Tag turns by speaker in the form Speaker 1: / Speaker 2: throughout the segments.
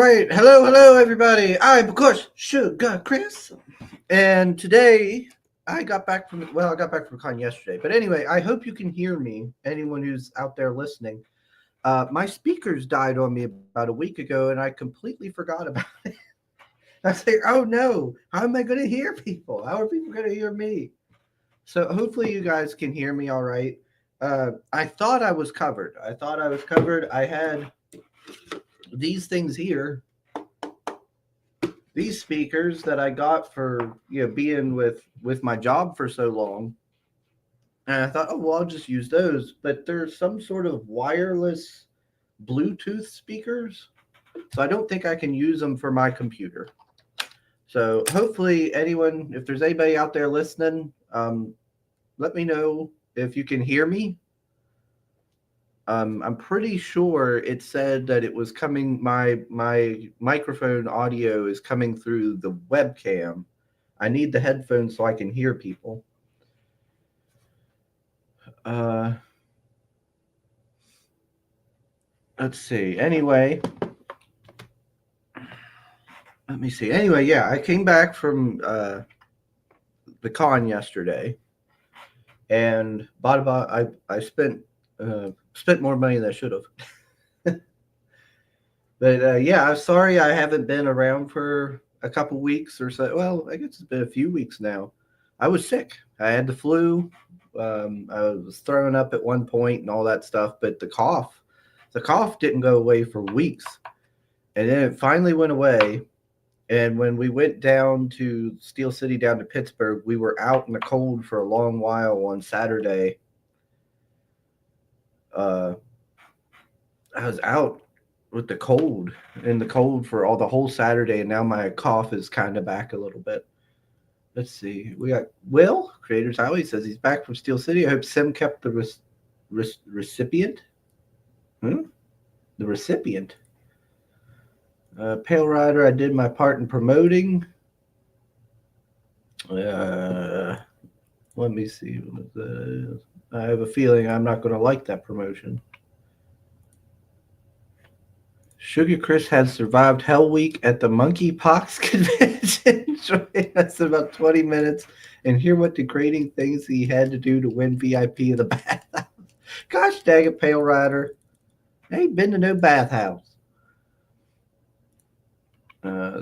Speaker 1: right. Hello, everybody. I'm, of course, Sugar Chris. And today, I got back from con yesterday. But anyway, I hope you can hear me, anyone who's out there listening. My speakers died on me about a week ago, and I completely forgot about it. I was like, oh no, how am I going to hear people? How are people going to hear me? So hopefully you guys can hear me all right. I thought I was covered. I had these things here, these speakers that I got for being with my job for so long, and I thought, oh well, I'll just use those. But there's some sort of wireless Bluetooth speakers, so I don't think I can use them for my computer. So hopefully, anyone, if there's anybody out there listening, let me know if you can hear me. I'm pretty sure it said that it was coming. My microphone audio is coming through the webcam. I need the headphones so I can hear people. Uh, let's see. Anyway, let me see. Anyway, yeah, I came back from the con yesterday, and I spent more money than I should have. But yeah, I'm sorry I haven't been around for a couple weeks or so. Well, I guess it's been a few weeks now. I was sick. I had the flu. I was throwing up at one point and all that stuff. But the cough didn't go away for weeks, and then it finally went away. And when we went down to Steel City, down to Pittsburgh, we were out in the cold for a long while on Saturday. Uh, I was out with the cold for all the whole Saturday, and now my cough is kind of back a little bit. Let's see. We got Will, Creators Highway, says he's back from Steel City. I hope Sim kept the recipient. Hmm? The recipient. Pale Rider, I did my part in promoting. Let me see. I have a feeling I'm not going to like that promotion. Sugar Chris has survived Hell Week at the Monkeypox convention. Join us in about 20 minutes and hear what degrading things he had to do to win VIP of the bathhouse. Gosh dang it, Pale Rider. I ain't been to no bathhouse.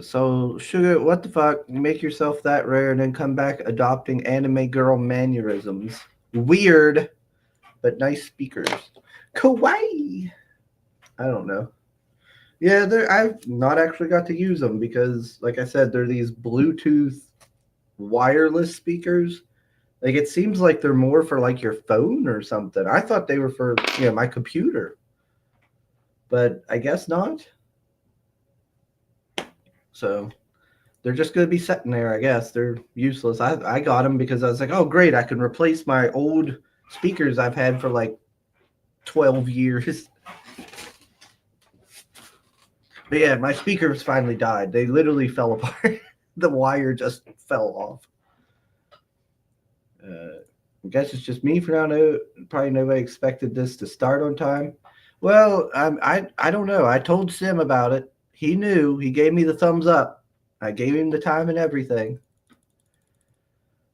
Speaker 1: So, Sugar, what the fuck? Make yourself that rare and then come back adopting anime girl mannerisms. Weird, but nice speakers. Kawaii! I don't know. Yeah, I've not actually got to use them because, like I said, they're these Bluetooth wireless speakers. Like it seems like they're more for like your phone or something. I thought they were for my computer, but I guess not. So they're just going to be sitting there. I guess they're useless. I got them because I was like, oh great, I can replace my old speakers I've had for like 12 years. But yeah, my speakers finally died. They literally fell apart. The wire just fell off. I guess it's just me for now. No, probably nobody expected this to start on time. Well, I don't know. I told Sim about it. He knew. He gave me the thumbs up. I gave him the time and everything.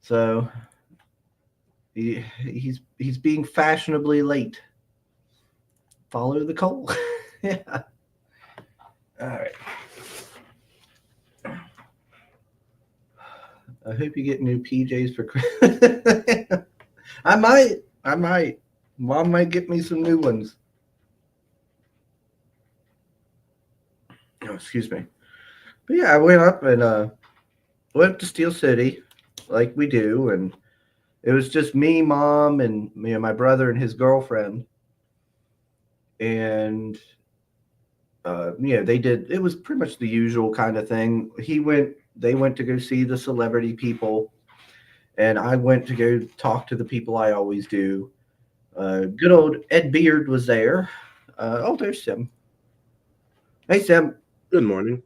Speaker 1: So he's being fashionably late. Follow the coal. Yeah. All right. I hope you get new PJs for Christmas. I might. Mom might get me some new ones. Oh, excuse me. But yeah, I went up and went to Steel City, like we do, and it was just me, mom, and my brother and his girlfriend. And they did. It was pretty much the usual kind of thing. They went to go see the celebrity people, and I went to go talk to the people I always do. Good old Ed Beard was there. There's Sim. Hey, Sim.
Speaker 2: Good morning.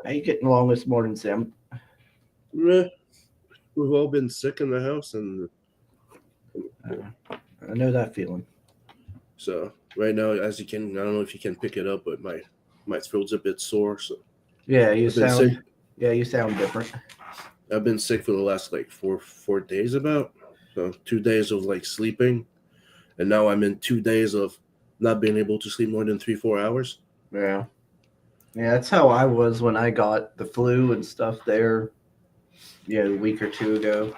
Speaker 1: How you getting along this morning, Sim?
Speaker 2: We've all been sick in the house, and
Speaker 1: I know that feeling.
Speaker 2: so right now, as you can, I don't know if you can pick it up, but my my throat's a bit sore. So
Speaker 1: Yeah, you
Speaker 2: I've been sick.
Speaker 1: sound. Yeah, you sound different.
Speaker 2: I've been sick for the last like four days about. So 2 days of like sleeping, and now I'm in 2 days of not being able to sleep more than 3-4 hours.
Speaker 1: Yeah. Yeah, that's how I was when I got the flu and stuff there, a week or two ago.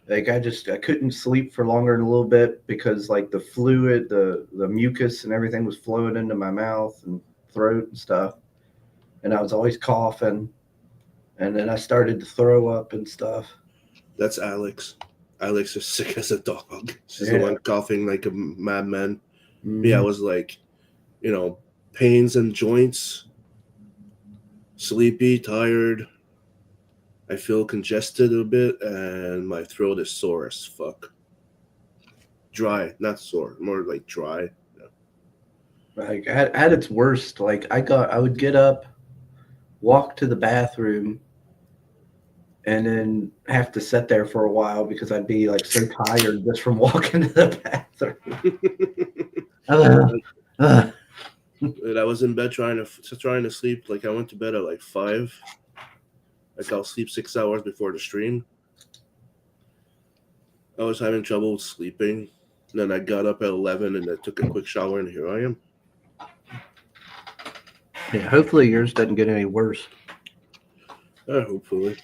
Speaker 1: Like I couldn't sleep for longer than a little bit because like the fluid, the mucus and everything was flowing into my mouth and throat and stuff. And I was always coughing. And then I started to throw up and stuff.
Speaker 2: That's Alex. Alex is sick as a dog. She's the
Speaker 1: Yeah.
Speaker 2: one coughing like a madman.
Speaker 1: Mhm.
Speaker 2: I was like, pains in joints, sleepy, tired. I feel congested a bit, and my throat is sore as fuck. Dry, not sore, more like dry.
Speaker 1: Like at its worst, like I would get up, walk to the bathroom, and then have to sit there for a while because I'd be like so tired just from walking to the bathroom.
Speaker 2: And I was in bed trying to sleep. Like I went to bed at like 5. Like I'll sleep 6 hours before the stream. I was having trouble sleeping. And then I got up at 11 and I took a quick shower, and here I am.
Speaker 1: Yeah, hopefully yours doesn't get any worse.
Speaker 2: Hopefully.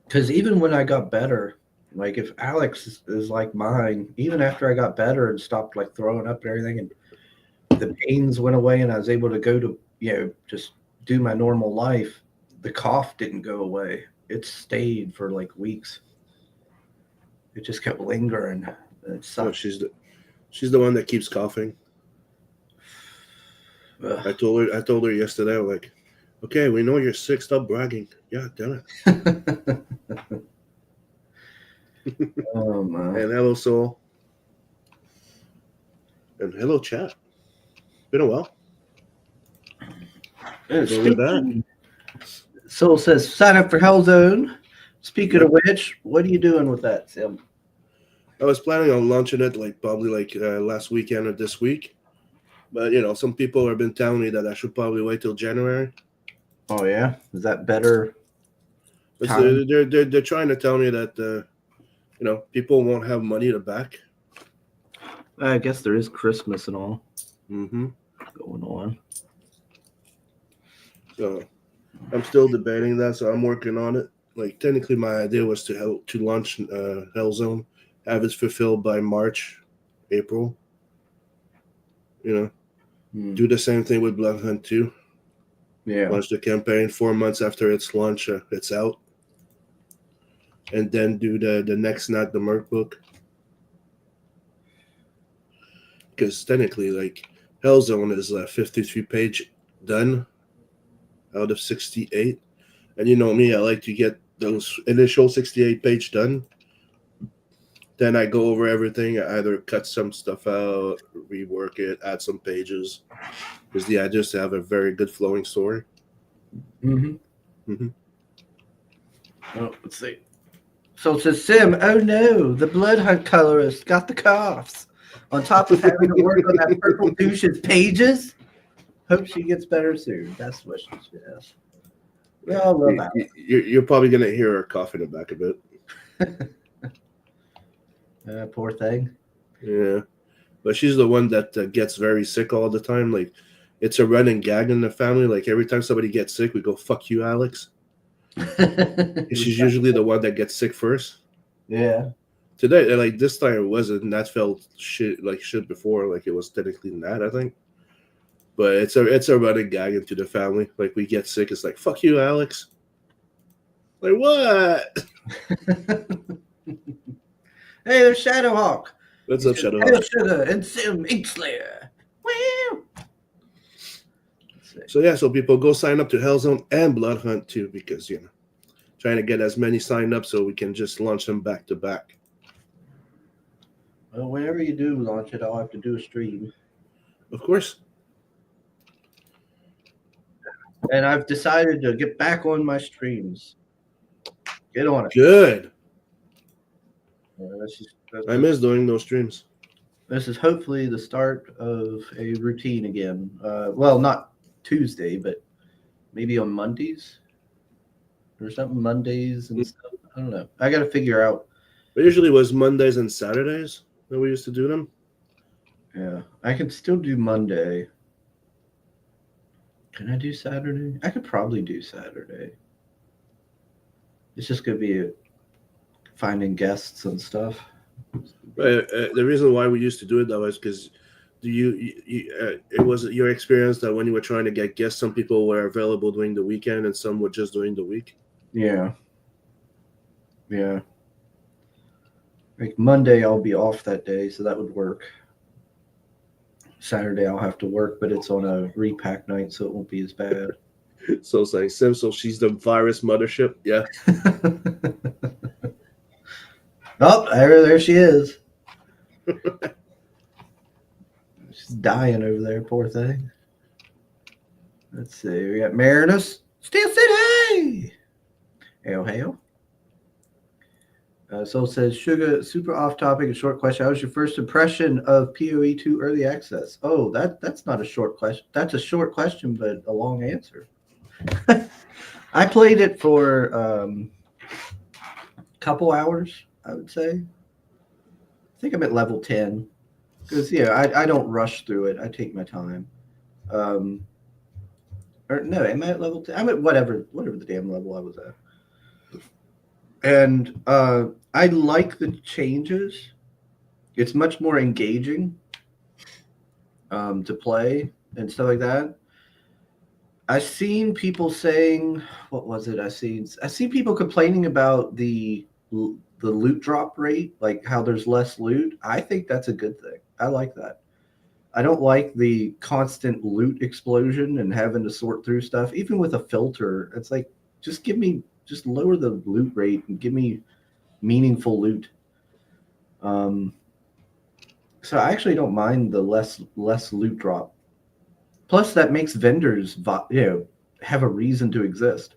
Speaker 1: Because even when I got better, like if Alex is like mine, even after I got better and stopped like throwing up and everything, and the pains went away, and I was able to go to just do my normal life, the cough didn't go away. It stayed for like weeks. It just kept lingering. It sucked.
Speaker 2: She's the one that keeps coughing.
Speaker 1: Ugh.
Speaker 2: I told her yesterday, I'm like, okay, we know you're sick, stop bragging. Yeah, damn it.
Speaker 1: Oh my.
Speaker 2: And hello, Soul. And hello, chat. Been a while.
Speaker 1: It's
Speaker 2: So we're back.
Speaker 1: Soul says, sign up for Hellzone. Speaking of which, what are you doing with that, Sim?
Speaker 2: I was planning on launching it probably last weekend or this week. But, some people have been telling me that I should probably wait till January.
Speaker 1: Oh, yeah? Is that better?
Speaker 2: They're trying to tell me that, people won't have money to back.
Speaker 1: I guess there is Christmas and all
Speaker 2: going
Speaker 1: on.
Speaker 2: So I'm still debating that, so I'm working on it. Like technically, my idea was to launch Hellzone, have it fulfilled by March, April. Do the same thing with Blood Hunt 2.
Speaker 1: Yeah.
Speaker 2: Launch the campaign 4 months after its launch, it's out, and then do the next Not the Merc book. Because technically, like Hellzone is a 53-page done out of 68. And you know me, I like to get those initial 68-page done. Then I go over everything. I either cut some stuff out, rework it, add some pages. Because the idea is to have a very good flowing story.
Speaker 1: Oh, let's see. So it says, Sim, oh no, the Blood Hunt colorist got the coughs. On top of having to work on that purple douche's pages. Hope she gets better soon. That's what she says. We all love that.
Speaker 2: You're probably going to hear her cough in the back a bit.
Speaker 1: Poor thing.
Speaker 2: Yeah. But she's the one that gets very sick all the time. Like, it's a running gag in the family. Like, every time somebody gets sick, we go, fuck you, Alex. She's usually the one that gets sick first.
Speaker 1: Yeah.
Speaker 2: Today, like this time, it wasn't. That felt shit before. Like it was technically not, I think. But it's a running gag into the family. Like we get sick, it's like fuck you, Alex. Like what?
Speaker 1: Hey, there's Shadowhawk.
Speaker 2: What's up, Shadowhawk?
Speaker 1: Hail Sugar and Sim Inkslayer. Wow.
Speaker 2: So people go sign up to Hellzone and Blood Hunt too, because trying to get as many signed up so we can just launch them back to back.
Speaker 1: Well, whenever you do launch it, I'll have to do a stream.
Speaker 2: Of course.
Speaker 1: And I've decided to get back on my streams. Get on it.
Speaker 2: Good.
Speaker 1: I
Speaker 2: miss doing those streams.
Speaker 1: This is hopefully the start of a routine again. Well, not Tuesday, but maybe on Mondays or something. Mondays and stuff. I don't know. I got to figure out.
Speaker 2: It usually was Mondays and Saturdays that we used to do them.
Speaker 1: Yeah, I can still do Monday. Can I do Saturday? I could probably do Saturday. It's just gonna be finding guests and stuff.
Speaker 2: The reason why we used to do it though is because it was your experience that when you were trying to get guests, some people were available during the weekend and some were just during the week.
Speaker 1: Yeah. Yeah. Like Monday, I'll be off that day, so that would work. Saturday, I'll have to work, but it's on a repack night, so it won't be as bad.
Speaker 2: So it's like Simso, she's the virus mothership. Yeah.
Speaker 1: Oh, there she is. She's dying over there, poor thing. Let's see. We got Marinus. Steel City. Hail, hail. Soul says, Sugar, super off topic, a short question. How was your first impression of PoE 2 early access? Oh, that's not a short question. That's a short question, but a long answer. I played it for a couple hours, I would say. I think I'm at level 10. Because, yeah, I don't rush through it. I take my time. Or no, am I at level 10? I'm at whatever the damn level I was at. And I like the changes. It's much more engaging to play and stuff like that. I've seen people saying, what was it? I've seen people complaining about the loot drop rate, like how there's less loot. I think that's a good thing. I like that. I don't like the constant loot explosion and having to sort through stuff. Even with a filter, it's like just lower the loot rate and give me meaningful loot. So I actually don't mind the less loot drop. Plus, that makes vendors, have a reason to exist.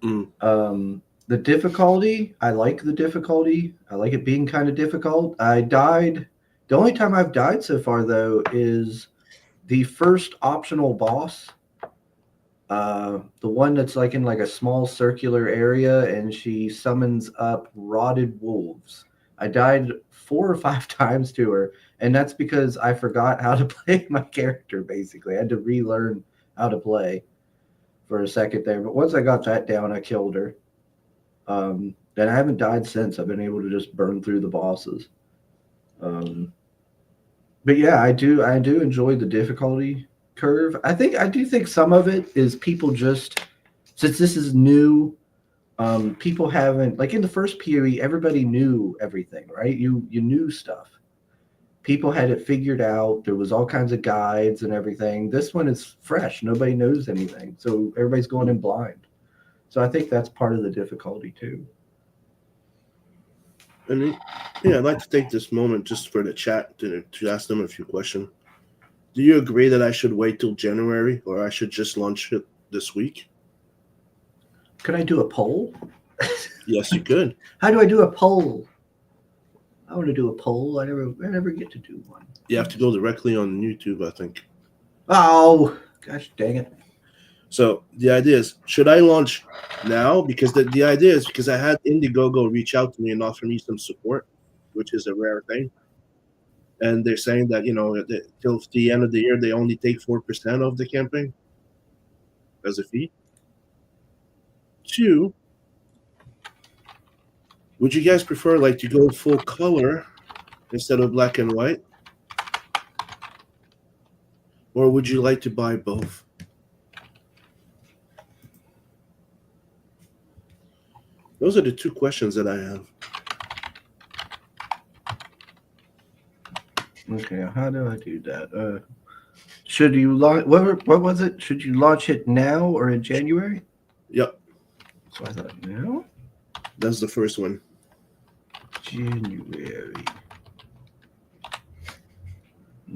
Speaker 1: The difficulty, I like the difficulty. I like it being kind of difficult. I died. The only time I've died so far, though, is the first optional boss. The one that's like in like a small circular area, and she summons up rotted wolves. I died 4 or 5 times to her, and that's because I forgot how to play my character, basically. I had to relearn how to play for a second there. But once I got that down, I killed her. And I haven't died since. I've been able to just burn through the bosses. But yeah, I do enjoy the difficulty curve. I do think some of it is people just, since this is new, people haven't, like in the first PoE, everybody knew everything, right? You knew stuff. People had it figured out. There was all kinds of guides and everything. This one is fresh. Nobody knows anything. So everybody's going in blind. So I think that's part of the difficulty too.
Speaker 2: And yeah, I'd like to take this moment just for the chat to ask them a few questions. Do you agree that I should wait till January, or I should just launch it this week?
Speaker 1: Could I do a poll?
Speaker 2: Yes, you could.
Speaker 1: How do I do a poll? I want to do a poll. I never get to do one.
Speaker 2: You have to go directly on YouTube, I think.
Speaker 1: Oh, gosh dang it.
Speaker 2: So the idea is, should I launch now? Because the idea is because I had Indiegogo reach out to me and offer me some support, which is a rare thing. And they're saying that, till the end of the year, they only take 4% of the campaign as a fee. 2, would you guys prefer to go full color instead of black and white? Or would you like to buy both? Those are the 2 questions that I have.
Speaker 1: Okay, how do I do that? Should you launch? What was it? Should you launch it now or in January?
Speaker 2: Yep.
Speaker 1: So I thought now.
Speaker 2: That's the first one.
Speaker 1: January.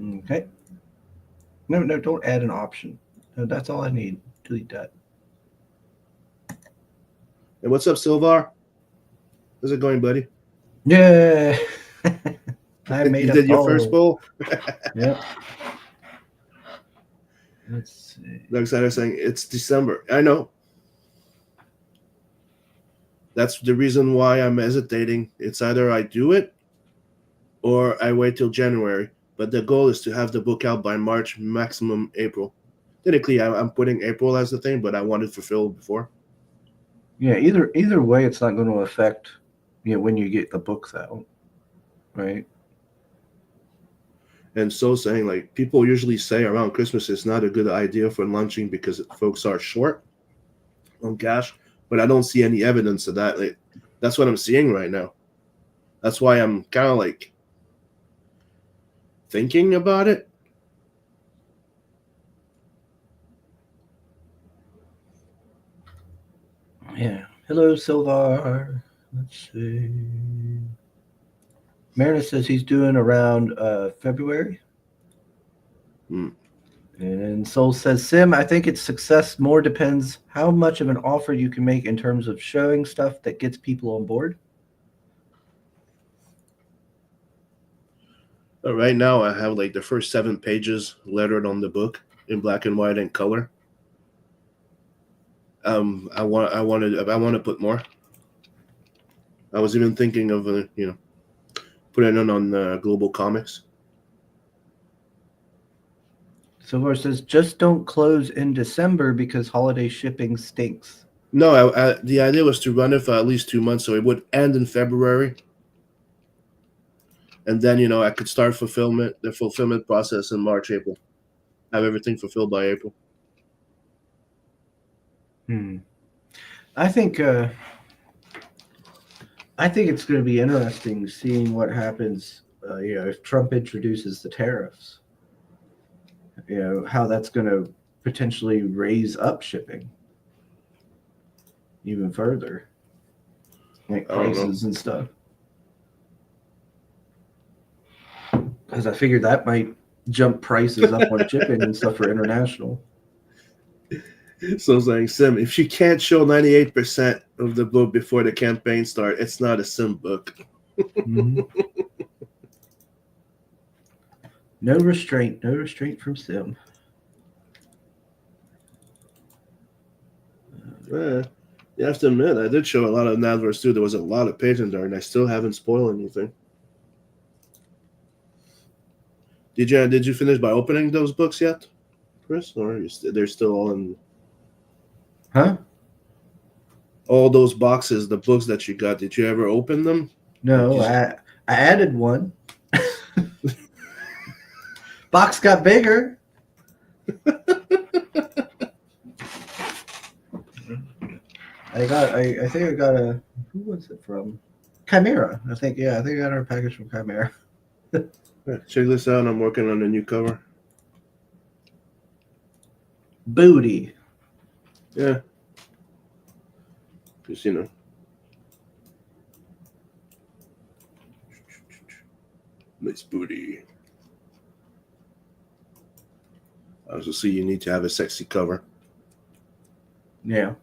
Speaker 1: Okay. No, don't add an option. No, that's all I need. Delete that.
Speaker 2: And what's up, Silvar? How's it going, buddy?
Speaker 1: Yeah. I made
Speaker 2: you did your first poll?
Speaker 1: Yep. Let's see.
Speaker 2: Like I was saying, it's December. I know. That's the reason why I'm hesitating. It's either I do it or I wait till January. But the goal is to have the book out by March, maximum April. Technically, I'm putting April as the thing, but I wanted fulfilled before.
Speaker 1: Yeah, either way, it's not going to affect when you get the books out, right?
Speaker 2: And so saying, like, people usually say around Christmas it's not a good idea for launching because folks are short on cash, but I don't see any evidence of that. Like, that's what I'm seeing right now. That's why I'm kind of like thinking about it.
Speaker 1: Yeah. Hello, Silvar. Let's see. Meredith says he's doing around February.
Speaker 2: Hmm.
Speaker 1: And Soul says, Sim, I think its success more depends how much of an offer you can make in terms of showing stuff that gets people on board.
Speaker 2: But right now, I have like the first 7 pages lettered on the book in black and white and color. I want to put more. I was even thinking of putting it on Global Comics.
Speaker 1: Silvar says, just don't close in December because holiday shipping stinks.
Speaker 2: No, the idea was to run it for at least 2 months, so it would end in February, and then I could start the fulfillment process in March, April, have everything fulfilled by April.
Speaker 1: I think it's going to be interesting seeing what happens. If Trump introduces the tariffs, how that's going to potentially raise up shipping even further, like prices and stuff. Because I figured that might jump prices up on shipping and stuff for international.
Speaker 2: So I was like, Sim, if you can't show 98% of the book before the campaign start, it's not a Sim book.
Speaker 1: Mm-hmm. No restraint from Sim.
Speaker 2: You have to admit, I did show a lot of Nadverse too. There was a lot of pages there, and I still haven't spoiled anything. Did you finish by opening those books yet, Chris? Or they're still all in?
Speaker 1: Huh?
Speaker 2: All those boxes, the books that you got, did you ever open them?
Speaker 1: No, I added one. Box got bigger. I think I got a, who was it from? Chimera. I think I got our package from Chimera.
Speaker 2: Check this out. I'm working on a new cover.
Speaker 1: Booty.
Speaker 2: Yeah. Because, nice booty. Obviously, you need to have a sexy cover.
Speaker 1: Yeah.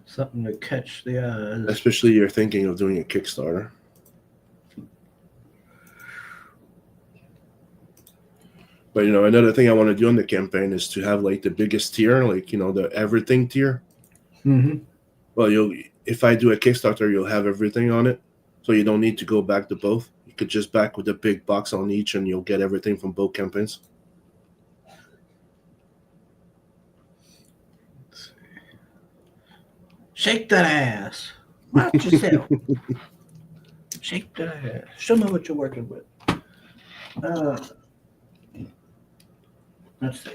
Speaker 1: Something to catch the eyes.
Speaker 2: Especially you're thinking of doing a Kickstarter. But, another thing I want to do on the campaign is to have, like, the biggest tier, like, the everything tier.
Speaker 1: Mm-hmm.
Speaker 2: Well, if I do a Kickstarter, you'll have everything on it. So you don't need to go back to both. You could just back with a big box on each, and you'll get everything from both campaigns.
Speaker 1: Shake that ass. Watch yourself. Shake that ass. Show me what you're working with. Let's see.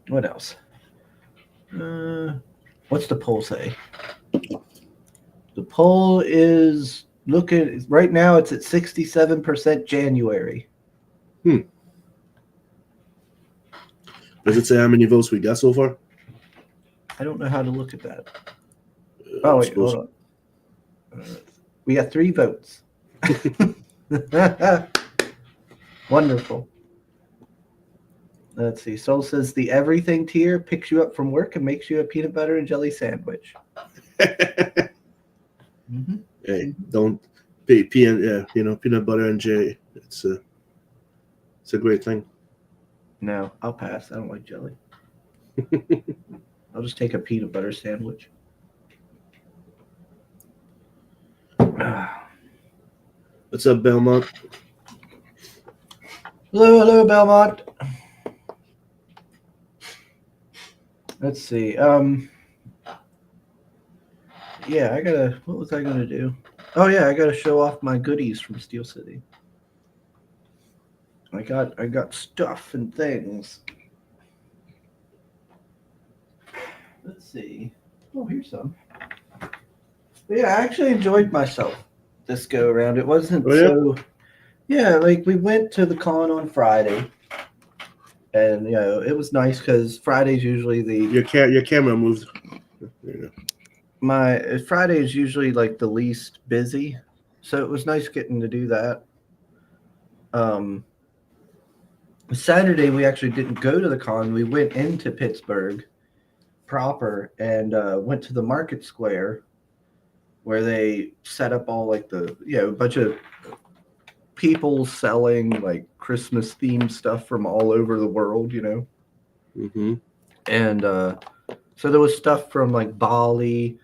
Speaker 1: What else? What's the poll say? The poll is looking right now. It's at 67% January.
Speaker 2: Does it say how many votes we got so far?
Speaker 1: I don't know how to look at that. Oh wait, hold on. We got 3 votes. Wonderful. Let's see. Soul says the everything tier picks you up from work and makes you a peanut butter and jelly sandwich. Mm-hmm.
Speaker 2: Hey, don't peanut butter and jelly. It's a great thing.
Speaker 1: No, I'll pass. I don't like jelly. I'll just take a peanut butter sandwich.
Speaker 2: What's up, Belmont?
Speaker 1: Hello, Belmont. Let's see. Yeah, what was I gonna do? Oh yeah, I gotta show off my goodies from Steel City. I got stuff and things. Let's see. Oh, here's some. But yeah, I actually enjoyed myself this go around. It wasn't so. Yeah, like we went to the con on Friday, and it was nice because Friday's usually
Speaker 2: your camera moved. There you go.
Speaker 1: Friday is usually like the least busy, so it was nice getting to do that. Saturday we actually didn't go to the con. We went into Pittsburgh proper and went to the market square where they set up all like a bunch of people selling like Christmas themed stuff from all over the world,
Speaker 2: Mm-hmm.
Speaker 1: And so there was stuff from like Bali,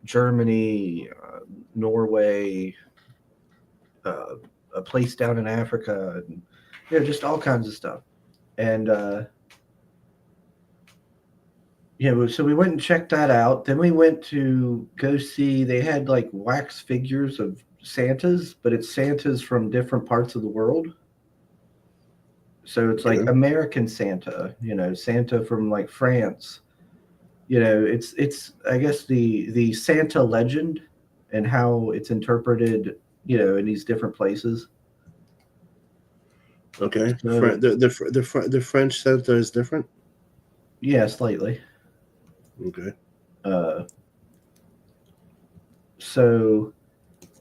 Speaker 1: Germany, Norway, a place down in Africa, and just all kinds of stuff. And so we went and checked that out. Then we went to go see. They had like wax figures of Santas, but it's Santas from different parts of the world. So it's like American Santa, Santa from like France. It's I guess the Santa legend and how it's interpreted, in these different places.
Speaker 2: Okay. So, the French Santa is different?
Speaker 1: Yeah, slightly.
Speaker 2: Okay.
Speaker 1: So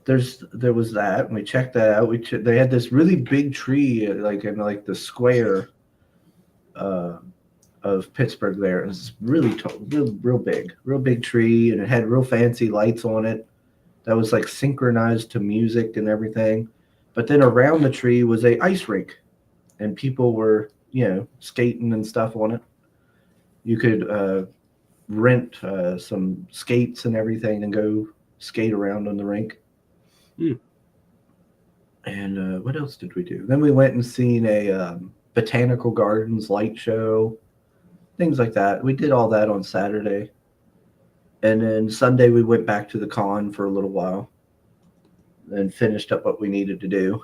Speaker 1: there was that, and we checked that out. They had this really big tree, like in like the square of Pittsburgh. There, it was really tall, real big tree, and it had real fancy lights on it that was like synchronized to music and everything. But then around the tree was a ice rink, and people were skating and stuff on it. You could rent some skates and everything and go skate around on the rink. And what else did we do? Then we went and seen a botanical gardens light show, things like that. We did all that on Saturday. And then Sunday we went back to the con for a little while and finished up what we needed to do.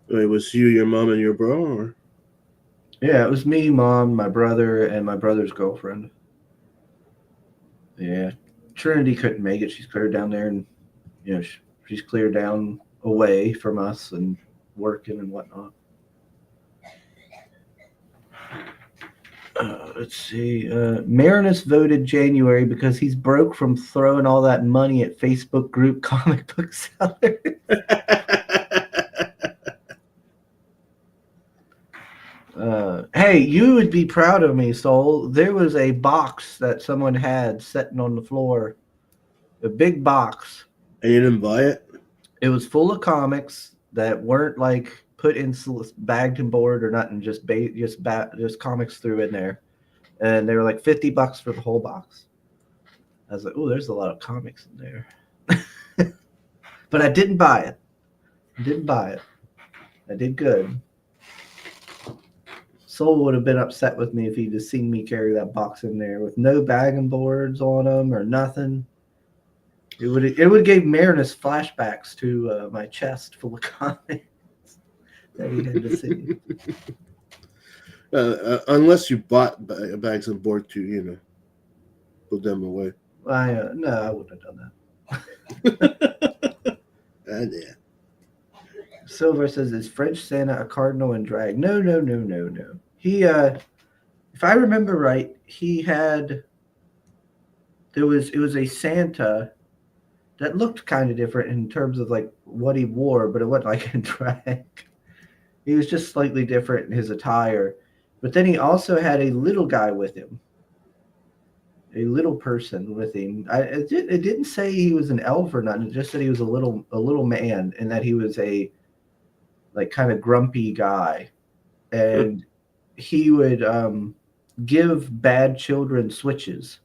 Speaker 2: It was you, your mom, and your bro? Or?
Speaker 1: Yeah, it was me, Mom, my brother, and my brother's girlfriend. Yeah, Trinity couldn't make it. She's cleared down there, and she's cleared down away from us and working and whatnot. Let's see. Marinus voted January because he's broke from throwing all that money at Facebook group comic book sellers. Hey, you would be proud of me, Soul. There was a box that someone had sitting on the floor, a big box.
Speaker 2: And you didn't buy it?
Speaker 1: It was full of comics that weren't like put in bagged and board or nothing, just comics threw in there, and they were like $50 for the whole box. I was like, oh, there's a lot of comics in there. But I didn't buy it. I did good. Soul would have been upset with me if he'd just seen me carry that box in there with no bagging boards on them or nothing. It would give Marinus flashbacks to my chest full of comics that he had to see.
Speaker 2: Unless you bought bags and board to, put them away.
Speaker 1: No, I wouldn't have done that.
Speaker 2: Yeah.
Speaker 1: Silver says, is French Santa a cardinal in drag? No. He, if I remember right, it was a Santa that looked kind of different in terms of like what he wore, but it wasn't like in drag. He was just slightly different in his attire. But then he also had a little guy with him, a little person with him. It didn't say he was an elf or nothing. It just said he was a little man, and that he was a like kind of grumpy guy. And he would give bad children switches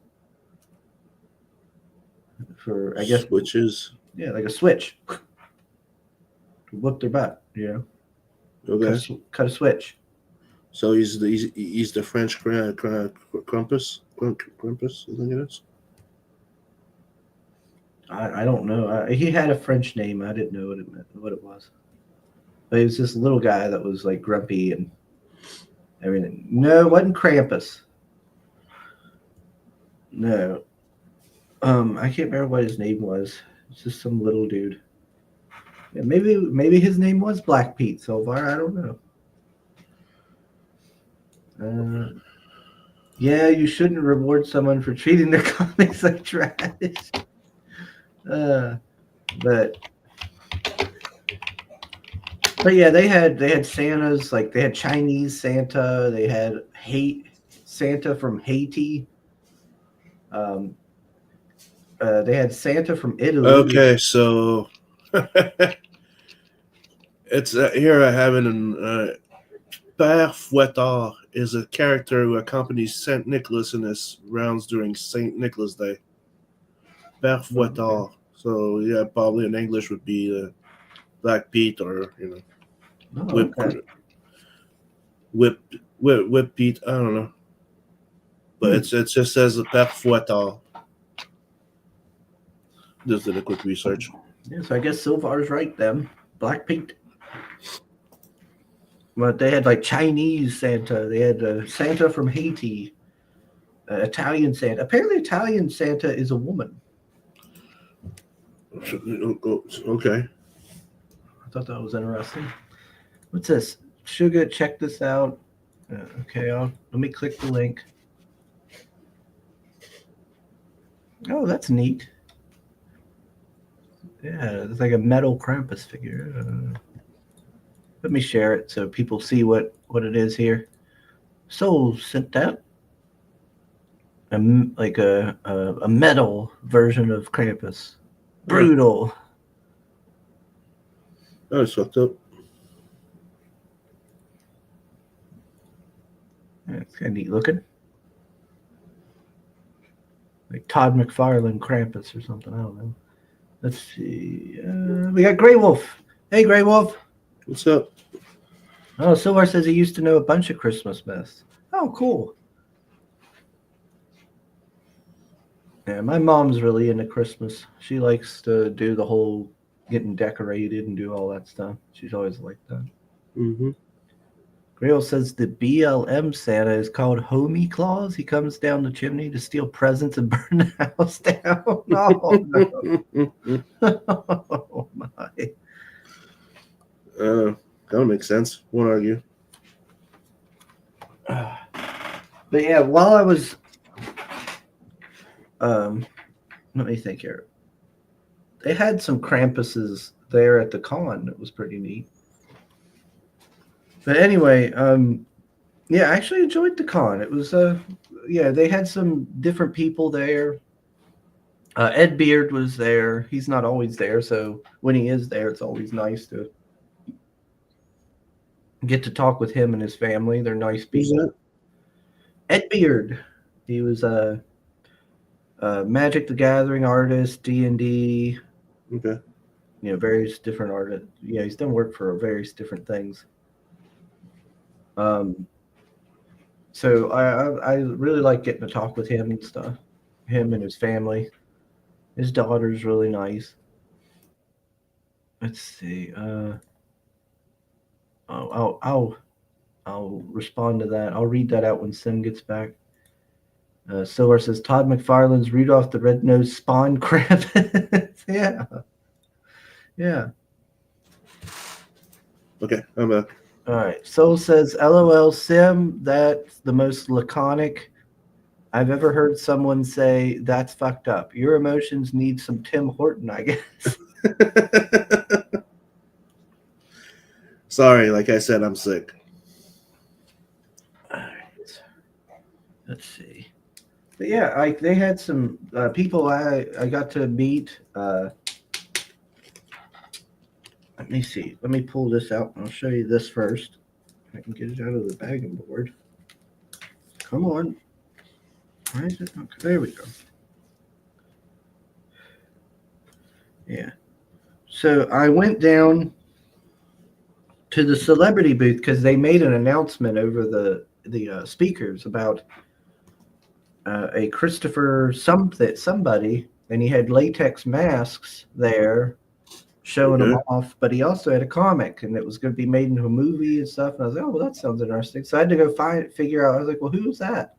Speaker 1: for, I guess,
Speaker 2: Switches.
Speaker 1: yeah, like a switch to whoop their butt.
Speaker 2: Okay.
Speaker 1: Cut a switch.
Speaker 2: So he's the French Krampus. Krampus, I think it is.
Speaker 1: I don't know. He had a French name. I didn't know what it was. But he was this little guy that was like grumpy and everything. No, it wasn't Krampus. No. I can't remember what his name was. It's just some little dude. Yeah, maybe his name was Black Pete so far. I don't know. Yeah, you shouldn't reward someone for treating their comics like trash. But yeah, they had Santas, like they had Chinese Santa, they had Santa from Haiti. They had Santa from Italy.
Speaker 2: Okay, so it's here I have it in Père Fouettard is a character who accompanies Saint Nicholas in his rounds during Saint Nicholas Day. Père Fouettard. So yeah, probably in English would be Black Pete or Whip Pete. I don't know, but it just says Père Fouettard. Just did a quick research.
Speaker 1: Yeah, so I guess Silvar's right then. Black Pete. But they had like Chinese Santa. They had Santa from Haiti. Italian Santa. Apparently, Italian Santa is a woman.
Speaker 2: Okay.
Speaker 1: I thought that was interesting. What's this? Sugar, check this out. Okay, let me click the link. Oh, that's neat. Yeah, it's like a metal Krampus figure. Let me share it so people see what it is here. Soul sent out like a metal version of Krampus. Brutal.
Speaker 2: That was fucked up.
Speaker 1: Yeah, it's kind of neat looking. Like Todd McFarlane Krampus or something. I don't know. Let's see. We got Grey Wolf. Hey, Grey Wolf.
Speaker 2: What's up?
Speaker 1: Oh, Silvar says he used to know a bunch of Christmas myths. Oh, cool. Yeah, my mom's really into Christmas. She likes to do the whole getting decorated and do all that stuff. She's always liked that.
Speaker 2: Mm-hmm.
Speaker 1: Grail says the BLM Santa is called Homie Claus. He comes down the chimney to steal presents and burn the house down. Oh, no. Oh, my.
Speaker 2: That would make sense. Won't argue.
Speaker 1: But yeah, while I was, let me think here. They had some Krampuses there at the con. It was pretty neat. But anyway, yeah, I actually enjoyed the con. It was, yeah, they had some different people there. Ed Beard was there. He's not always there, so when he is there, it's always nice to get to talk with him and his family. They're nice people. Ed Beard. He was a Magic the Gathering artist, D&D.
Speaker 2: Okay.
Speaker 1: You know, various different artists. Yeah, he's done work for various different things. So I really like getting to talk with him and stuff. Him and his family. His daughter's really nice. Let's see. I'll respond to that. I'll read that out when Sim gets back. Silver says Todd McFarlane's Rudolph the Red-Nosed Spawn Krampus. Yeah. Yeah.
Speaker 2: Okay, I'm back.
Speaker 1: All right. Soul says, LOL Sim, that's the most laconic I've ever heard someone say. That's fucked up. Your emotions need some Tim Horton, I guess.
Speaker 2: Sorry, like I said, I'm sick.
Speaker 1: All right. Let's see. But yeah, they had some people I got to meet. Let me see. Let me pull this out. I'll show you this first. I can get it out of the bagging board. Come on. Why is it? Okay, there we go. Yeah. So I went down to the celebrity booth because they made an announcement over the speakers about a Christopher somebody, and he had latex masks there showing them
Speaker 2: Okay.
Speaker 1: off, but he also had a comic, and it was going to be made into a movie and stuff. And I was like, oh, well, that sounds interesting. So I had to go figure out. I was like, well, who was that?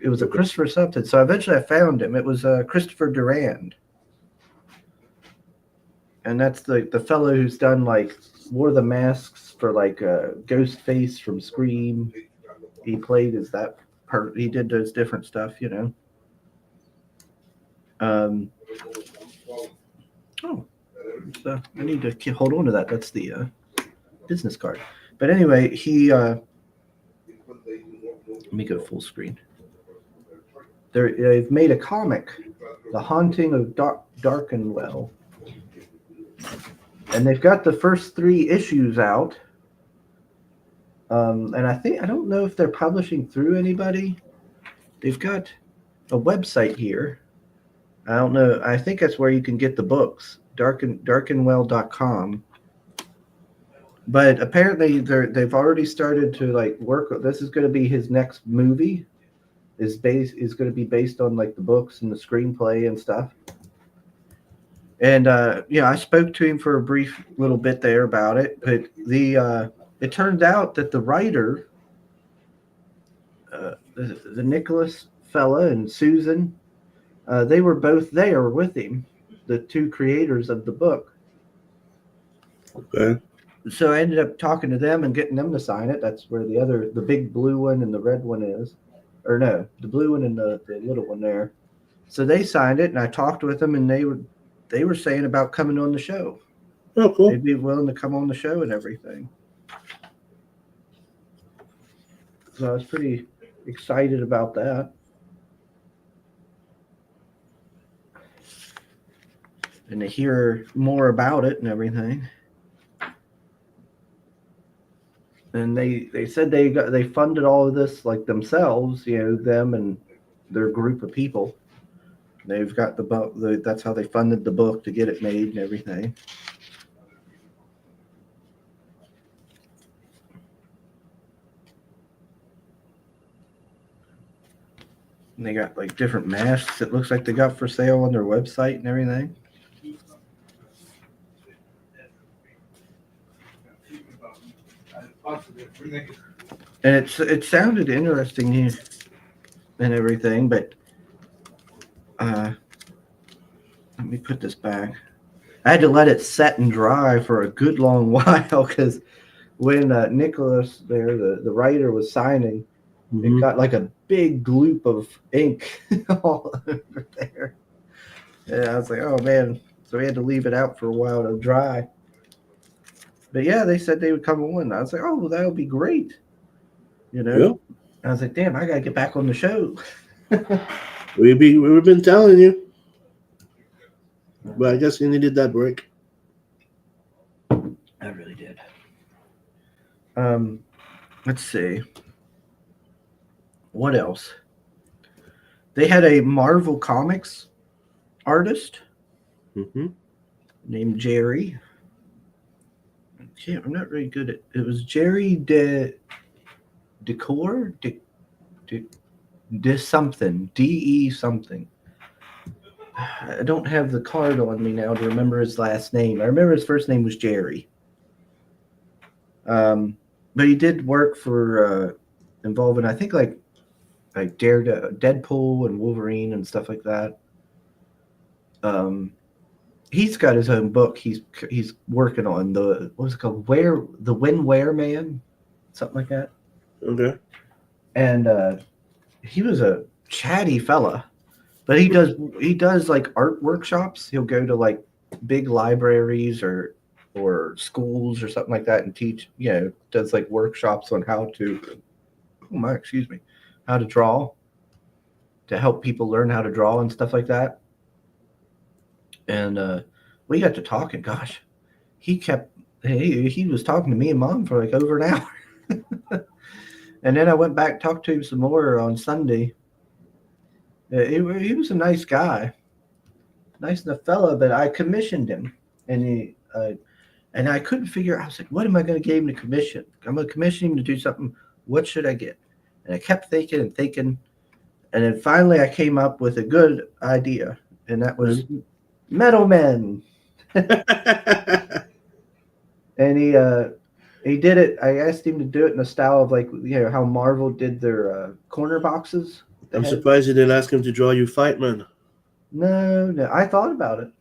Speaker 1: It was a
Speaker 2: Okay.
Speaker 1: Christopher something. So eventually I found him. It was Christopher Durand. And that's the fellow who's done like wore the masks for like Ghostface from Scream. He played as that part. He did those different stuff, you know. Oh, so I need to hold on to that. That's the business card. But anyway, he. Let me go full screen. They've made a comic, The Haunting of Darkenwell. And they've got the first 3 issues out. And I don't know if they're publishing through anybody. They've got a website here. I don't know. I think that's where you can get the books, darkenwell.com. But apparently they've already started to like work. This is going to be his next movie. Is going to be based on like the books and the screenplay and stuff. And I spoke to him for a brief little bit there about it. But it turned out that the writer, the Nicholas fella and Susan, they were both there with him, the 2 creators of the book.
Speaker 2: Okay.
Speaker 1: So I ended up talking to them and getting them to sign it. That's where the big blue one and the red one is. Or no, the blue one and the little one there. So they signed it, and I talked with them, and they were saying about coming on the show.
Speaker 2: Oh, cool.
Speaker 1: They'd be willing to come on the show and everything. So I was pretty excited about that. And to hear more about it and everything. And they said they funded all of this like themselves, you know, them and their group of people. They've got the book. That's how they funded the book to get it made and everything. And they got like different masks. It looks like they got for sale on their website and everything. And it sounded interesting here and everything, but let me put this back. I had to let it set and dry for a good long while because when Nicholas there, the writer, was signing, it got like a big gloop of ink all over there. And I was like, oh man. So we had to leave it out for a while to dry. But yeah, they said they would come on. I was like, oh, well, that would be great. You know?
Speaker 2: Yeah.
Speaker 1: I was like, damn, I got to get back on the show.
Speaker 2: We've been telling you. But I guess you needed that break.
Speaker 1: I really did. Let's see. What else? They had a Marvel Comics artist named Jerry. I'm not really good at it. Was Jerry Decor? De something. DE something. I don't have the card on me now to remember his last name. I remember his first name was Jerry. But he did work for involving, I think, like Deadpool and Wolverine and stuff like that. He's got his own book. He's working on what was it called? The Where Man, something like that.
Speaker 2: Okay.
Speaker 1: And he was a chatty fella, but he does like art workshops. He'll go to like big libraries or schools or something like that and teach. You know, does like workshops on how to draw, to help people learn how to draw and stuff like that. And we got to talking. Gosh, he was talking to me and Mom for like over an hour. And then I went back, talked to him some more on Sunday. He was a nice guy, nice enough fella, but I commissioned him, and and I couldn't figure out. I was like, what am I going to get him to commission? I'm going to commission him to do something. What should I get? And I kept thinking and thinking, and then finally I came up with a good idea, and that was Metal Men. And he did it. I asked him to do it in the style of how Marvel did their corner boxes.
Speaker 2: I'm surprised you didn't ask him to draw you Fight Man.
Speaker 1: No. I thought about it.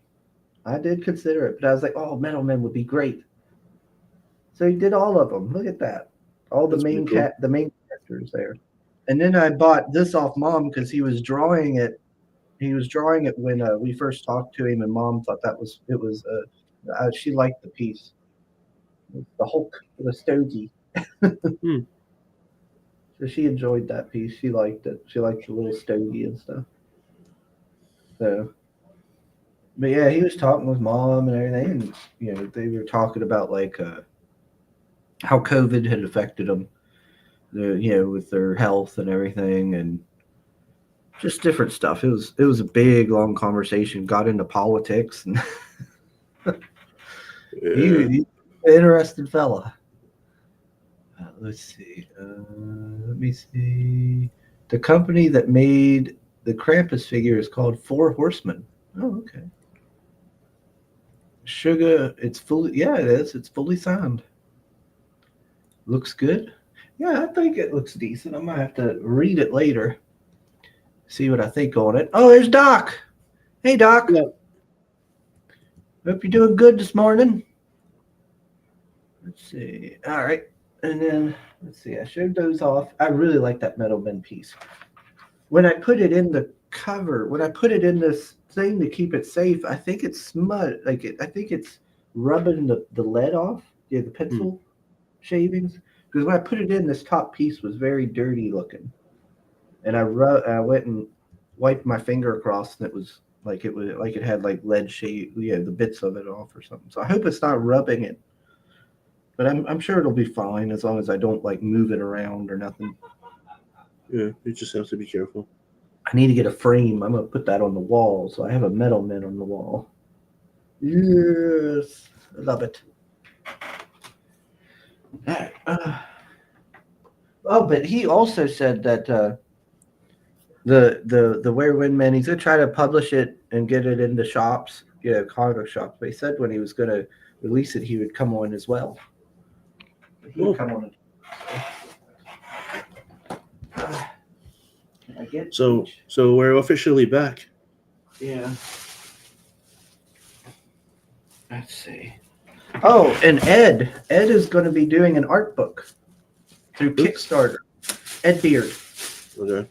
Speaker 1: I did consider it, but I was like, "Oh, Metal Men would be great." So he did all of them. Look at that, all the
Speaker 2: That's
Speaker 1: main
Speaker 2: pretty cool.
Speaker 1: the main characters there. And then I bought this off Mom because he was drawing it. He was drawing it when we first talked to him, and Mom thought it was. She liked the piece. The Hulk, the Stogie.
Speaker 2: Hmm.
Speaker 1: So she enjoyed that piece. She liked it. She liked the little Stogie and stuff. So, but yeah, he was talking with Mom and everything, and they were talking about how COVID had affected them, with their health and everything, and just different stuff. It was a big long conversation. Got into politics, and
Speaker 2: Yeah.
Speaker 1: he's an interesting fella. Let's see. Let me see. The company that made the Krampus figure is called Four Horsemen. Oh, okay. Sugar, it's fully. Yeah, it is. It's fully signed. Looks good. Yeah, I think it looks decent. I might have to read it later. See what I think on it. Oh, there's Doc. Hey, Doc.
Speaker 2: Yeah.
Speaker 1: Hope you're doing good this morning. Let's see. All right. And then, let's see. I showed those off. I really like that Metal Men piece. When I put it in the cover, when I put it in this thing to keep it safe, I think it's smut. I think it's rubbing the lead off. Yeah, the pencil shavings. Because when I put it in, this top piece was very dirty looking. And I went and wiped my finger across, and it was like it had like lead shade, the bits of it off or something. So I hope it's not rubbing it, but I'm sure it'll be fine as long as I don't move it around or nothing.
Speaker 2: Yeah, you just have to be careful.
Speaker 1: I need to get a frame. I'm gonna put that on the wall, so I have a Metal Men on the wall. Yes, I love it. All right. But he also said that the Where Wind Man, he's gonna try to publish it and get it into shops, comic shops. But he said when he was gonna release it, he would come on as well. He would come on.
Speaker 2: So we're officially back.
Speaker 1: Yeah. Let's see. Oh, and Ed is going to be doing an art book through Kickstarter. Ed Beard.
Speaker 2: Okay.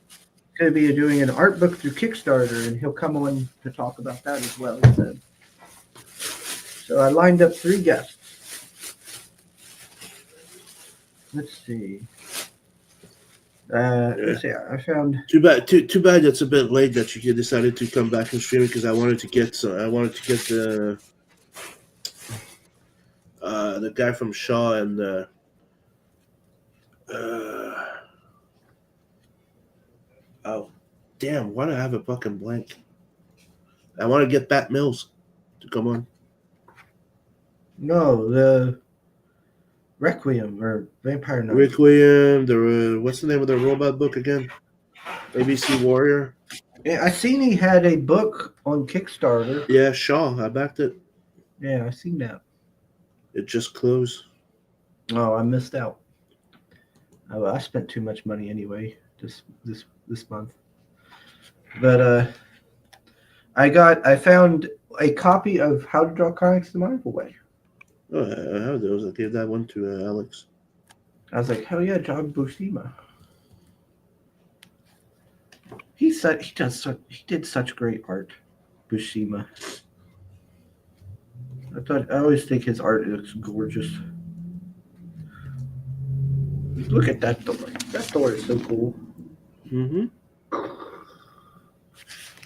Speaker 1: Going to be doing an art book through Kickstarter, and he'll come on to talk about that as well. He said. So I lined up 3 guests. Let's see. Let's see. I found.
Speaker 2: Too bad it's a bit late that you decided to come back and stream because I wanted to get the guy from Shaw and oh damn, why do I have a fucking blank? I want to get Bat Mills to come on.
Speaker 1: No, the Requiem or Vampire Knight.
Speaker 2: Requiem, what's the name of the robot book again? ABC Warrior.
Speaker 1: Yeah, I seen he had a book on Kickstarter.
Speaker 2: Yeah, Shaw. I backed it.
Speaker 1: Yeah, I seen that.
Speaker 2: It just closed.
Speaker 1: Oh, I missed out. Oh, I spent too much money anyway this month. But I found a copy of How to Draw Comics the Marvel Way.
Speaker 2: Oh, I have those. I gave that one to Alex.
Speaker 1: I was like, hell yeah, John Buscema. He did such great art, Buscema. I always think his art looks gorgeous. Look at that door. That door is so cool.
Speaker 2: Mm-hmm.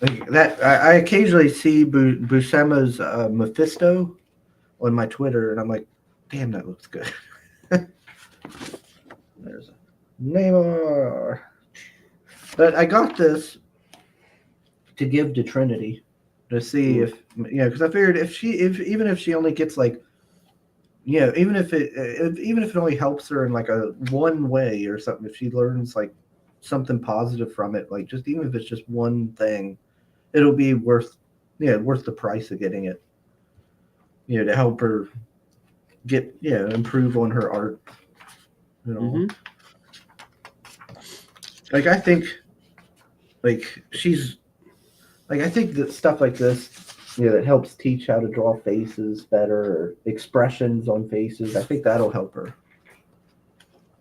Speaker 1: Like that, I occasionally see Buscema's Mephisto on my Twitter, and I'm like, damn, that looks good. There's Neymar. But I got this to give to Trinity to see if because I figured if even if she only gets like even if it only helps her in like a one way or something, if she learns like something positive from it, like just even if it's just one thing, it'll be worth worth the price of getting it. To help her get improve on her art. Like I think like she's like I think that stuff like this that helps teach how to draw faces better or expressions on faces, I think that'll help her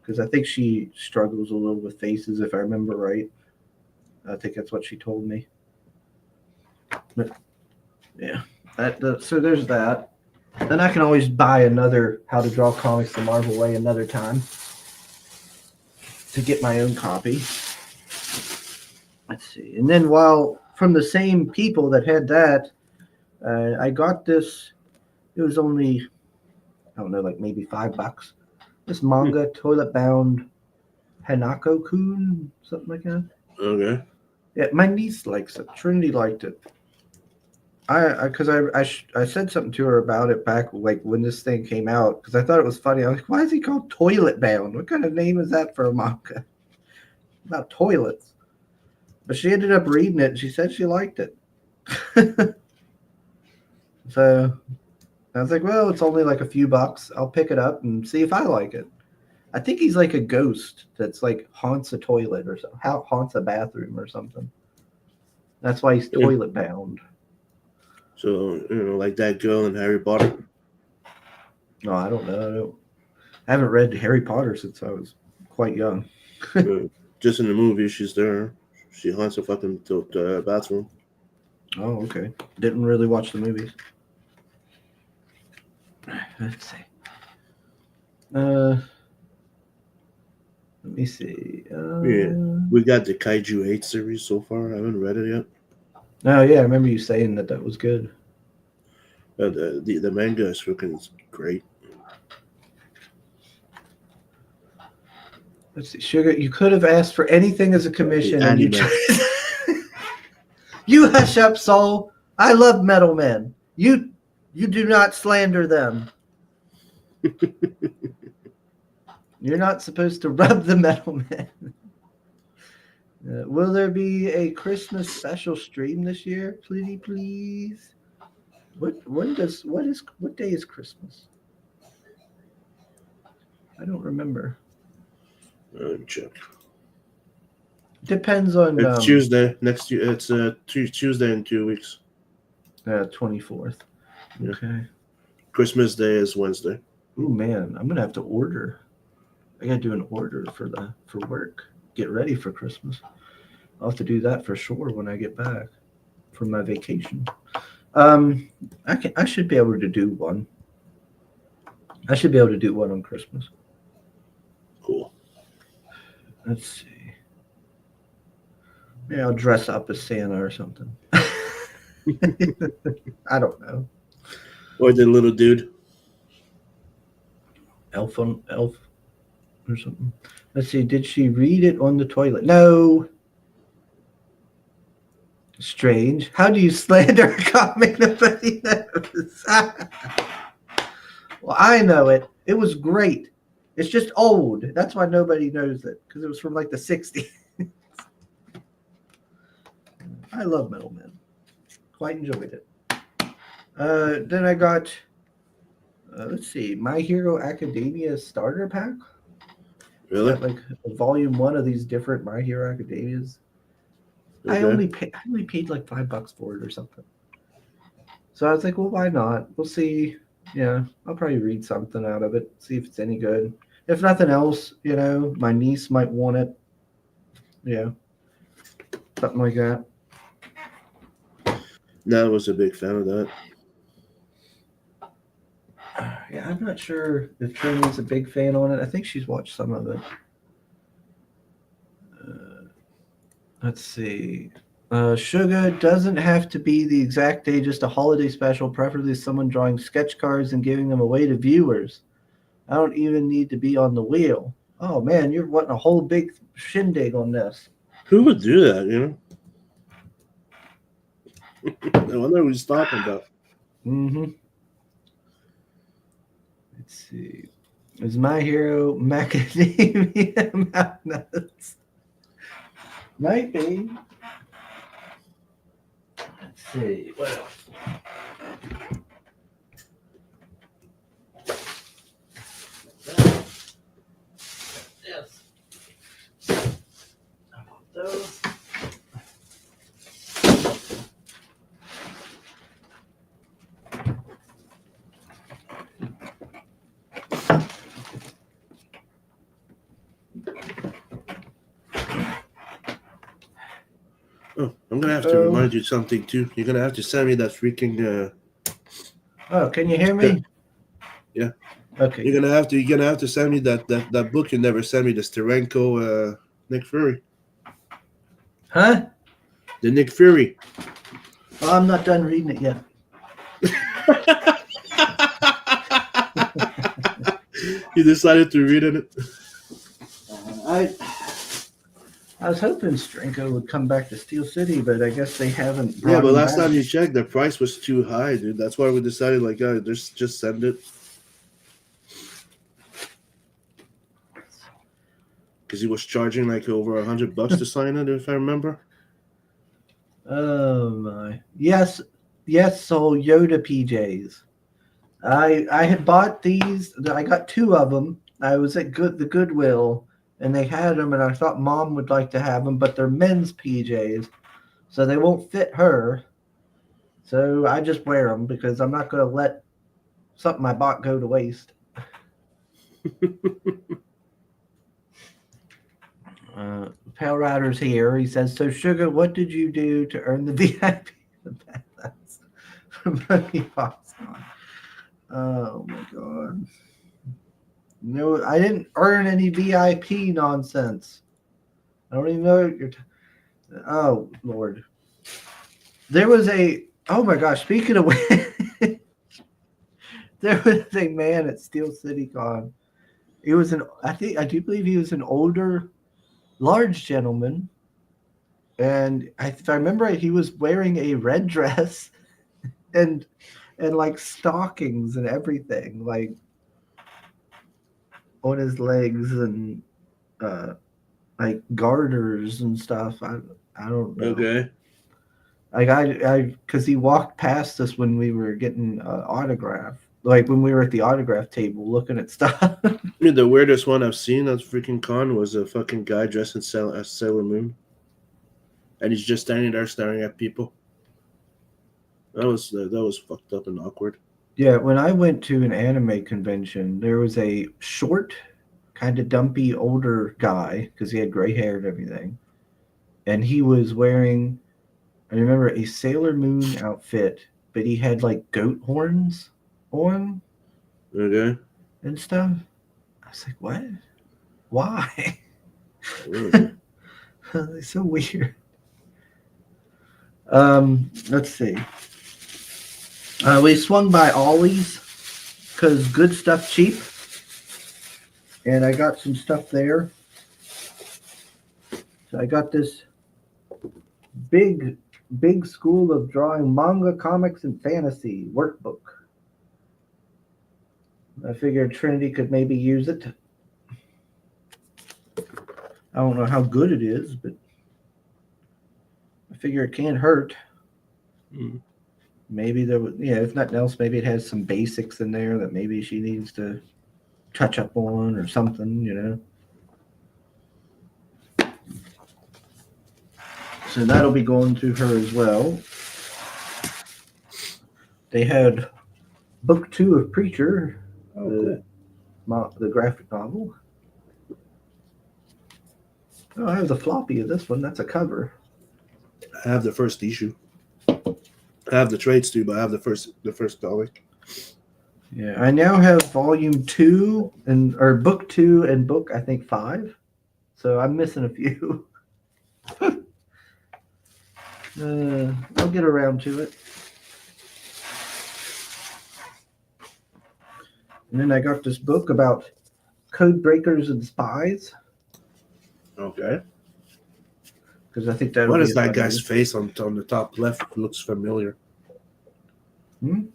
Speaker 1: because I think she struggles a little with faces if I remember right. I think that's what she told me. But yeah, so there's that. Then I can always buy another How to Draw Comics the Marvel Way another time to get my own copy. Let's see. And then while from the same people that had that, I got this. It was only, I don't know, like maybe $5. This manga, Toilet Bound Hanako-kun, something like that.
Speaker 2: Okay.
Speaker 1: Yeah, my niece likes it. Trinity liked it. I said something to her about it back like when this thing came out because I thought it was funny. I was like, why is he called Toilet Bound? What kind of name is that for a manga? About toilets. But she ended up reading it and she said she liked it. So I was like, well, it's only like a few bucks. I'll pick it up and see if I like it. I think he's like a ghost that's like haunts a toilet or something. Haunts a bathroom or something. That's why he's toilet bound.
Speaker 2: So, like that girl in Harry Potter?
Speaker 1: No, I don't know. I haven't read Harry Potter since I was quite young.
Speaker 2: Just in the movie, she's there. She haunts a fucking bathroom.
Speaker 1: Oh, okay. Didn't really watch the movies. Let's see. Let me see.
Speaker 2: We got the Kaiju 8 series so far. I haven't read it yet.
Speaker 1: Oh, yeah. I remember you saying that was good.
Speaker 2: The manga is freaking great.
Speaker 1: Let's see. Sugar, you could have asked for anything as a commission. And you hush up, Saul. I love metal men. You do not slander them. You're not supposed to rub the metal men. Will there be a Christmas special stream this year? Please. What day is Christmas? I don't remember.
Speaker 2: Let me check.
Speaker 1: Depends on.
Speaker 2: It's Tuesday next year. It's Tuesday in 2 weeks.
Speaker 1: 24th. Okay.
Speaker 2: Yeah. Christmas Day is Wednesday.
Speaker 1: Oh man, I'm gonna have to order. I gotta do an order for work. Get ready for Christmas. I'll have to do that for sure when I get back from my vacation. I should be able to do one. I should be able to do one on Christmas.
Speaker 2: Cool.
Speaker 1: Let's see. Maybe I'll dress up as Santa or something. I don't know.
Speaker 2: Or the little dude.
Speaker 1: Elf or something. Let's see. Did she read it on the toilet? No. Strange. How do you slander a comic nobody knows? Well, I know it. It was great. It's just old. That's why nobody knows it because it was from like the 60s. I love Metal Men. Quite enjoyed it. Then I got, let's see, My Hero Academia starter pack.
Speaker 2: Really?
Speaker 1: Like volume 1 of these different My Hero Academias. Okay. I only paid like $5 for it or something. So I was like, well, why not? We'll see. Yeah, I'll probably read something out of it, see if it's any good. If nothing else, my niece might want it. Yeah, something like that.
Speaker 2: No, I was a big fan of that.
Speaker 1: Yeah, I'm not sure if Trinity's a big fan on it. I think she's watched some of it. Let's see. Sugar doesn't have to be the exact day, just a holiday special, preferably someone drawing sketch cards and giving them away to viewers. I don't even need to be on the wheel. Oh man, you're wanting a whole big shindig on this.
Speaker 2: Who would do that? You know. I wonder who he's talking about.
Speaker 1: Mm-hmm. Let's see. Is My Hero Macadamia Nuts? Might be. Let's see. What else? Yes. How about those?
Speaker 2: Oh, I'm gonna have to remind you something too. You're gonna have to send me that freaking.
Speaker 1: Oh, can you hear me?
Speaker 2: Yeah.
Speaker 1: Okay.
Speaker 2: You're gonna have to send me that book you never sent me, the Steranko Nick Fury.
Speaker 1: Huh?
Speaker 2: The Nick Fury.
Speaker 1: Oh, I'm not done reading it yet.
Speaker 2: You decided to read it.
Speaker 1: I was hoping Stranko would come back to Steel City, but I guess they haven't.
Speaker 2: Yeah, but
Speaker 1: him
Speaker 2: last
Speaker 1: back.
Speaker 2: time you checked, the price was too high, dude. That's why we decided, like, just send it. Because he was charging like over $100 to sign it, if I remember.
Speaker 1: Oh my! Yes. So Yoda PJs. I had bought these. I got 2 of them. I was at the Goodwill, and they had them, and I thought Mom would like to have them, but they're men's PJs, so they won't fit her. So I just wear them because I'm not going to let something I bought go to waste. Pale Rider's here. He says, "So Sugar, what did you do to earn the VIP?" from Monkey Foxconn. Oh my god! No, I didn't earn any VIP nonsense. I don't even know what you're. Oh Lord! There was a. Oh my gosh! Speaking of which, there was a man at Steel City Con. He was an. I do believe he was an older, large gentleman, and if I remember right, he was wearing a red dress, and like stockings and everything, like on his legs and like garters and stuff. I don't know.
Speaker 2: Okay.
Speaker 1: Like I because he walked past us when we were getting autograph, like when we were at the autograph table looking at stuff.
Speaker 2: I mean, the weirdest one I've seen at freaking con was a fucking guy dressed as Sailor Moon, and he's just standing there staring at people. That was fucked up and awkward.
Speaker 1: Yeah, when I went to an anime convention, there was a short, kind of dumpy older guy because he had gray hair and everything, and he was wearing, I remember, a Sailor Moon outfit, but he had like goat horns on
Speaker 2: Okay.
Speaker 1: and stuff. I was like, what? Why? It's so weird. Let's see. We swung by Ollie's because good stuff cheap, and I got some stuff there. So I got this big school of drawing manga, comics, and fantasy workbook. I figured Trinity could maybe use it. I don't know how good it is, but I figure it can't hurt. Maybe there was, if nothing else, maybe it has some basics in there that maybe she needs to touch up on or something, So that'll be going to her as well. They had book 2 of Preacher, the graphic novel. Oh, I have the floppy of this one. That's a cover.
Speaker 2: I have the first issue. I have the trades too, but I have the first comic.
Speaker 1: Yeah, I now have volume 2 or book 2 and book, I think, 5. So I'm missing a few. I'll get around to it. And then I got this book about Code Breakers and Spies,
Speaker 2: Okay.
Speaker 1: because I think that.
Speaker 2: What is that guy's face on the top left? Looks familiar.
Speaker 1: Hmm?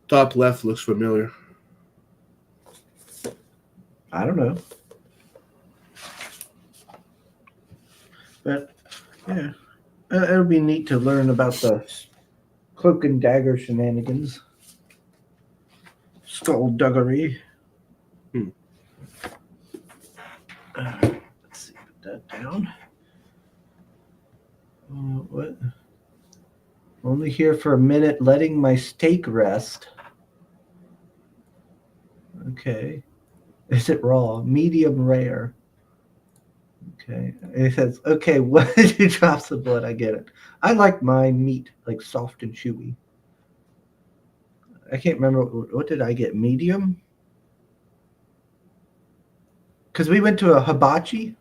Speaker 2: Top left looks familiar.
Speaker 1: I don't know. But yeah, it'll be neat to learn about the cloak and dagger shenanigans, skullduggery.
Speaker 2: Hmm.
Speaker 1: Let's see, put that down. What? Only here for a minute, letting my steak rest. Okay. Is it raw? Medium rare. Okay. It says, okay, what did you drops of blood? I get it. I like my meat like soft and chewy. I can't remember what did I get? Medium? Because we went to a hibachi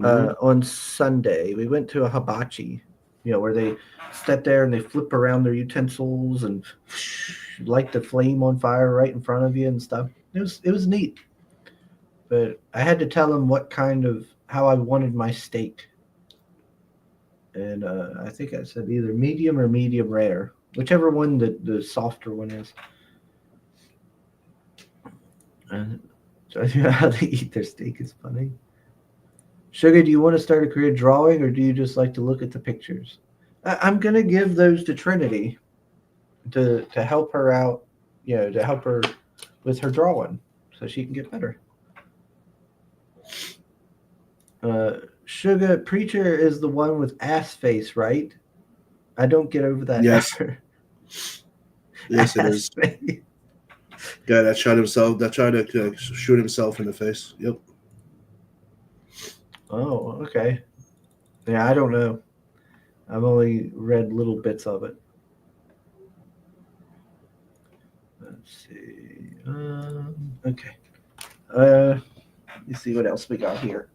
Speaker 1: on Sunday. We went to a hibachi, where they sit there and they flip around their utensils and light the flame on fire right in front of you and stuff. It was neat. But I had to tell them how I wanted my steak. And I think I said either medium or medium rare, whichever one the softer one is. And so how they eat their steak is funny. Sugar, do you want to start a career drawing, or do you just like to look at the pictures? I'm going to give those to Trinity to help her out, to help her with her drawing so she can get better. Sugar Preacher is the one with ass face, right? I don't get over that.
Speaker 2: Yes.
Speaker 1: Ever.
Speaker 2: Yes, it is.
Speaker 1: Face.
Speaker 2: Guy that shot himself, that tried to shoot himself in the face. Yep.
Speaker 1: Oh, okay. Yeah, I don't know. I've only read little bits of it. Let's see. Okay. Let's see what else we got here.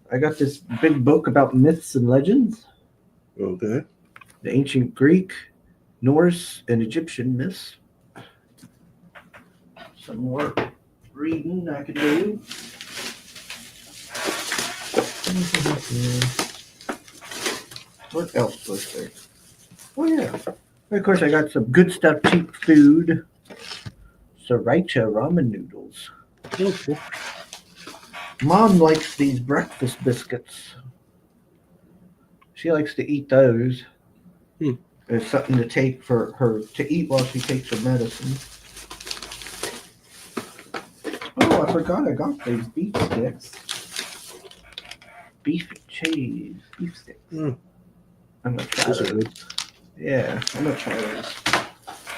Speaker 1: I got this big book about myths and legends.
Speaker 2: Okay.
Speaker 1: The ancient Greek, Norse, and Egyptian myths. Some more reading I can do. What else was there? Oh, yeah. Of course, I got some good stuff, cheap food. Sriracha ramen noodles.
Speaker 2: Okay.
Speaker 1: Mom likes these breakfast biscuits. She likes to eat those. There's something to take for her to eat while she takes her medicine. Oh, I forgot I got these beef sticks. Beef cheese. Beef sticks. I'm going to try those. Yeah, I'm going to try those.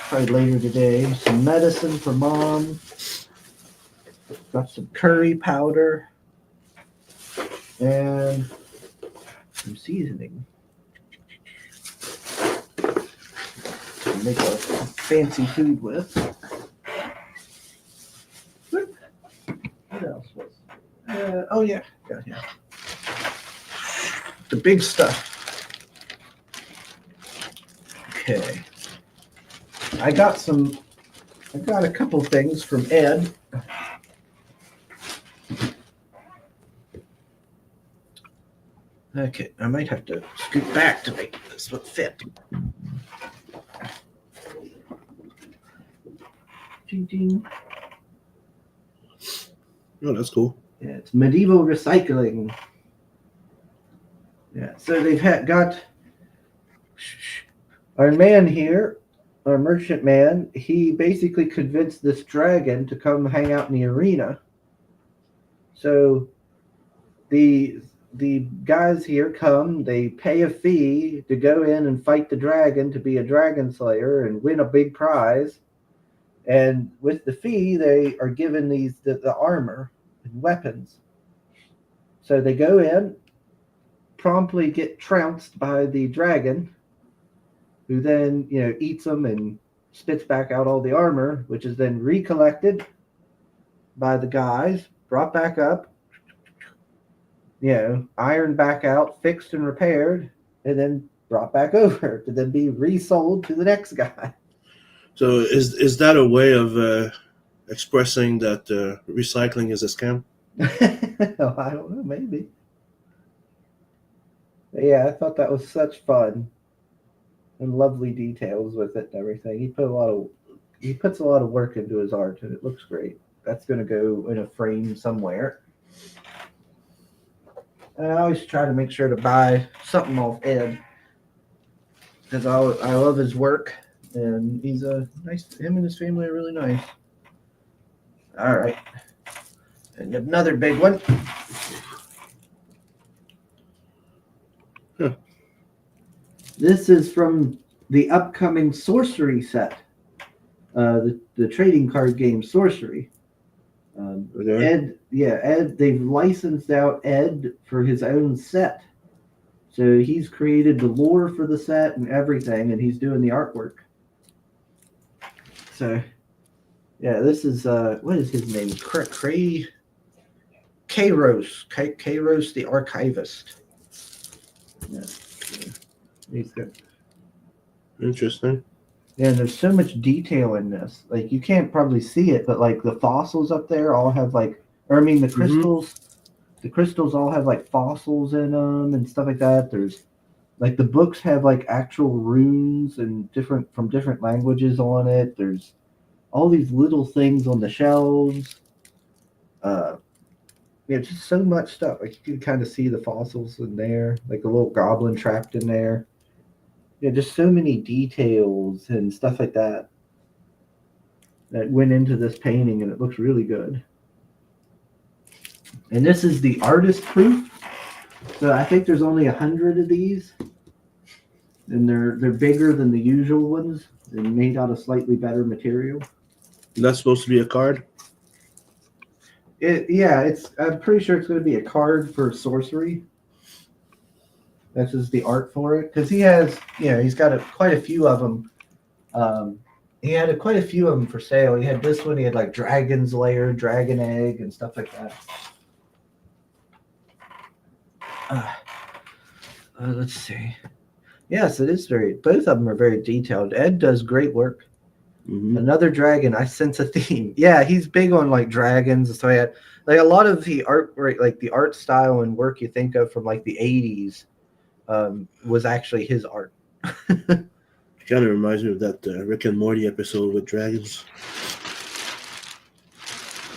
Speaker 1: Probably later today. Some medicine for Mom. Got some curry powder. And some seasoning. To make a fancy food with. What else was oh, yeah. Yeah. The big stuff. Okay. I got a couple things from Ed. Okay, I might have to scoot back to make this one fit. Ding.
Speaker 2: Oh, that's cool.
Speaker 1: Yeah, it's medieval recycling. Yeah, so they've got our man here, our merchant man. He basically convinced this dragon to come hang out in the arena. So the guys here come, they pay a fee to go in and fight the dragon to be a dragon slayer and win a big prize. And with the fee, they are given the armor and weapons. So they go in, promptly get trounced by the dragon, who then, eats them and spits back out all the armor, which is then recollected by the guys, brought back up, ironed back out, fixed and repaired, and then brought back over to then be resold to the next guy.
Speaker 2: So is that a way of expressing that recycling is a scam?
Speaker 1: I don't know, maybe. But yeah, I thought that was such fun and lovely details with it and everything. He puts a lot of work into his art, and it looks great. That's gonna go in a frame somewhere. And I always try to make sure to buy something off Ed because I love his work, and he's a nice. Him and his family are really nice. All right, and another big one.
Speaker 2: Huh.
Speaker 1: This is from the upcoming Sorcery set, the trading card game Sorcery.
Speaker 2: Okay.
Speaker 1: Ed, they've licensed out Ed for his own set. So he's created the lore for the set and everything, and he's doing the artwork. So, yeah, this is, what is his name? Kairos. Kairos the Archivist. Yeah. He's good.
Speaker 2: Interesting.
Speaker 1: Yeah, there's so much detail in this. Like, you can't probably see it, but like the fossils up there all have like, or I mean, the crystals. The crystals all have like fossils in them and stuff like that. There's like the books have like actual runes and different from different languages on it. There's all these little things on the shelves. Yeah, just so much stuff. Like you can kind of see the fossils in there, like a little goblin trapped in there. Yeah, just so many details and stuff like that that went into this painting, and it looks really good. And this is the artist proof. So I think there's only 100 of these, and they're bigger than the usual ones. They're made out of slightly better material.
Speaker 2: That's supposed to be a card.
Speaker 1: I'm pretty sure it's going to be a card for sorcery. That's just the art for it, because he's got quite a few of them. He had quite a few of them for sale. He had this one. He had like Dragon's Lair, Dragon Egg, and stuff like that. Let's see. Yes, it is both of them are very detailed. Ed does great work.
Speaker 2: Mm-hmm.
Speaker 1: Another dragon. I sense a theme. Yeah, he's big on like dragons. So like a lot of the art, like the art style and work you think of from like the 80s was actually his art.
Speaker 2: Kind of reminds me of that Rick and Morty episode with dragons.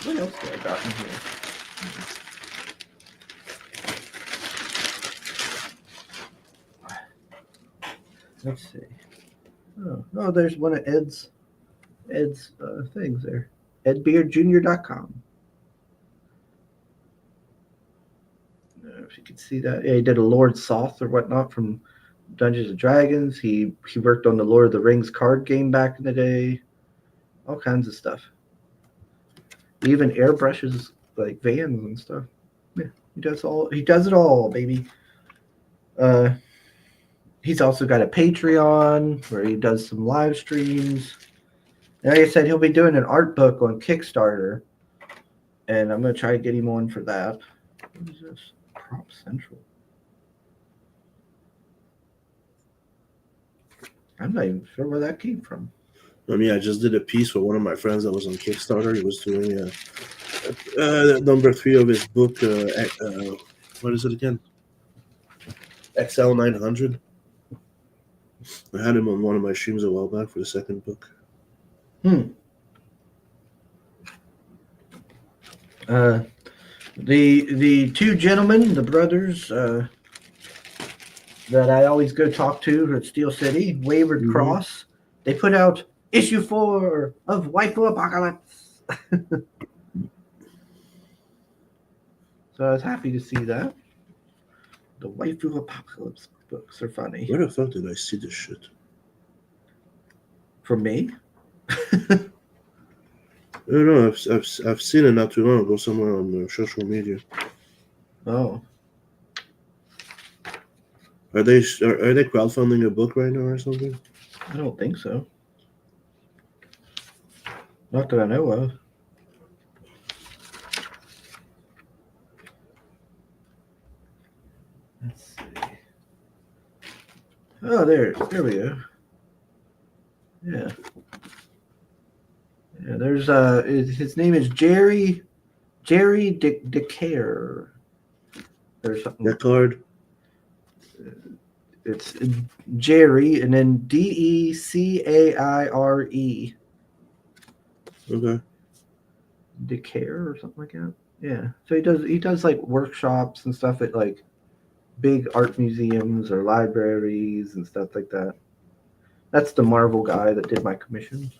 Speaker 1: What else do I got in here? Let's see. Oh, there's one of Ed's things there. EdBeardJr.com. If you can see that. Yeah, he did a Lord Soth or whatnot from Dungeons and Dragons. He worked on the Lord of the Rings card game back in the day. All kinds of stuff. He even airbrushes like vans and stuff. Yeah, he does it all, baby. He's also got a Patreon where he does some live streams. And like I said, he'll be doing an art book on Kickstarter, and I'm gonna try to get him on for that. What is this? Prop Central. I'm not even sure where that came from.
Speaker 2: I mean, I just did a piece for one of my friends that was on Kickstarter. He was doing number 3 of his book. What is it again? XL 900. I had him on one of my streams a while back for the second book.
Speaker 1: The two gentlemen, the brothers that I always go talk to at Steel City, Wayward Cross, they put out issue 4 of Waifu Apocalypse. So I was happy to see that. The Waifu Apocalypse books are funny.
Speaker 2: Where the fuck did I see this shit?
Speaker 1: For me?
Speaker 2: I don't know. I've seen it not too long ago somewhere on social media.
Speaker 1: Oh.
Speaker 2: Are they crowdfunding a book right now or something?
Speaker 1: I don't think so. Not that I know of. Let's see. Oh, there we go. Yeah. there's his name is Jerry DeCare or something.
Speaker 2: That card.
Speaker 1: It's Jerry and then DeCaire.
Speaker 2: Okay.
Speaker 1: DeCare or something like that. Yeah. So he does like workshops and stuff at like big art museums or libraries and stuff like that. That's the Marvel guy that did my commissions.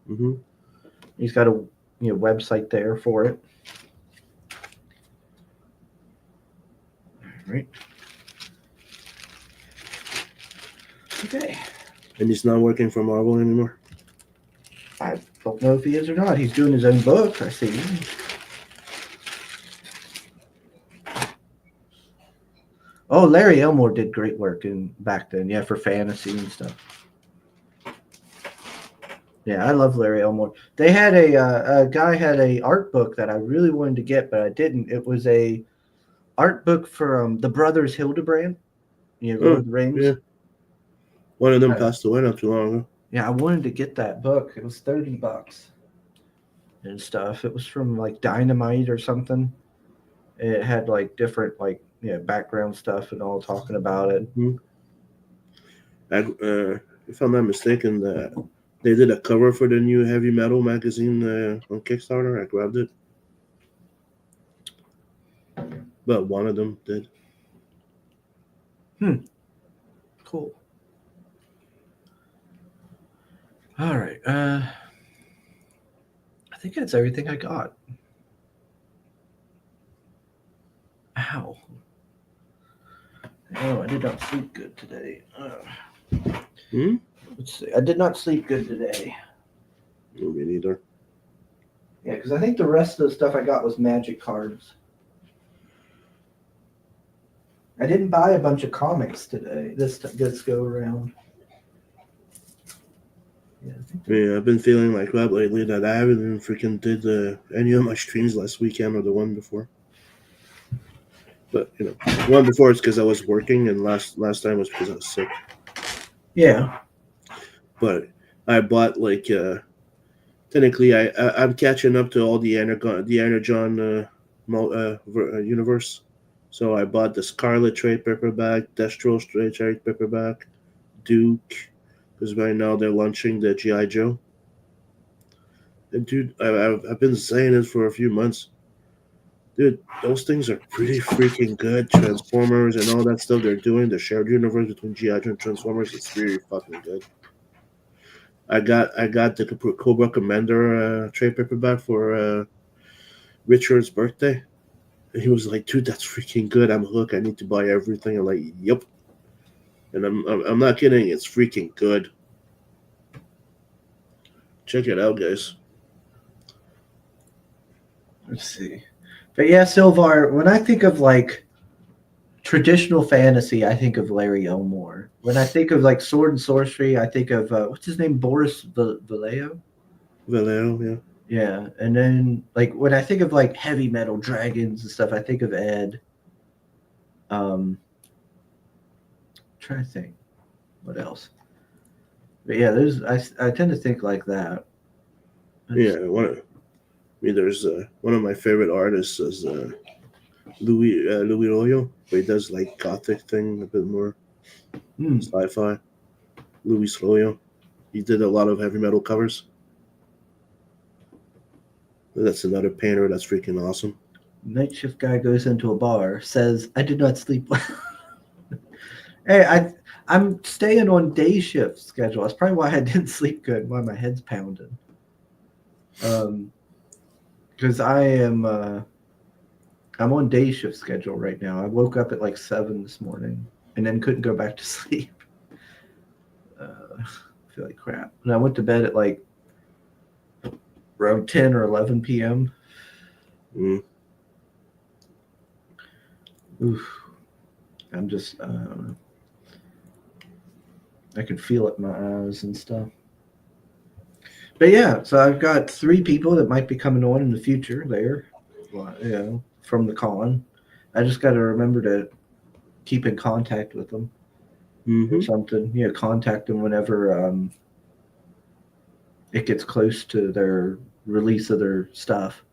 Speaker 2: Mm-hmm.
Speaker 1: He's got a website there for it. All right. Okay.
Speaker 2: And he's not working for Marvel anymore.
Speaker 1: I don't know if he is or not. He's doing his own book, I see. Oh, Larry Elmore did great work back then. Yeah, for fantasy and stuff. Yeah, I love Larry Elmore. They had a guy had a art book that I really wanted to get, but I didn't. It was a art book for the brothers Hildebrand. Lord of the Rings.
Speaker 2: Yeah. One of them passed away not too long ago.
Speaker 1: Yeah, I wanted to get that book. It was $30 and stuff. It was from like Dynamite or something. It had like different background stuff and all talking about it.
Speaker 2: Mm-hmm. If I'm not mistaken, they did a cover for the new heavy metal magazine on Kickstarter. I grabbed it, but one of them did.
Speaker 1: Cool. All right. I think that's everything I got. Ow. Oh, I did not sleep good today. Let's see. I did not sleep good today.
Speaker 2: No, me neither.
Speaker 1: Yeah, because I think the rest of the stuff I got was magic cards. I didn't buy a bunch of comics today. This go around.
Speaker 2: Yeah, I've been feeling like crap lately that I haven't even freaking did any of my streams last weekend or the one before. But the one before is because I was working, and last time was because I was sick.
Speaker 1: Yeah.
Speaker 2: But I bought technically I'm catching up to all the Energon universe. So I bought the Scarlet trade paperback, Destro trade paperback, Duke, because right now they're launching the G.I. Joe. And dude, I've been saying it for a few months. Dude, those things are pretty freaking good. Transformers and all that stuff they're doing, the shared universe between G.I. Joe and Transformers, it's really fucking good. I got the Cobra Commander trade paperback for Richard's birthday. And he was like, "Dude, that's freaking good. I'm hooked. I need to buy everything." I'm like, "Yep." And I'm not kidding. It's freaking good. Check it out, guys.
Speaker 1: Let's see. But yeah, Sylvar, when I think of like traditional fantasy, I think of Larry Elmore. When I think of like sword and sorcery, I think of what's his name, Boris Vallejo.
Speaker 2: Vallejo, yeah.
Speaker 1: Yeah, and then like when I think of like heavy metal dragons and stuff, I think of Ed. Trying to think, what else? But yeah, I tend to think like that.
Speaker 2: Yeah, there's one of my favorite artists is Louis Royo, but he does like gothic thing, a bit more sci-fi. Louis Royo, he did a lot of heavy metal covers. That's another painter that's freaking awesome.
Speaker 1: Night shift guy goes into a bar, says, "I did not sleep well." Hey, I'm staying on day shift schedule. That's probably why I didn't sleep good. Why my head's pounding. Because I'm on day shift schedule right now. I woke up at like 7 this morning and then couldn't go back to sleep. I feel like crap. And I went to bed at like around 10 or 11 p.m. Oof. I'm just, I don't know. I can feel it in my eyes and stuff. But yeah, so I've got 3 people that might be coming on in the future there, from the con. I just got to remember to keep in contact with them or something. Contact them whenever it gets close to their release of their stuff.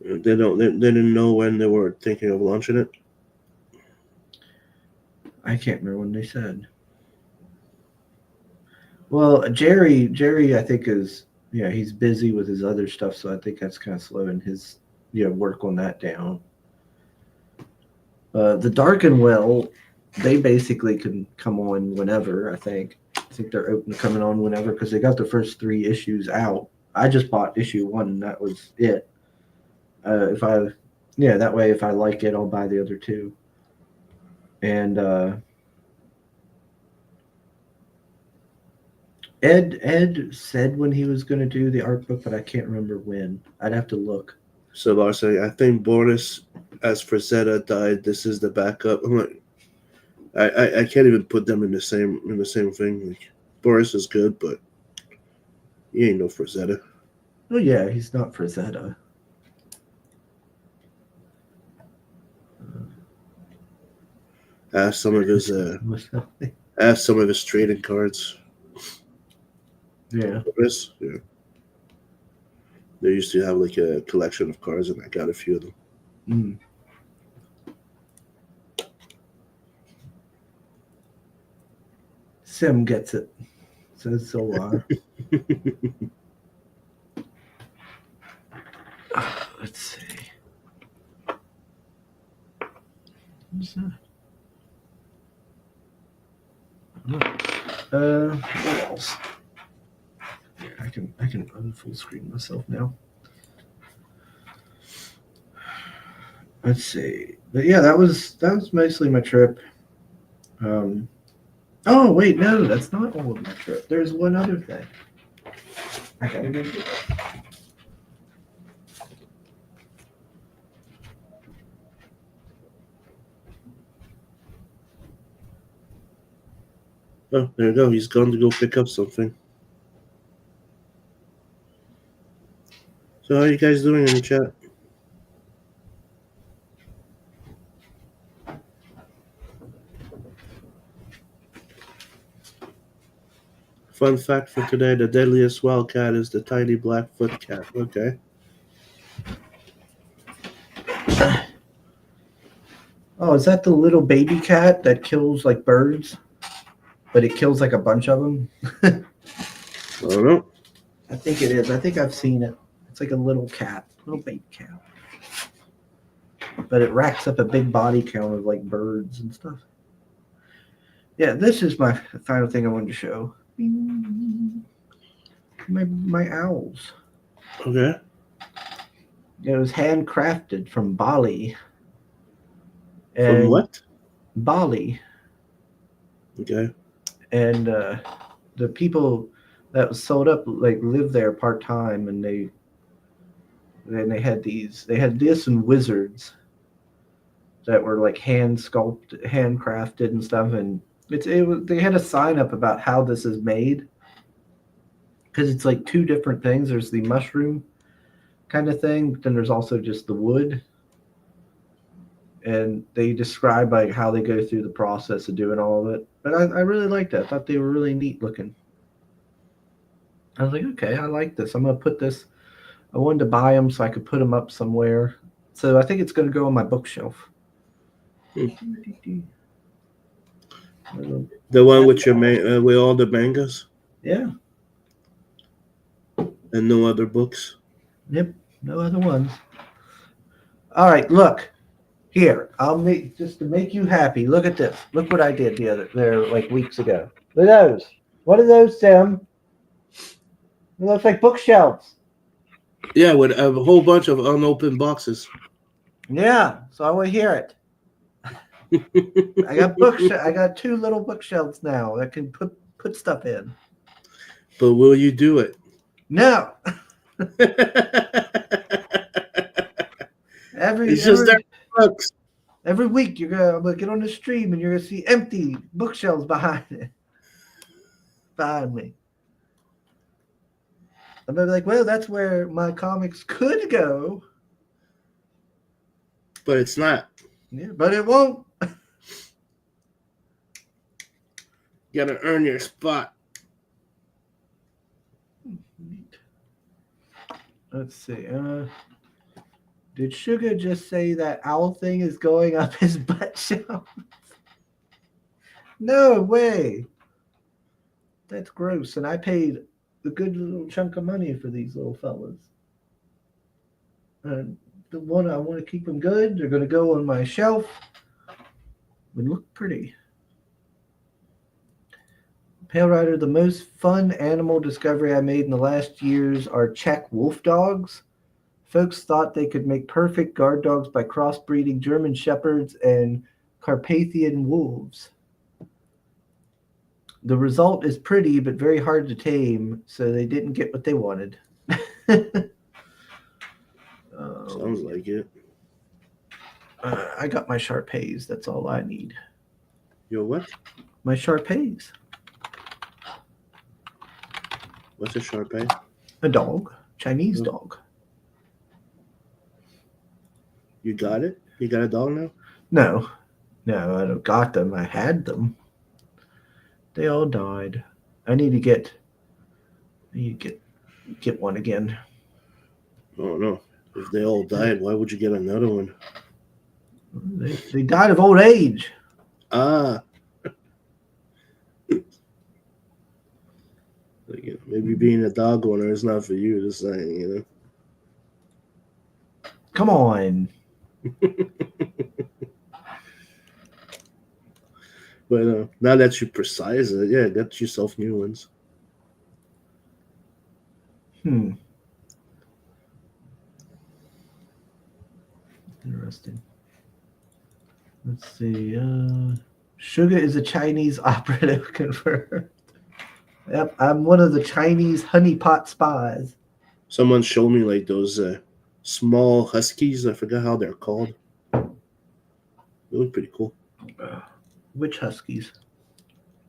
Speaker 2: They didn't know when they were thinking of launching it.
Speaker 1: I can't remember when they said. Well, Jerry, I think he's busy with his other stuff, so I think that's kind of slowing his work on that down. The Darkenwell, they basically can come on whenever. I think they're open to coming on whenever because they got the first 3 issues out. I just bought issue 1 and that was it. That way if I like it, I'll buy the other 2. And Ed said when he was going to do the art book, but I can't remember when. I'd have to look.
Speaker 2: So Larson, I think Boris as Frazetta died. This is the backup. I'm like, I can't even put them in the same thing. Like, Boris is good, but he ain't no Frazetta.
Speaker 1: Oh yeah, he's not Frazetta.
Speaker 2: Have some of his trading cards.
Speaker 1: Yeah.
Speaker 2: Boris, yeah. They used to have like a collection of cards, and I got a few of them.
Speaker 1: Mm. Sim gets it. Says Solar. Let's see. What's that? What else? Yeah, I can unfull screen myself now. Let's see. But yeah, that was mostly my trip. Oh wait, no, that's not all of my trip. There's one other thing. I gotta go do that.
Speaker 2: Oh, there you go. He's gone to go pick up something. So how are you guys doing in the chat? Fun fact for today, the deadliest wild cat is the tiny Blackfoot cat. Okay.
Speaker 1: Oh, is that the little baby cat that kills like birds? But it kills like a bunch of them?
Speaker 2: I don't know.
Speaker 1: I think it is. I think I've seen it. It's like a little cat, little baby cat. But it racks up a big body count of like birds and stuff. Yeah, this is my final thing I wanted to show. My owls.
Speaker 2: Okay.
Speaker 1: It was handcrafted from Bali.
Speaker 2: From what?
Speaker 1: Bali.
Speaker 2: Okay.
Speaker 1: And the people that was sold up like lived there part time, and they had this and wizards that were like handcrafted and stuff, and they had a sign up about how this is made because it's like 2 different things. There's the mushroom kind of thing, but then there's also just the wood. And they describe like how they go through the process of doing all of it. But I really liked it. I thought they were really neat looking. I was like, okay, I like this. I'm going to put this. I wanted to buy them so I could put them up somewhere. So I think it's going to go on my bookshelf.
Speaker 2: The one with with all the mangas?
Speaker 1: Yeah.
Speaker 2: And no other books?
Speaker 1: Yep. No other ones. All right, look. Here, just to make you happy. Look at this. Look what I did like weeks ago. Look at those. What are those, Tim? It looks like bookshelves.
Speaker 2: Yeah, with a whole bunch of unopened boxes.
Speaker 1: Yeah, so I will hear it. I got 2 little bookshelves now that can put stuff in.
Speaker 2: But will you do it?
Speaker 1: No. Every week I'm gonna get on the stream and you're gonna see empty bookshelves behind me. I'm gonna be like, well, that's where my comics could go.
Speaker 2: But it's not.
Speaker 1: Yeah, but it won't.
Speaker 2: You gotta earn your spot.
Speaker 1: Let's see. Did Sugar just say that owl thing is going up his butt shelf? No way. That's gross. And I paid a good little chunk of money for these little fellas. And the one I want to keep them good. They're going to go on my shelf. Would look pretty. Pale Rider, the most fun animal discovery I made in the last years are Czech wolf dogs. Folks thought they could make perfect guard dogs by crossbreeding German shepherds and Carpathian wolves. The result is pretty, but very hard to tame, so they didn't get what they wanted.
Speaker 2: Sounds like it.
Speaker 1: I got my Shar-Peis. That's all I need.
Speaker 2: Yo, what?
Speaker 1: My Shar-Peis.
Speaker 2: What's a Shar-Pei?
Speaker 1: A dog. Chinese dog.
Speaker 2: You got it? You got a dog now?
Speaker 1: No, I don't got them. I had them. They all died. I need to get one again.
Speaker 2: Oh no. If they all died, why would you get another one?
Speaker 1: They died of old age.
Speaker 2: Ah. Like, you know, maybe being a dog owner is not for you, just saying, you know.
Speaker 1: Come on.
Speaker 2: But now that you precise it, yeah, get yourself new ones.
Speaker 1: Interesting. Let's see. Sugar is a Chinese operative confirmed. Yep, I'm one of the Chinese honeypot spies.
Speaker 2: Someone showed me like those small huskies. I forgot how they're called. They look pretty cool.
Speaker 1: Which huskies?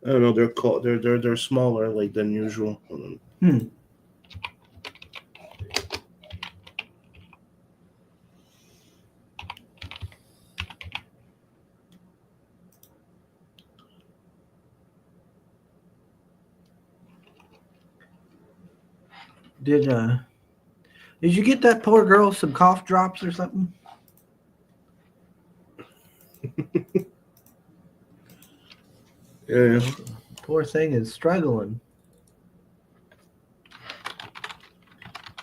Speaker 2: I don't know. They're called. They're smaller like than usual. Hold on.
Speaker 1: Did you get that poor girl some cough drops or something?
Speaker 2: Yeah.
Speaker 1: Poor thing is struggling.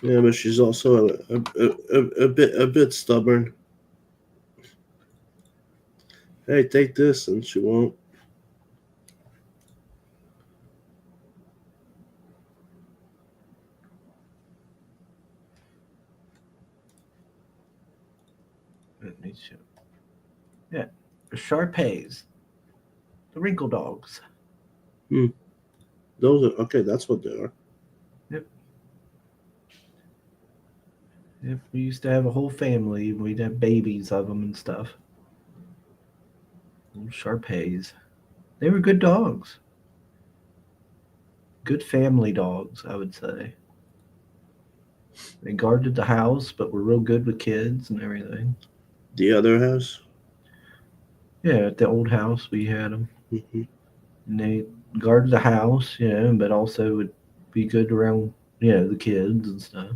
Speaker 2: Yeah, but she's also a bit stubborn. Hey, take this, and she won't.
Speaker 1: Yeah, Shar-Peis, the wrinkle dogs.
Speaker 2: Those are okay. That's what they are.
Speaker 1: Yep, we used to have a whole family. We'd have babies of them and stuff. Little Shar-Peis. They were good dogs. Good family dogs, I would say. They guarded the house, but were real good with kids and everything.
Speaker 2: The other house.
Speaker 1: Yeah, at the old house we had them.
Speaker 2: Mm-hmm.
Speaker 1: And they guarded the house, but also would be good around, the kids and stuff.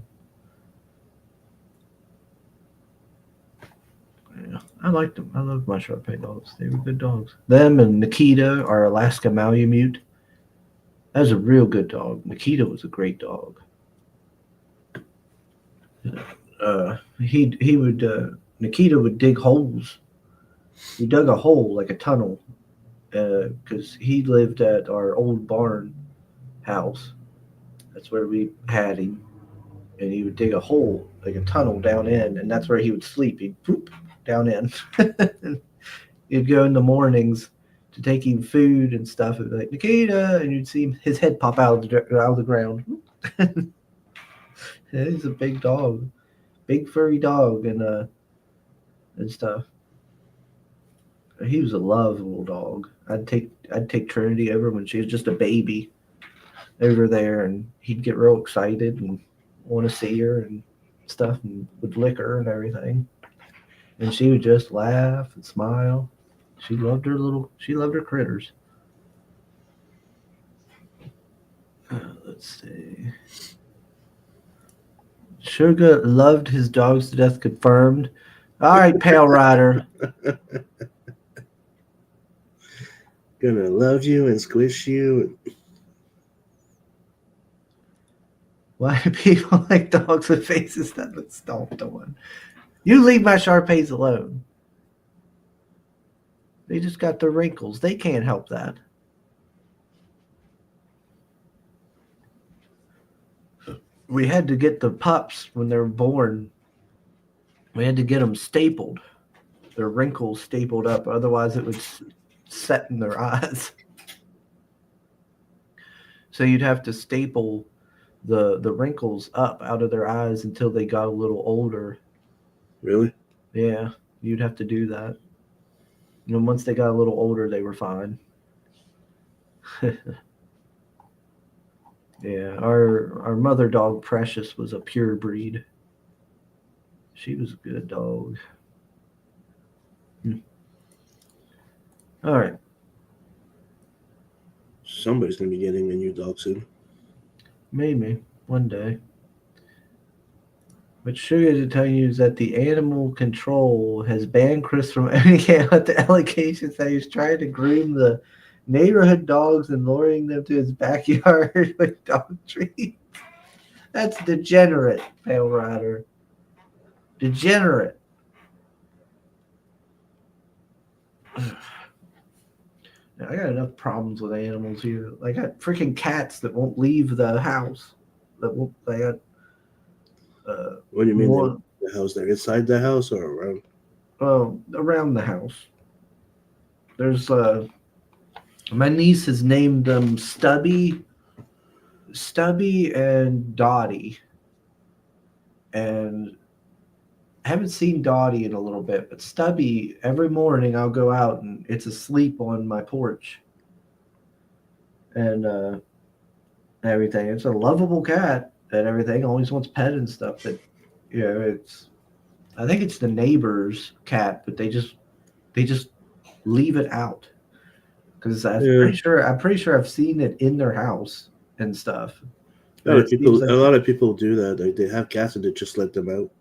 Speaker 1: Yeah, I liked them. I loved my Shar-Pei dogs. They were good dogs. Them and Nikita, our Alaska Malamute. That was a real good dog. Nikita was a great dog. He would Nikita would dig holes. He dug a hole like a tunnel because he lived at our old barn house. That's where we had him, and he would dig a hole like a tunnel down in, and that's where he would sleep. He'd poop down in. He'd go in the mornings to take him food and stuff. It'd be like, Nikita, and you'd see his head pop out of the ground. Yeah, he's a big dog, big furry dog, and stuff. He was a lovable dog. I'd take Trinity over when she was just a baby over there, and he'd get real excited and want to see her and stuff, and would lick her and everything. And she would just laugh and smile. She loved her critters. Let's see. Sugar loved his dogs to death. Confirmed. All right, Pale Rider.
Speaker 2: Gonna love you and squish you.
Speaker 1: Why do people like dogs with faces that look stomped on? You leave my Shar-Peis alone. They just got the wrinkles. They can't help that. We had to get the pups when they were born. We had to get them stapled. Their wrinkles stapled up. Otherwise, it would set in their eyes. So you'd have to staple the wrinkles up out of their eyes until they got a little older.
Speaker 2: Really?
Speaker 1: Yeah, you'd have to do that. And then once they got a little older, they were fine. Yeah, our mother dog Precious was a pure breed. She was a good dog. All right.
Speaker 2: Somebody's gonna be getting a new dog soon.
Speaker 1: Maybe one day. But sugar to tell you is that the animal control has banned Chris from owning out the allegations that he's trying to groom the neighborhood dogs and luring them to his backyard with dog treats. That's degenerate, Pale Rider. Degenerate. I got enough problems with animals here. I got freaking cats that won't leave the house. That won't. They got.
Speaker 2: What do you mean?
Speaker 1: More,
Speaker 2: The house? They're inside the house or around?
Speaker 1: around the house. There's my niece has named them Stubby and Dottie, and I haven't seen Dottie in a little bit, but Stubby, every morning I'll go out and it's asleep on my porch. And everything. It's a lovable cat and everything. Always wants pet and stuff. But I think it's the neighbor's cat, but they just leave it out. Because I'm pretty sure I've seen it in their house and stuff.
Speaker 2: A lot of people do that. Like they have cats and they just let them out.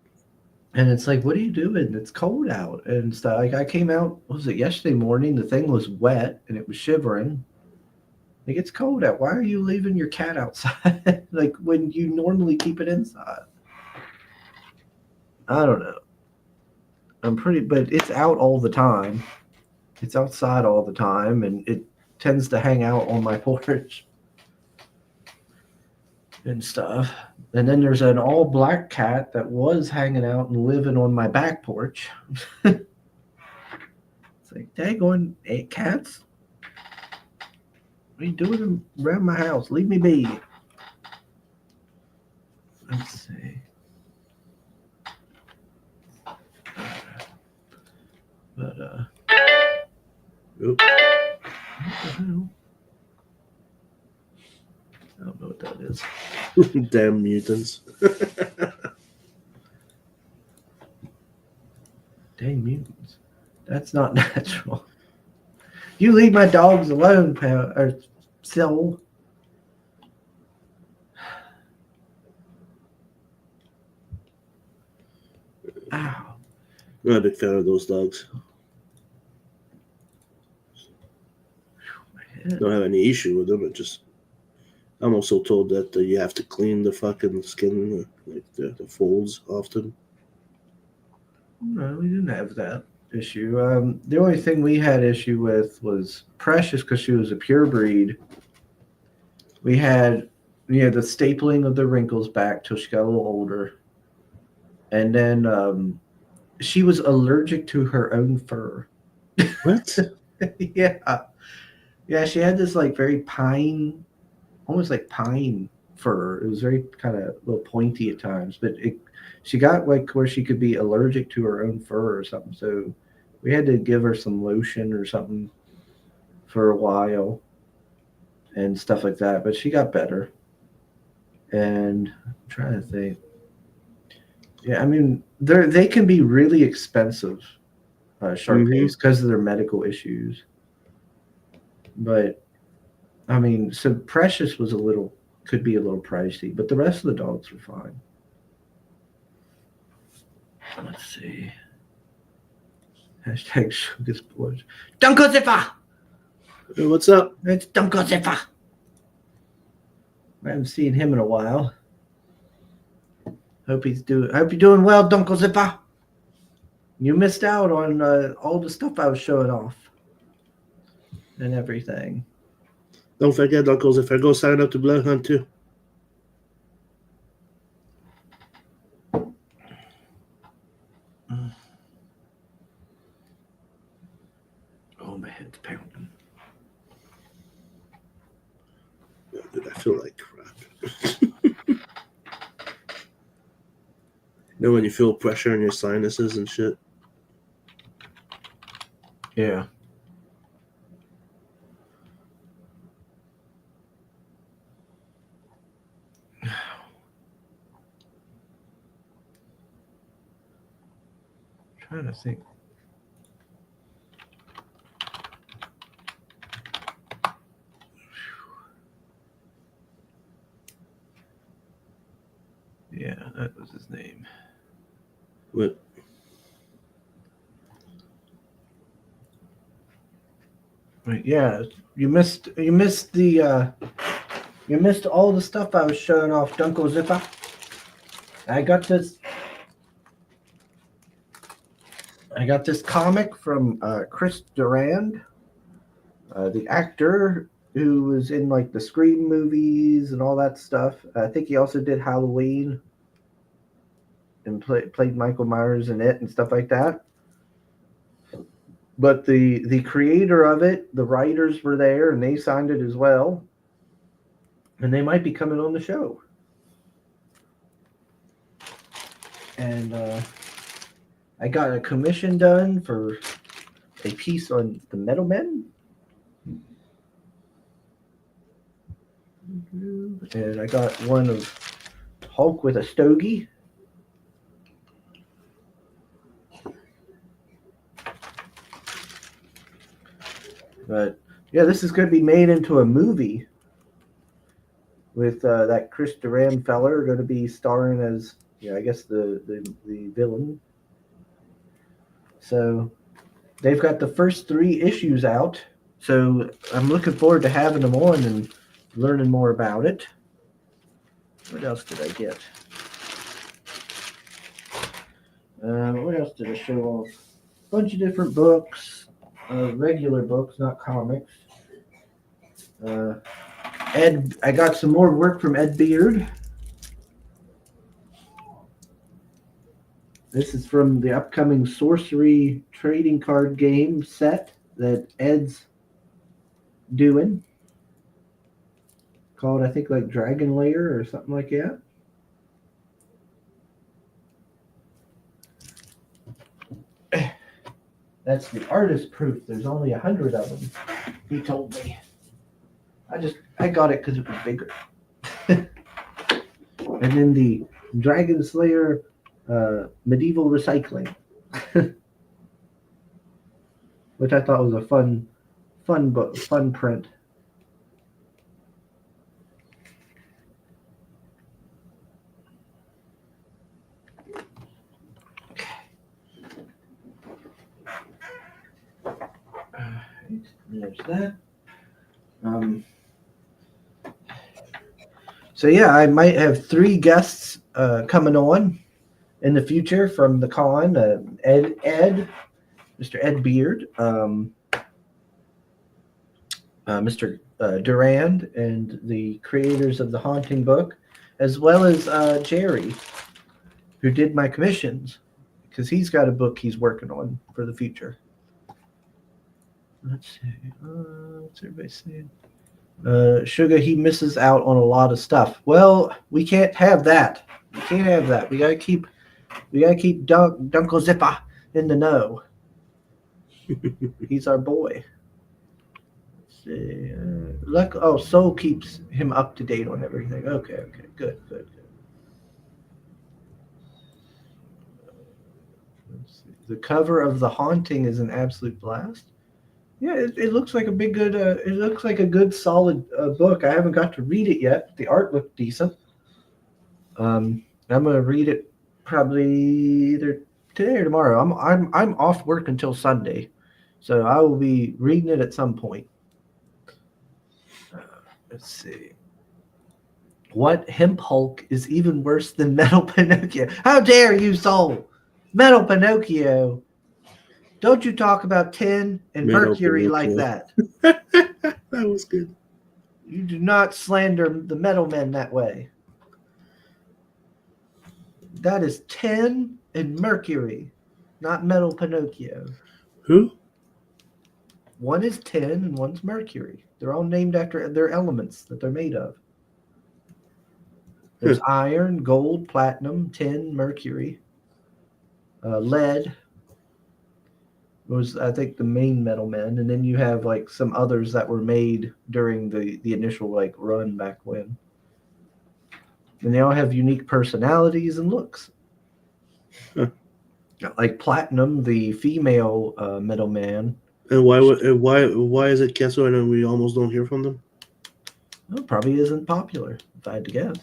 Speaker 1: And it's like, what are you doing? It's cold out and stuff. Like I came out, what was it, yesterday morning? The thing was wet and it was shivering. Like it's cold out. Why are you leaving your cat outside? Like when you normally keep it inside. I don't know. But it's out all the time. It's outside all the time, and it tends to hang out on my porch and stuff. And then there's an all black cat that was hanging out and living on my back porch. It's like, daggone cats. What are you doing around my house? Leave me be. Let's see. But
Speaker 2: Oop.
Speaker 1: what the hell? I don't know what that is.
Speaker 2: Damn mutants.
Speaker 1: Dang mutants. That's not natural. You leave my dogs alone, pal, or soul. Ow.
Speaker 2: I'm not a big fan of those dogs. Don't have any issue with them. I'm also told that you have to clean the fucking skin, like the folds often.
Speaker 1: No, we didn't have that issue. The only thing we had issue with was Precious because she was a pure breed. We had, the stapling of the wrinkles back till she got a little older. And then she was allergic to her own fur.
Speaker 2: What?
Speaker 1: Yeah. Yeah, she had this like very pine, almost like pine fur. It was very kind of a little pointy at times, but she got like where she could be allergic to her own fur or something. So we had to give her some lotion or something for a while and stuff like that. But she got better. And I'm trying to think. Yeah, I mean, they can be really expensive, Shar-Peis, because of their medical issues. But I mean, so Precious could be a little pricey, but the rest of the dogs were fine. Let's see. Hashtag Sugar Sports. Dunko Ziffa!
Speaker 2: Hey, what's up?
Speaker 1: It's Dunko Ziffa. I haven't seen him in a while. Hope you're doing well, Dunko Ziffa. You missed out on all the stuff I was showing off and everything.
Speaker 2: Don't forget, Uncles, if I go sign up to Blood Hunt too.
Speaker 1: Oh, my head's pounding.
Speaker 2: Dude, I feel like crap. You know when you feel pressure in your sinuses and shit?
Speaker 1: Yeah. Trying to think. Yeah, that was his name.
Speaker 2: What?
Speaker 1: Right, yeah, you missed all the stuff I was showing off, Dunko Ziffa. I got this comic from Chris Durand, the actor who was in like the Scream movies and all that stuff. I think he also did Halloween and played Michael Myers in it and stuff like that. But the creator of it, the writers were there and they signed it as well. And they might be coming on the show. And I got a commission done for a piece on the Metal Men. And I got one of Hulk with a stogie. But yeah, this is going to be made into a movie with that Chris Durand feller going to be starring as, I guess the villain. So they've got the first 3 issues out. So I'm looking forward to having them on and learning more about it. What else did I get? What else did I show off? A bunch of different books. Regular books, not comics. I got some more work from Ed Beard. This is from the upcoming Sorcery trading card game set that Ed's doing. Called, I think, like Dragon Lair or something like that. That's the artist proof. There's only 100 of them, he told me. I got it because it was bigger. And then the Dragon Slayer medieval recycling, which I thought was a fun book, fun print. There's that. So yeah, I might have 3 guests coming on in the future from the con. Mr. Ed Beard, Mr. Durand, and the creators of the Haunting book, as well as Jerry, who did my commissions, because he's got a book he's working on for the future. Let's see. What's everybody saying? Sugar, he misses out on a lot of stuff. Well, we can't have that. We can't have that. We gotta keep Dunko Ziffa in the know. He's our boy. Let's see. Soul keeps him up to date on everything. Okay, good. Let's see. The cover of The Haunting is an absolute blast. Yeah, it looks like a good solid book. I haven't got to read it yet. The art looked decent. I'm gonna read it probably either today or tomorrow. I'm off work until Sunday, so I will be reading it at some point. Let's see. What hemp Hulk is even worse than Metal Pinocchio? How dare you, Soul? Metal Pinocchio. Don't you talk about tin and
Speaker 2: Metal
Speaker 1: mercury like
Speaker 2: Pinocchio.
Speaker 1: that.
Speaker 2: That was good.
Speaker 1: You do not slander the metal men that way. That is tin and mercury, not Metal Pinocchio.
Speaker 2: Who?
Speaker 1: One is tin and one's mercury. They're all named after their elements that they're made of. There's iron, gold, platinum, tin, mercury, lead was, I think, the main metal men, and then you have like some others that were made during the initial like run back when. And they all have unique personalities and looks.
Speaker 2: Huh.
Speaker 1: Like Platinum, the female metal man.
Speaker 2: And why is it canceled and we almost don't hear from them?
Speaker 1: Well, probably isn't popular, if I had to guess.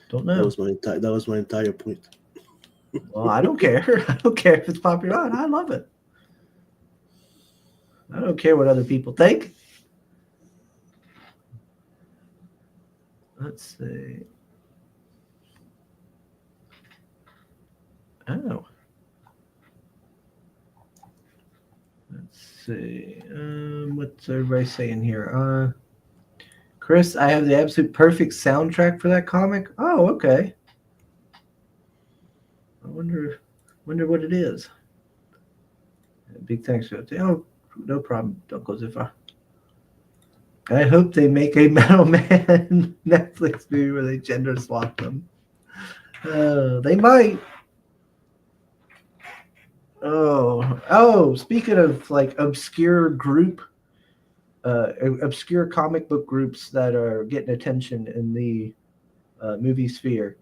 Speaker 1: Don't know.
Speaker 2: That was my entire point.
Speaker 1: Well, I don't care. I don't care if it's popular or not. I love it. I don't care what other people think. Let's see. Oh. Let's see. What's everybody saying here? Chris, I have the absolute perfect soundtrack for that comic. Oh, okay. I wonder what it is. Big thanks to it. Oh, no problem, Uncle Ziffa. I hope they make a Metal Man Netflix movie where they gender swap them. They might. Oh! Speaking of like obscure comic book groups that are getting attention in the movie sphere,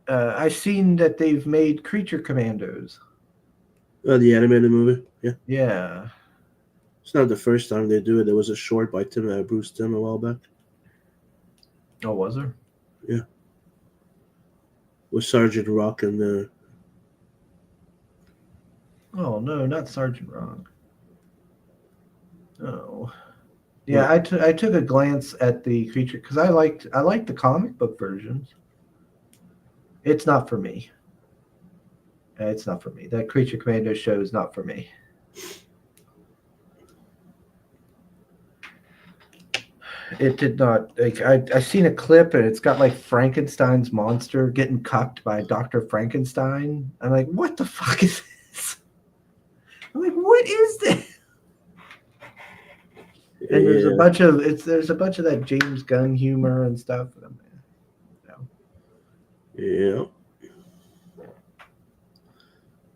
Speaker 1: I've seen that they've made Creature Commandos.
Speaker 2: The animated movie. Yeah.
Speaker 1: Yeah.
Speaker 2: It's not the first time they do it. There was a short by Bruce Timm a while back.
Speaker 1: Oh, was there?
Speaker 2: Yeah. With Sergeant Rock and
Speaker 1: Oh no, not Sergeant Rock. Oh, yeah. I took a glance at the creature because I liked the comic book versions. It's not for me. It's not for me. That Creature Commando show is not for me. It did not. Like I seen a clip and it's got like Frankenstein's monster getting cucked by Dr. Frankenstein. I'm like, what the fuck is this? I'm like, what is this? And there's a bunch of that James Gunn humor and stuff.
Speaker 2: Yeah.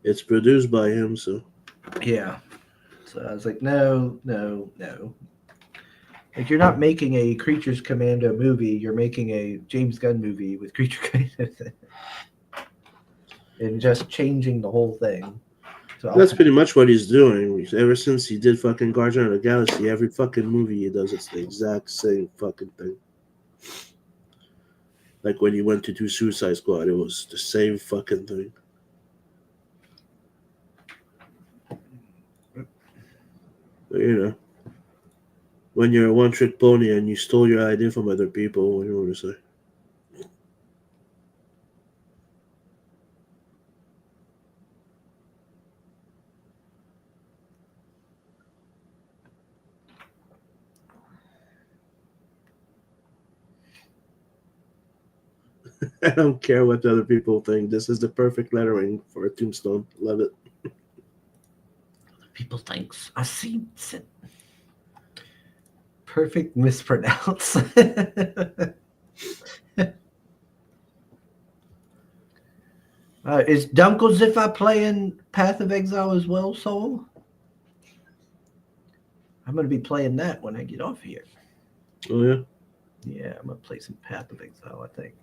Speaker 2: It's produced by him, so.
Speaker 1: Yeah. So I was like, no. Like, you're not making a Creatures Commando movie. You're making a James Gunn movie with Creature Commando and just changing the whole thing. So
Speaker 2: that's pretty much what he's doing. Ever since he did fucking Guardian of the Galaxy, every fucking movie he does, it's the exact same fucking thing. Like when he went to do Suicide Squad, it was the same fucking thing. But, you know, when you're a one-trick pony and you stole your idea from other people, what do you want to say? I don't care what other people think. This is the perfect lettering for a tombstone. Love it.
Speaker 1: People thinks I see it. Perfect mispronounce. Is Dunkel Ziffa playing Path of Exile as well, Soul? I'm going to be playing that when I get off here.
Speaker 2: Oh, yeah?
Speaker 1: Yeah, I'm going to play some Path of Exile, I think.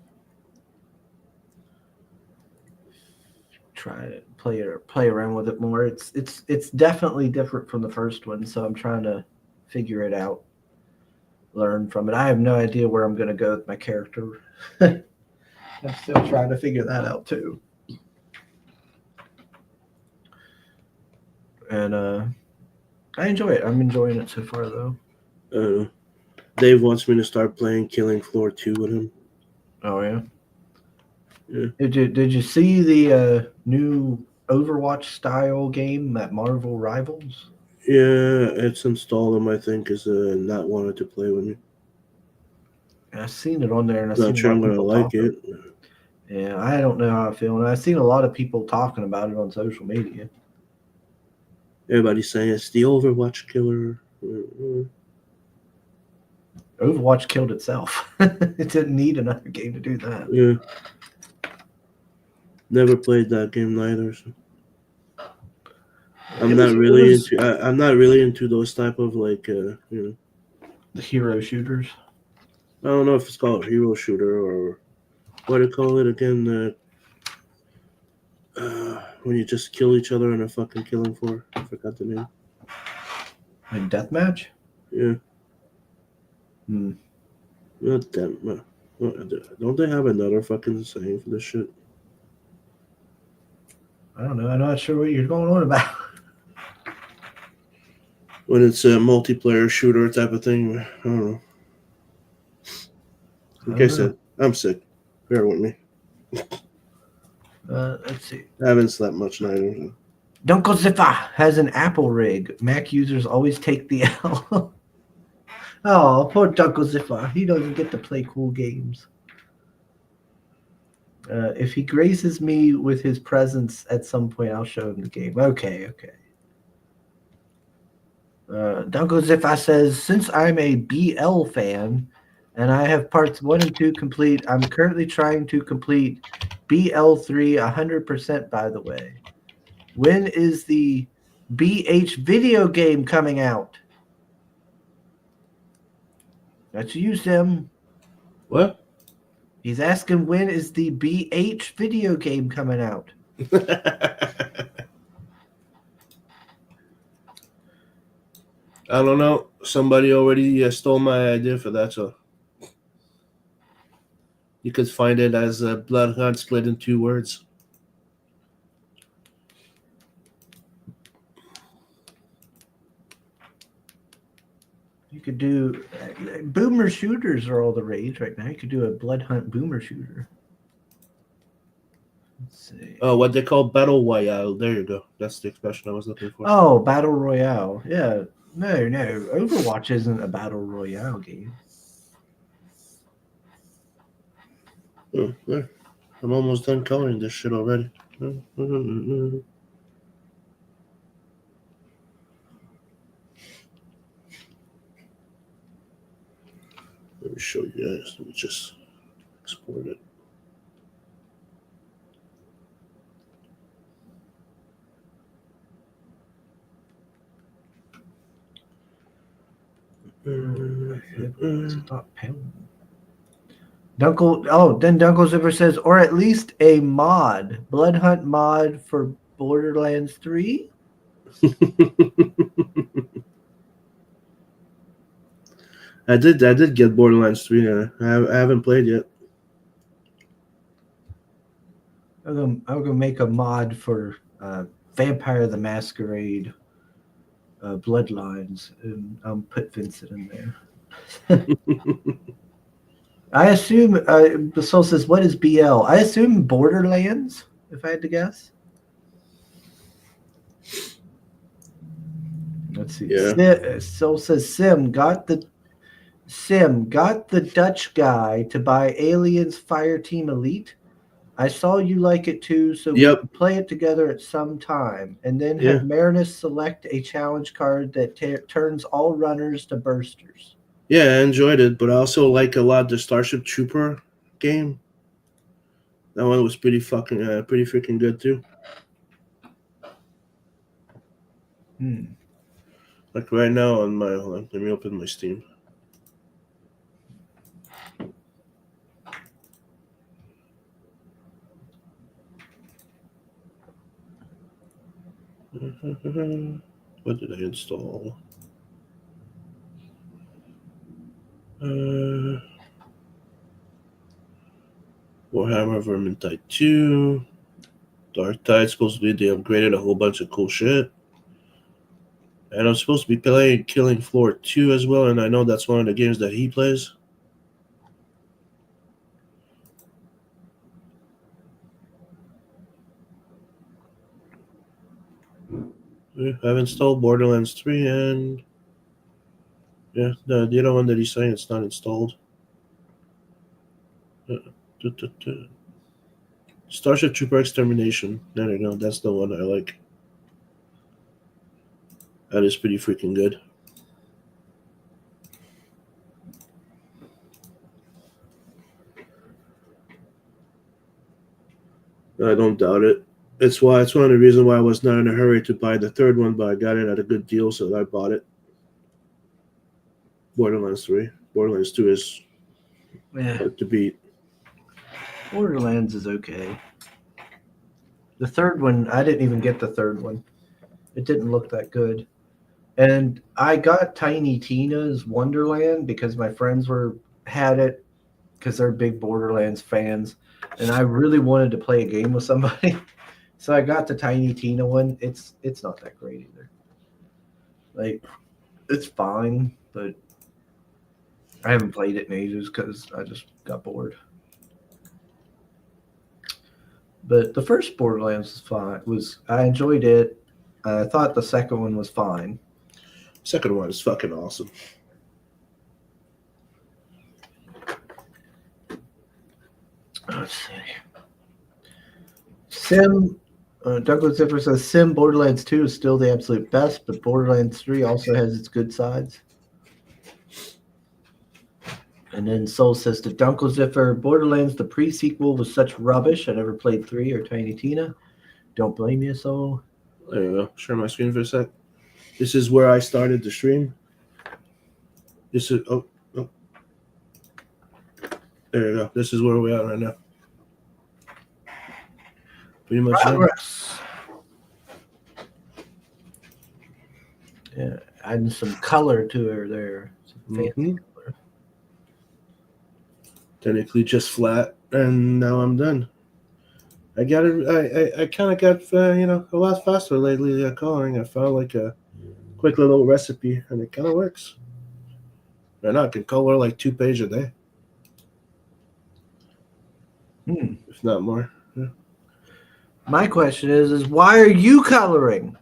Speaker 1: Try to play around with it more. It's definitely different from the first one, so I'm trying to figure it out, learn from it. I have no idea where I'm going to go with my character. I'm still trying to figure that out too. and I enjoy it. I'm enjoying it so far, though.
Speaker 2: Dave wants me to start playing Killing Floor 2 with him.
Speaker 1: Oh yeah.
Speaker 2: Yeah.
Speaker 1: Did you see the new Overwatch style game at Marvel Rivals?
Speaker 2: Yeah, it's installed him, I think, is not wanted to play with me.
Speaker 1: I've seen it on there, and I've
Speaker 2: Not
Speaker 1: seen
Speaker 2: sure
Speaker 1: a lot
Speaker 2: I'm
Speaker 1: of
Speaker 2: going to
Speaker 1: people
Speaker 2: like
Speaker 1: talking.
Speaker 2: it.
Speaker 1: Yeah, I don't know how I feel, and I've seen a lot of people talking about it on social media.
Speaker 2: Everybody's saying it's the Overwatch killer.
Speaker 1: Overwatch killed itself. It didn't need another game to do that.
Speaker 2: Yeah. Never played that game neither. So. I'm not really into those type of like
Speaker 1: the hero shooters.
Speaker 2: I don't know if it's called hero shooter or what do you call it again? When you just kill each other in a fucking killing floor. I forgot the name.
Speaker 1: Like deathmatch?
Speaker 2: Yeah.
Speaker 1: Hmm.
Speaker 2: Not that. Don't they have another fucking saying for this shit?
Speaker 1: I don't know. I'm not sure what you're going on about.
Speaker 2: When it's a multiplayer shooter type of thing, I don't know. Like I said, I'm sick. Bear with me.
Speaker 1: Let's see.
Speaker 2: I haven't slept much neither.
Speaker 1: Dunkel Ziffa has an Apple rig. Mac users always take the L. Oh, poor Dunkel Ziffa. He doesn't get to play cool games. If he graces me with his presence at some point, I'll show him the game. Okay. Dunkel Ziffa says, since I'm a BL fan and I have parts 1 and 2 complete, I'm currently trying to complete BL3 100%, by the way. When is the BH video game coming out? That's you, Sim.
Speaker 2: What?
Speaker 1: He's asking when is the BH video game coming out?
Speaker 2: I don't know. Somebody already stole my idea for that, so you could find it as Blood Hunt split in 2 words.
Speaker 1: You could do boomer shooters are all the rage right now. You could do a Blood Hunt boomer shooter. Let's see.
Speaker 2: Oh, what they call Battle Royale. There you go. That's the expression I was looking for.
Speaker 1: Oh, Battle Royale. Yeah. No. Overwatch isn't a Battle Royale game.
Speaker 2: Oh, there. I'm almost done coloring this shit already. Let me show you guys. Let me just export it.
Speaker 1: Stop pounding. Then Dunkel Zipper says, or at least a mod, Blood Hunt mod for Borderlands 3.
Speaker 2: I did get Borderlands 3. I haven't played yet.
Speaker 1: I'm gonna make a mod for Vampire the Masquerade Bloodlines, and I'll put Vincent in there. I assume the soul says, "What is BL?" I assume Borderlands, if I had to guess. Let's see.
Speaker 2: Yeah.
Speaker 1: Soul says Sim got the Dutch guy to buy Aliens Fireteam Elite. I saw you like it too, so we can play it together at some time, and then have Marinus select a challenge card that turns all runners to bursters.
Speaker 2: Yeah, I enjoyed it, but I also like a lot the Starship Trooper game. That one was pretty freaking good too. Like right now on my, hold on, let me open my Steam. What did I install? Warhammer Vermintide 2. Dark Tide, supposedly they upgraded a whole bunch of cool shit. And I'm supposed to be playing Killing Floor 2 as well, and I know that's one of the games that he plays. I've installed Borderlands 3, and yeah, the other one that he's saying it's not installed. Starship Trooper Extermination. There you go. That's the one I like. That is pretty freaking good. I don't doubt it. It's one of the reasons why I was not in a hurry to buy the third one, but I got it at a good deal, so I bought it. Borderlands 3. Borderlands 2 is hard to beat.
Speaker 1: Borderlands is okay. The third one, I didn't even get the third one. It didn't look that good. And I got Tiny Tina's Wonderland because my friends had it because they're big Borderlands fans, and I really wanted to play a game with somebody. So I got the Tiny Tina one. It's not that great either. Like, it's fine, but I haven't played it in ages because I just got bored. But the first Borderlands was fine. I enjoyed it. I thought the second one was fine.
Speaker 2: Second one is fucking awesome.
Speaker 1: Let's see. Douglas Ziffer says Sim Borderlands 2 is still the absolute best, but Borderlands 3 also has its good sides. And then Soul says to Dunkel Ziffer, Borderlands, the pre-sequel was such rubbish. I never played 3 or Tiny Tina. Don't blame you, Soul.
Speaker 2: There you go. Share my screen for a sec. This is where I started the stream. This is oh. There you go. This is where we are right now. Pretty much.
Speaker 1: Progress. Yeah, adding some color to her there. Some fancy color.
Speaker 2: Technically just flat, and now I'm done. I got it. I kind of got a lot faster lately coloring. I found like a quick little recipe, and it kind of works. Right now I can color like 2 pages a day, if not more. Yeah.
Speaker 1: My question is why are you coloring?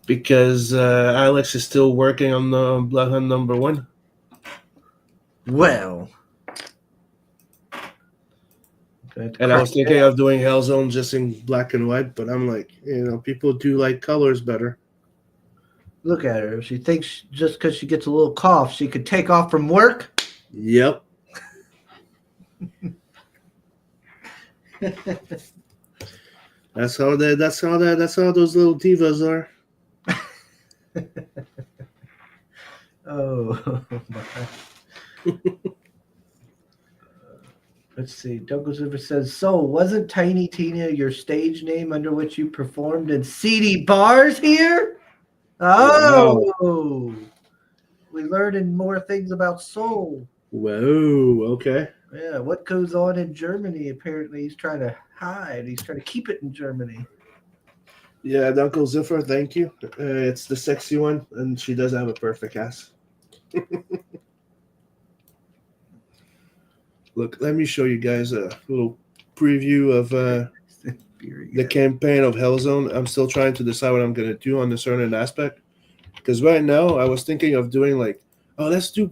Speaker 2: Because Alex is still working on the Bloodhunt #1.
Speaker 1: Well,
Speaker 2: and I was thinking of doing Hellzone just in black and white, but I'm like, people do like colors better.
Speaker 1: Look at her. She thinks just because she gets a little cough, she could take off from work.
Speaker 2: Yep. That's how those little divas are.
Speaker 1: Oh my. Let's see. Douglas River says, so wasn't Tiny Tina your stage name under which you performed in CD bars here? Oh, wow. We learned more things about Soul.
Speaker 2: Whoa, okay.
Speaker 1: Yeah, what goes on in Germany? Apparently he's trying to hide. He's trying to keep it in Germany.
Speaker 2: Yeah, Uncle Ziffer, thank you. It's the sexy one, and she does have a perfect ass. Look, let me show you guys a little preview of the campaign of Hellzone. I'm still trying to decide what I'm going to do on a certain aspect. Because right now, I was thinking of doing let's do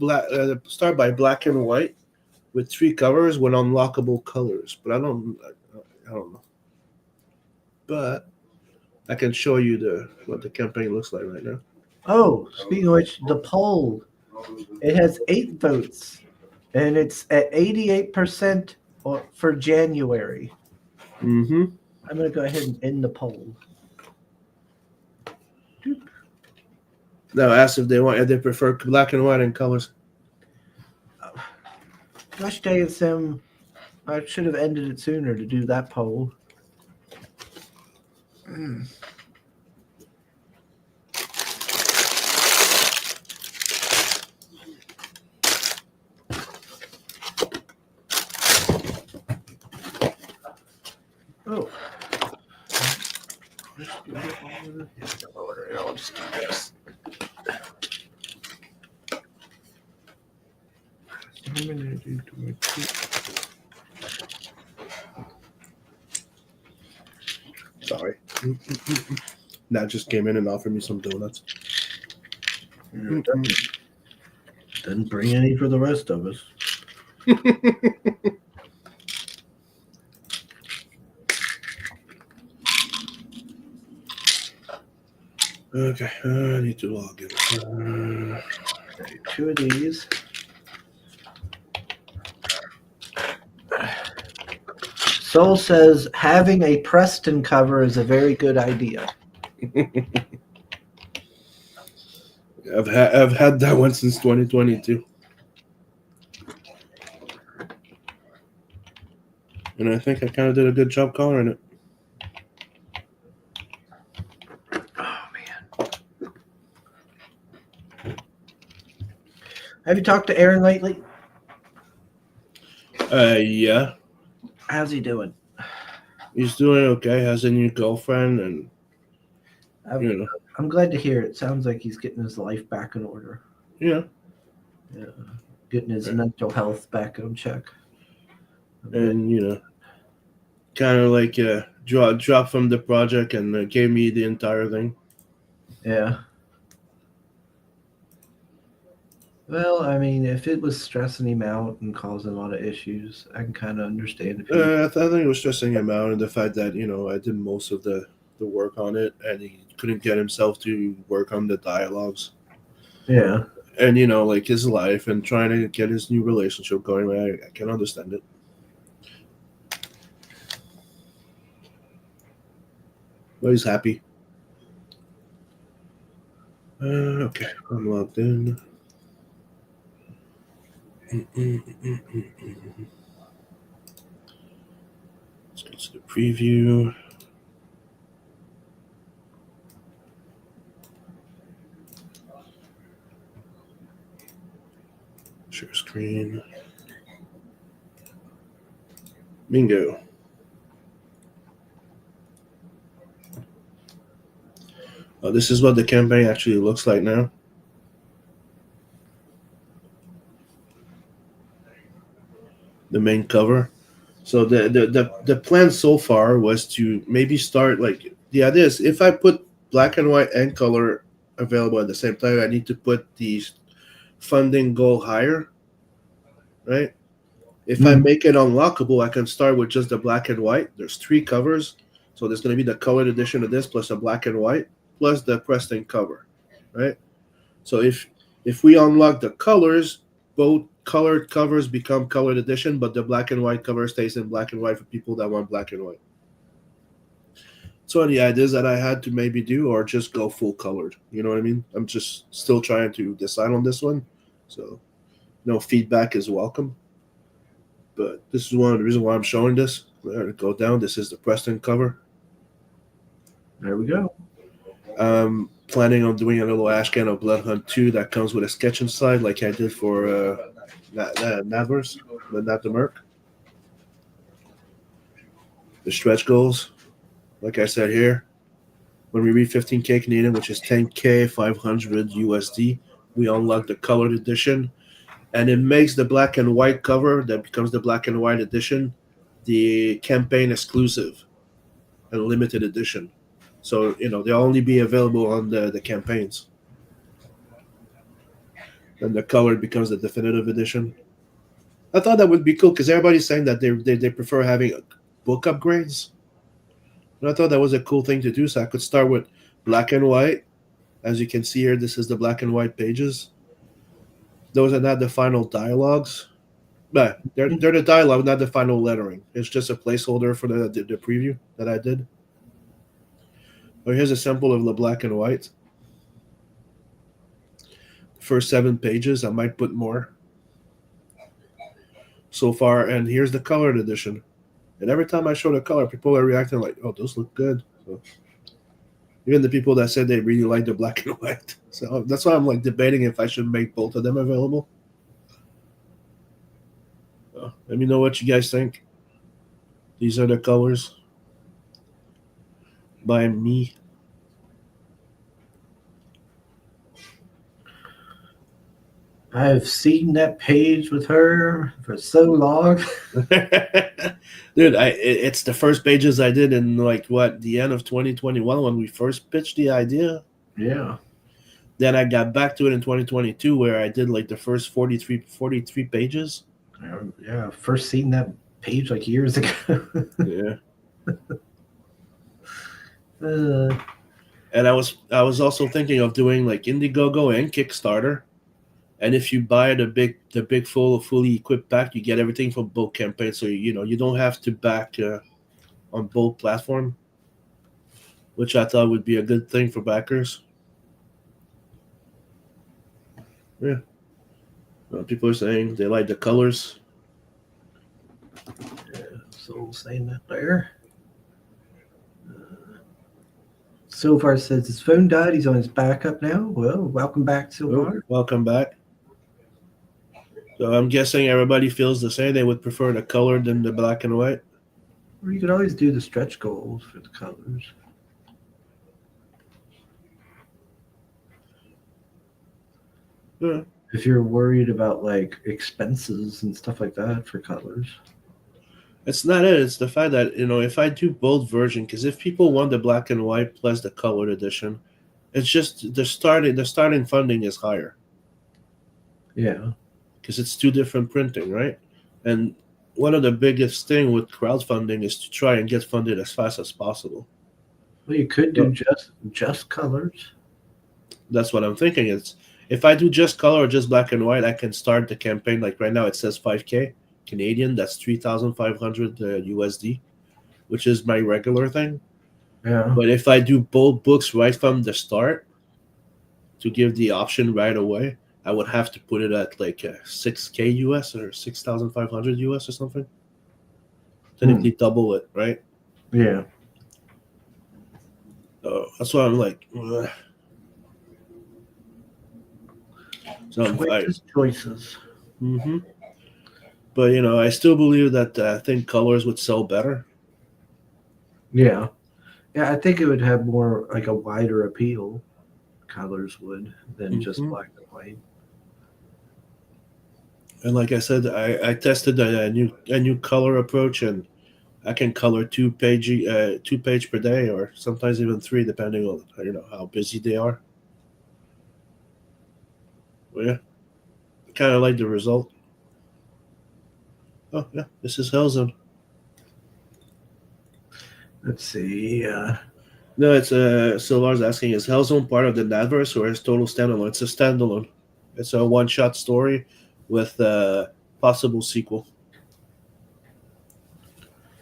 Speaker 2: start by black and white with 3 covers with unlockable colors. But I don't know. But I can show you what the campaign looks like right now.
Speaker 1: Oh, speaking of which, the poll, it has 8 votes. And it's at 88% for January.
Speaker 2: Mm-hmm.
Speaker 1: I'm going to go ahead and end the poll.
Speaker 2: Now, ask if they prefer black and white and colors.
Speaker 1: Gosh dang it, Sim. I should have ended it sooner to do that poll. Oh. I'll just do this.
Speaker 2: Sorry. Nat just came in and offered me some donuts.
Speaker 1: Didn't bring any for the rest of us.
Speaker 2: Okay, I need to log in.
Speaker 1: Okay, 2 of these. Soul says having a Preston cover is a very good idea.
Speaker 2: I've had that one since 2022, and I think I kind of did a good job coloring it.
Speaker 1: Oh man. Have you talked to Aaron lately?
Speaker 2: Yeah,
Speaker 1: How's he doing?
Speaker 2: he's doing okay. Has a new girlfriend, and you know,
Speaker 1: I'm glad to hear it. Sounds like he's getting his life back in order.
Speaker 2: yeah,
Speaker 1: Getting his mental health back on check.
Speaker 2: and kind of like drop from the project and gave me the entire thing.
Speaker 1: Yeah. Well, I mean, if it was stressing him out and causing a lot of issues, I can kind of understand if he.
Speaker 2: I think it was stressing him out, and the fact that I did most of the work on it, and he couldn't get himself to work on the dialogues.
Speaker 1: Yeah.
Speaker 2: And like his life and trying to get his new relationship going. I can understand it. But he's happy. Okay, I'm logged in. Let's go to the preview. Share screen. Bingo. This is what the campaign actually looks like now. The main cover. So the plan so far was to maybe start like the idea is if I put black and white and color available at the same time, I need to put the funding goal higher, right? If I make it unlockable, I can start with just the black and white. There's 3 covers, so there's going to be the colored edition of this plus a black and white plus the Preston cover, right? So if we unlock the colors, both colored covers become colored edition, but the black and white cover stays in black and white for people that want black and white. So any ideas that I had to maybe do, or just go full colored? You know what I mean? I'm just still trying to decide on this one. So no feedback is welcome. But this is one of the reasons why I'm showing this. There to go down. This is the Preston cover.
Speaker 1: There we go.
Speaker 2: Planning on doing a little Ashcan of Blood Hunt 2 that comes with a sketch inside, like I did for Nadlers, but not the Merc. The stretch goals, like I said here, when we read 15K Canadian, which is 10K 500 USD, we unlock the colored edition, and it makes the black and white cover that becomes the black and white edition the campaign exclusive and limited edition. So, they'll only be available on the campaigns. And the colored becomes the definitive edition. I thought that would be cool because everybody's saying that they prefer having book upgrades. And I thought that was a cool thing to do. So I could start with black and white. As you can see here, this is the black and white pages. Those are not the final dialogues. But they're the dialogue, not the final lettering. It's just a placeholder for the preview that I did. Oh, here's a sample of the black and white. First 7 pages, I might put more so far. And here's the colored edition. And every time I show the color, people are reacting like, oh, those look good. So, even the people that said they really like the black and white. So that's why I'm like debating if I should make both of them available. Let me know what you guys think. These are the colors. by me.
Speaker 1: I've seen that page with her for so long.
Speaker 2: Dude, it's the first pages I did in like what the end of 2021 when we first pitched the idea.
Speaker 1: Yeah.
Speaker 2: Then I got back to it in 2022 where I did like the first 43 pages.
Speaker 1: Yeah. First seen that page like years ago.
Speaker 2: Yeah.
Speaker 1: uh,
Speaker 2: And I was also thinking of doing like Indiegogo and Kickstarter. And if you buy the big fully equipped pack, you get everything from both campaigns. So you don't have to back on both platform, which I thought would be a good thing for backers. Yeah. People are saying they like the colors.
Speaker 1: so saying that there. So far says his phone died. He's on his backup now. Well, welcome back,
Speaker 2: Oh,
Speaker 1: Silvar.
Speaker 2: welcome back. So I'm guessing everybody feels the same. They would prefer the color than the black and white.
Speaker 1: Or you could always do the stretch goals for the colors.
Speaker 2: Yeah.
Speaker 1: If you're worried about like expenses and stuff like that for colors.
Speaker 2: It's not it. It's the fact that if I do both version, because if people want the black and white plus the colored edition, it's just the starting funding is higher
Speaker 1: Yeah.
Speaker 2: because it's two different printing, right? And one of the biggest thing with crowdfunding is to try and get funded as fast as possible.
Speaker 1: Well, you could do just colors.
Speaker 2: That's what I'm thinking. It's if I do just color or just black and white, I can start the campaign. Like right now, it says 5K Canadian. That's 3,500 USD, which is my regular thing.
Speaker 1: Yeah.
Speaker 2: But if I do both books right from the start to give the option right away, I would have to put it at like 6K US or 6,500 US or something. Technically double it, right?
Speaker 1: Yeah.
Speaker 2: That's why I'm like, ugh. So
Speaker 1: Choices.
Speaker 2: Mm-hmm. But I still believe that I think colors would sell better.
Speaker 1: Yeah. Yeah, I think it would have more like a wider appeal. Colors would than just
Speaker 2: Mhm.
Speaker 1: black and white.
Speaker 2: And like I said, I tested a new color approach, and I can color two page per day, or sometimes even three, depending on how busy they are. Well, yeah, I kind of like the result. Oh yeah, this is Hellzone.
Speaker 1: Let's see.
Speaker 2: No, it's Silvar's asking, is Hellzone part of the Nadverse or is total standalone? It's a standalone. It's a one-shot story with a possible sequel.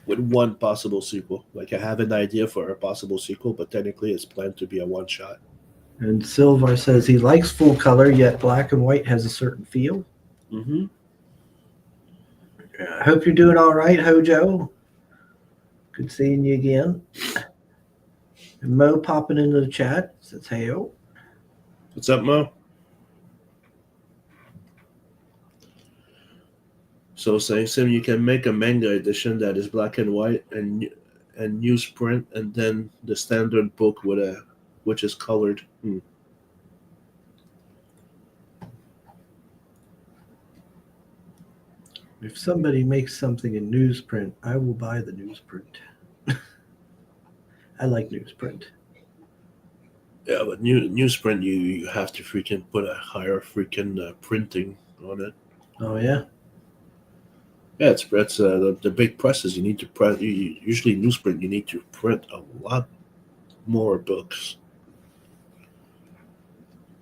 Speaker 2: With one possible sequel. Like I have an idea for a possible sequel, but technically it's planned to be a one-shot.
Speaker 1: And Silvar says he likes full color, yet black and white has a certain feel.
Speaker 2: Mm-hmm.
Speaker 1: I hope you're doing all right, Hojo. Good seeing you again. And Mo popping into the chat says, hey, oh.
Speaker 2: What's up, Mo? So saying, Sim, you can make a manga edition that is black and white and newsprint, and then the standard book which is colored.
Speaker 1: If somebody makes something in newsprint, I will buy the newsprint. I like newsprint.
Speaker 2: Yeah, but newsprint, you have to freaking put a higher freaking printing on it.
Speaker 1: Oh yeah.
Speaker 2: Yeah, it's the big presses. You need to press. Usually newsprint, you need to print a lot more books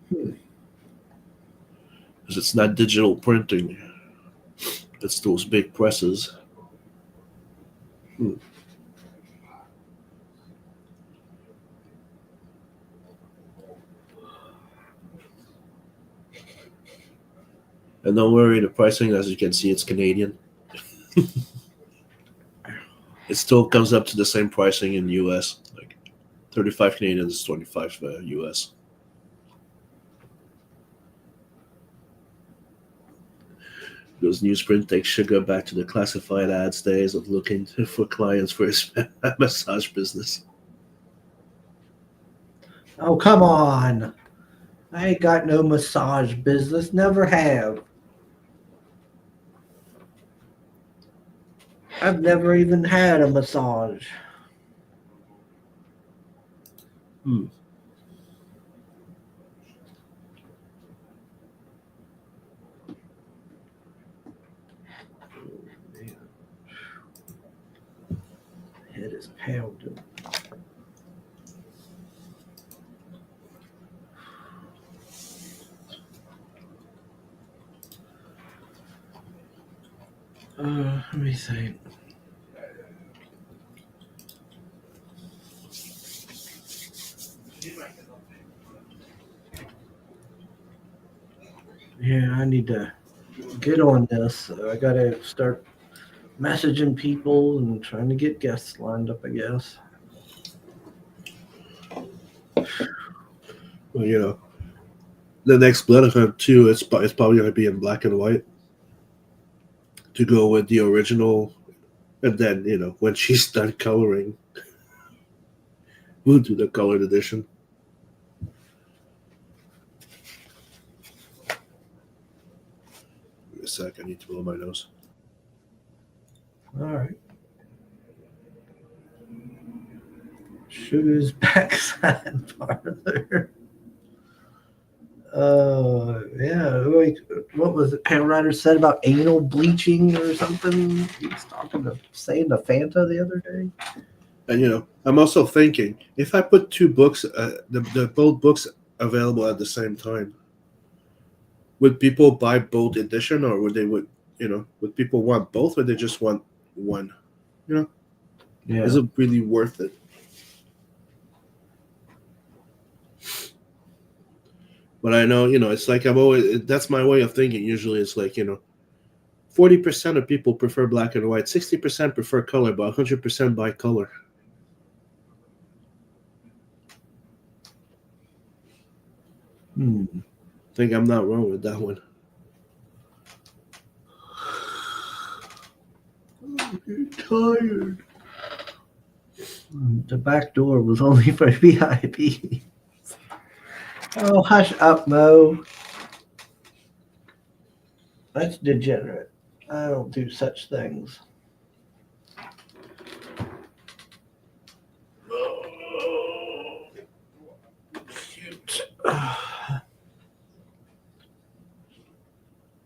Speaker 2: because it's not digital printing. It's those big presses. And don't worry, the pricing, as you can see, it's Canadian. It still comes up to the same pricing in the US. Like 35 Canadian is 25 US. Those newsprint takes Sugar back to the classified ads days of looking for clients for his massage business.
Speaker 1: Oh, come on. I ain't got no massage business. Never have. I've never even had a massage.
Speaker 2: Hmm.
Speaker 1: Head is pounding. Let me think. Yeah, I need to get on this. I gotta start messaging people and trying to get guests lined up, I guess.
Speaker 2: Well, the next Blood Hunt too. It's probably going to be in black and white to go with the original, and then when she's done coloring, we'll do the colored edition. Give me a sec. I need to blow my nose.
Speaker 1: All right. Sugar's backside farther. Yeah. Like, what was it? Pam Ryder said about anal bleaching or something. He was saying to Fanta the other day.
Speaker 2: And I'm also thinking if I put two books, the both books available at the same time, would people buy both edition, or would people want both, or they just want one?
Speaker 1: Yeah.
Speaker 2: Is it really worth it? But I know, it's like that's my way of thinking. Usually it's like, 40% of people prefer black and white, 60% prefer color, but 100% buy color. I think I'm not wrong with that one.
Speaker 1: I'm tired. The back door was only for VIP. Oh, hush up, Mo. That's degenerate. I don't do such things.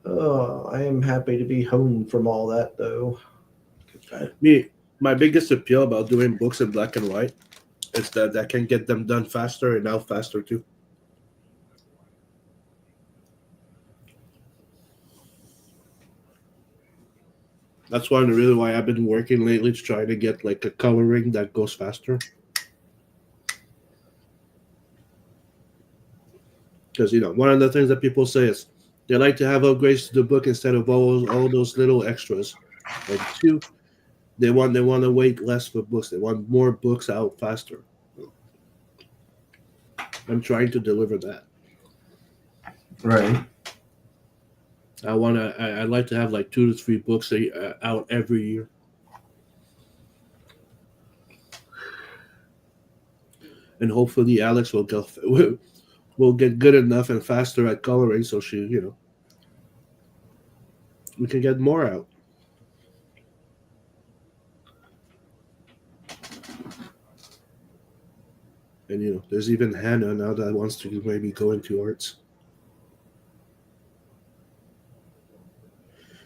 Speaker 1: Oh, I am happy to be home from all that, though.
Speaker 2: My biggest appeal about doing books in black and white is that I can get them done faster and out faster too. That's one reason why I've been working lately to try to get like a coloring that goes faster. Because one of the things that people say is they like to have upgrades to the book instead of all those little extras. And two, they want to wait less for books. They want more books out faster. I'm trying to deliver that.
Speaker 1: Right.
Speaker 2: I'd like to have like 2 to 3 books out every year. And hopefully Alex will get good enough and faster at coloring, so we can get more out. And there's even Hannah now that wants to maybe go into arts.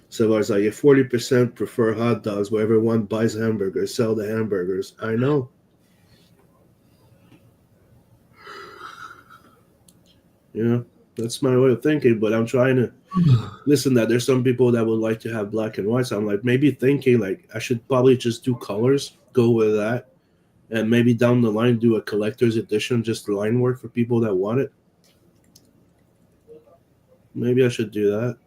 Speaker 2: So I was like, if 40% prefer hot dogs, where everyone buys hamburgers, sell the hamburgers. I know. That's my way of thinking, but I'm trying to listen that there's some people that would like to have black and white. So I'm like, maybe thinking like I should probably just do colors, go with that, and maybe down the line do a collector's edition, just line work for people that want it. Maybe I should do that.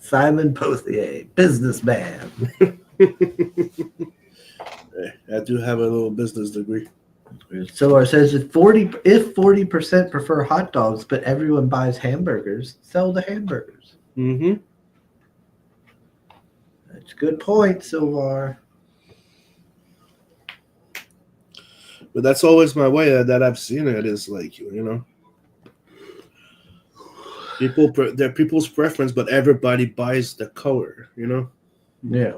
Speaker 1: Simon Pothier, businessman.
Speaker 2: I do have a little business degree.
Speaker 1: Solar says if 40% prefer hot dogs, but everyone buys hamburgers, sell the hamburgers.
Speaker 2: Mm-hmm.
Speaker 1: That's a good point, Silvar.
Speaker 2: But that's always my way that I've seen it is like, they're people's preference, but everybody buys the color,
Speaker 1: Yeah.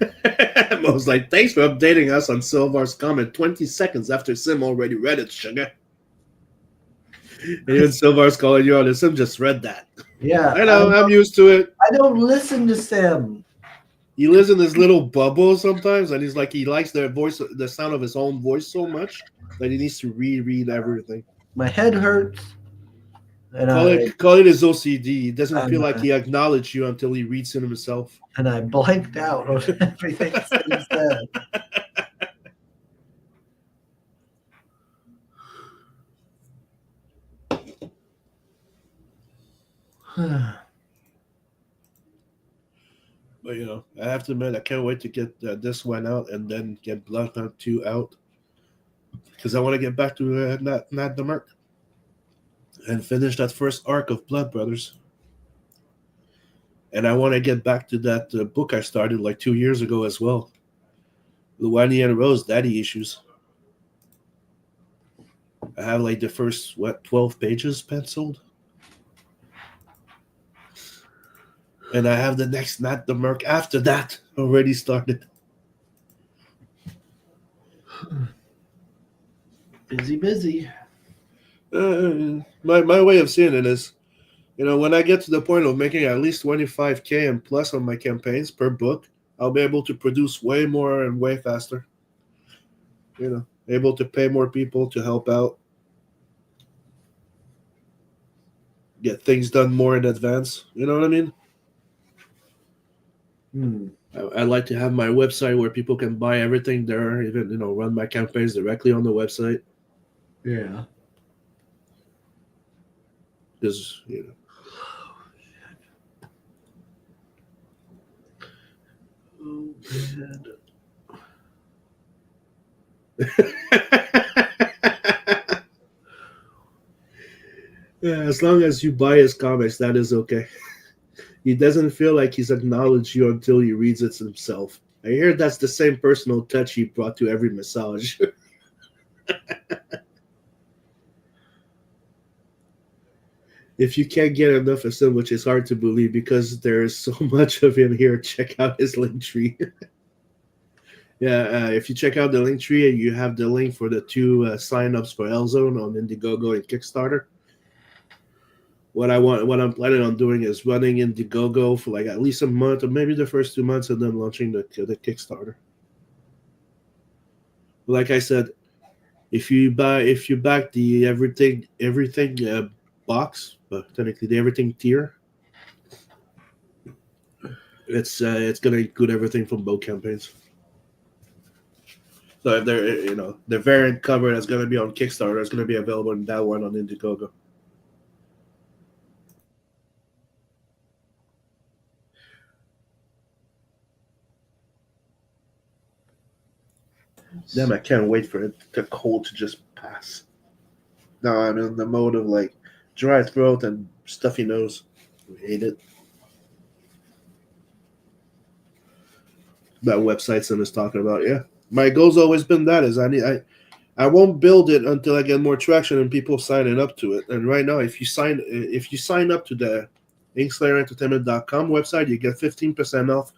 Speaker 2: I was like, thanks for updating us on Silvar's comment 20 seconds after Sim already read it, sugar. And even Silvar's calling you on it. Sim just read that.
Speaker 1: Yeah.
Speaker 2: I know, I'm used to it.
Speaker 1: I don't listen to Sim.
Speaker 2: He lives in this little bubble sometimes, and he's like, he likes the sound of his own voice so much that he needs to reread everything.
Speaker 1: My head hurts. And
Speaker 2: Call it his OCD. He doesn't feel like he acknowledged you until he reads it himself.
Speaker 1: And I blanked out on everything Sim said.
Speaker 2: But I have to admit, I can't wait to get this one out and then get Blood Hunt 2 out, because I want to get back to Not the Merc and finish that first arc of Blood Brothers. And I want to get back to that book I started like 2 years ago as well, Luani and Rose Daddy Issues. I have like the first 12 pages penciled. And I have the next Not the Merc after that already started.
Speaker 1: Busy.
Speaker 2: My way of seeing it is, when I get to the point of making at least 25K and plus on my campaigns per book, I'll be able to produce way more and way faster. Able to pay more people to help out. Get things done more in advance. You know what I mean? I like to have my website where people can buy everything there, even run my campaigns directly on the website.
Speaker 1: Yeah.
Speaker 2: Because
Speaker 1: Oh, man.
Speaker 2: Yeah, as long as you buy his comics, that is okay. He doesn't feel like he's acknowledged you until he reads it himself. I hear that's the same personal touch he brought to every massage. If you can't get enough of him, which is hard to believe because there's so much of him here, check out his link tree. Yeah, if you check out the link tree, you have the link for the 2 sign-ups for L-Zone on Indiegogo and Kickstarter. What I'm planning on doing is running Indiegogo for like at least a month or maybe the first 2 months, and then launching the Kickstarter. Like I said, if you back the everything box, but technically the everything tier, it's gonna include everything from both campaigns. So if the variant cover that's gonna be on Kickstarter is gonna be available in that one on Indiegogo. Damn, I can't wait for the cold to just pass. Now I'm in the mode of like dry throat and stuffy nose. I hate it. That website Sim is talking about, yeah. My goal's always been that is I won't build it until I get more traction and people signing up to it. And right now, if you sign up to the InkSlayerEntertainment.com website, you get 15% off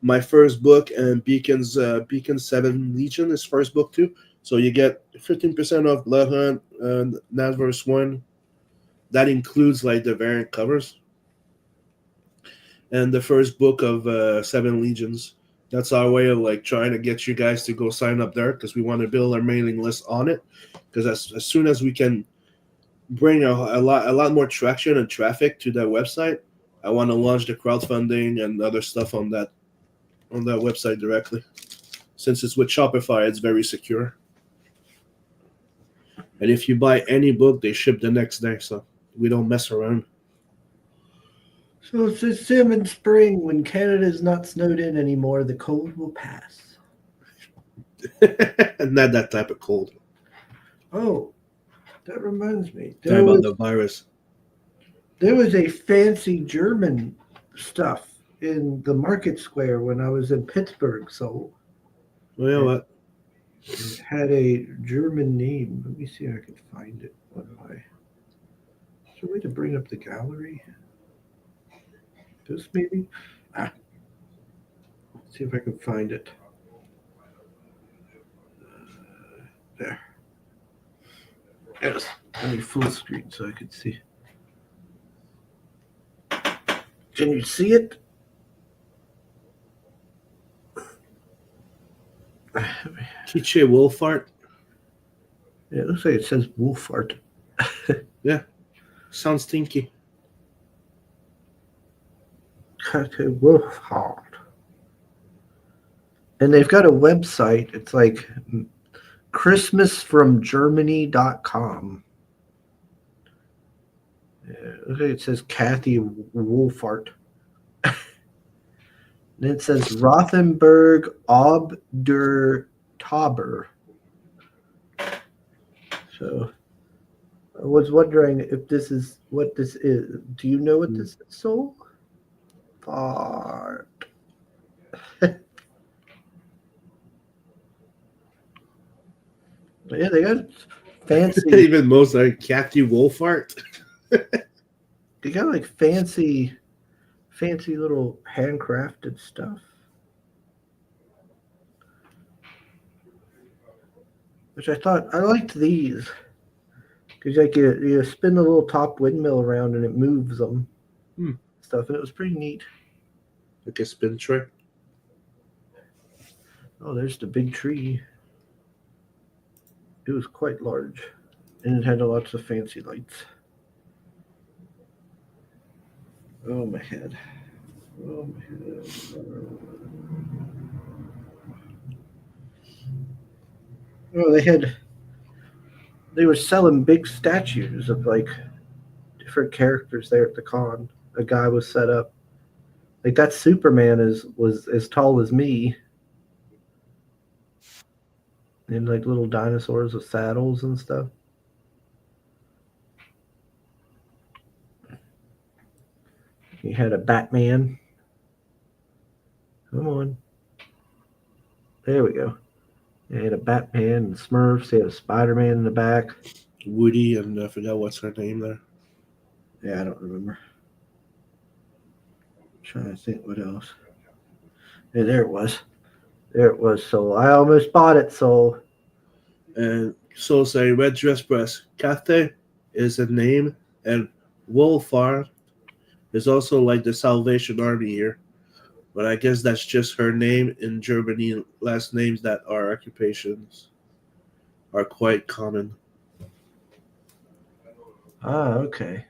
Speaker 2: my first book and Beacon 7 Legion is first book too. So you get 15% off Blood Hunt and Nadverse 1. That includes like the variant covers. And the first book of 7 Legions. That's our way of like trying to get you guys to go sign up there because we want to build our mailing list on it. Because as soon as we can bring a lot more traction and traffic to that website, I want to launch the crowdfunding and other stuff on that website directly. Since it's with Shopify, it's very secure. And if you buy any book, they ship the next day, so we don't mess around.
Speaker 1: So it says Sim in spring, when Canada is not snowed in anymore, the cold will pass.
Speaker 2: Not that type of cold.
Speaker 1: Oh, that reminds me.
Speaker 2: Sorry about the virus.
Speaker 1: There was a fancy German stuff in the market square when I was in Pittsburgh. So
Speaker 2: Well, you know what?
Speaker 1: it had a German name. Let me see if I can find it. What am I? Is there a way to bring up the gallery? This maybe? Let's see if I can find it. There. Yes. Let me full screen so I can see. Can you see it?
Speaker 2: Quiche Wolfart.
Speaker 1: Yeah, it looks like it says Wolfart.
Speaker 2: Yeah. Sounds stinky.
Speaker 1: Wolfart. And they've got a website. It's like christmasfromgermany.com. Yeah, okay, it says Kathy Wolfart. And it says Rothenberg ob der Tauber. So I was wondering if this is what this is. Do you know what this is? So far. Yeah, they got fancy.
Speaker 2: Even most like Kathy Wolfart.
Speaker 1: They got like fancy little handcrafted stuff. Which I thought I liked these. Because like you spin the little top windmill around and it moves them. Stuff. And it was pretty neat.
Speaker 2: Like a spin tray.
Speaker 1: Oh, there's the big tree. It was quite large. And it had lots of fancy lights. Oh, my head. Oh, my head. Oh, they were selling big statues of like different characters there at the con. A guy was set up. Like that Superman was as tall as me. And like little dinosaurs with saddles and stuff. He had a Batman. Come on. There we go. He had a Batman and Smurfs. He had a Spider-Man in the back.
Speaker 2: Woody, and I forgot what's her name there.
Speaker 1: Yeah, I don't remember. I'm trying to think what else. Yeah, there it was. There it was. So I almost bought it. So
Speaker 2: And so say Red Dress Press. Kathy is a name, and Wolfart is also like the Salvation Army here. But I guess that's just her name in Germany. Last names that are occupations are quite common.
Speaker 1: okay.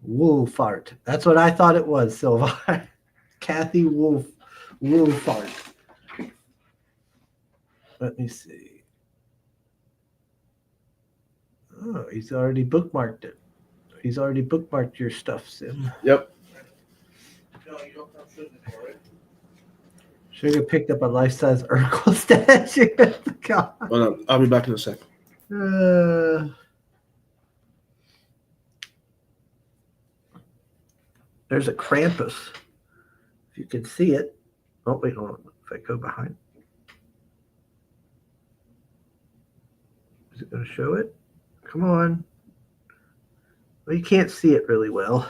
Speaker 1: Wolfart. That's what I thought it was, Silva. Kathy Wolfart. Let me see. Oh, he's already bookmarked it. He's already bookmarked your stuff, Sim.
Speaker 2: Yep.
Speaker 1: Sugar picked up a life-size Urkel statue at the con.
Speaker 2: Hold on, I'll be back in a sec.
Speaker 1: There's a Krampus. If you can see it. Oh, wait, hold on. If I go behind. Is it going to show it? Come on. Well, you can't see it really well.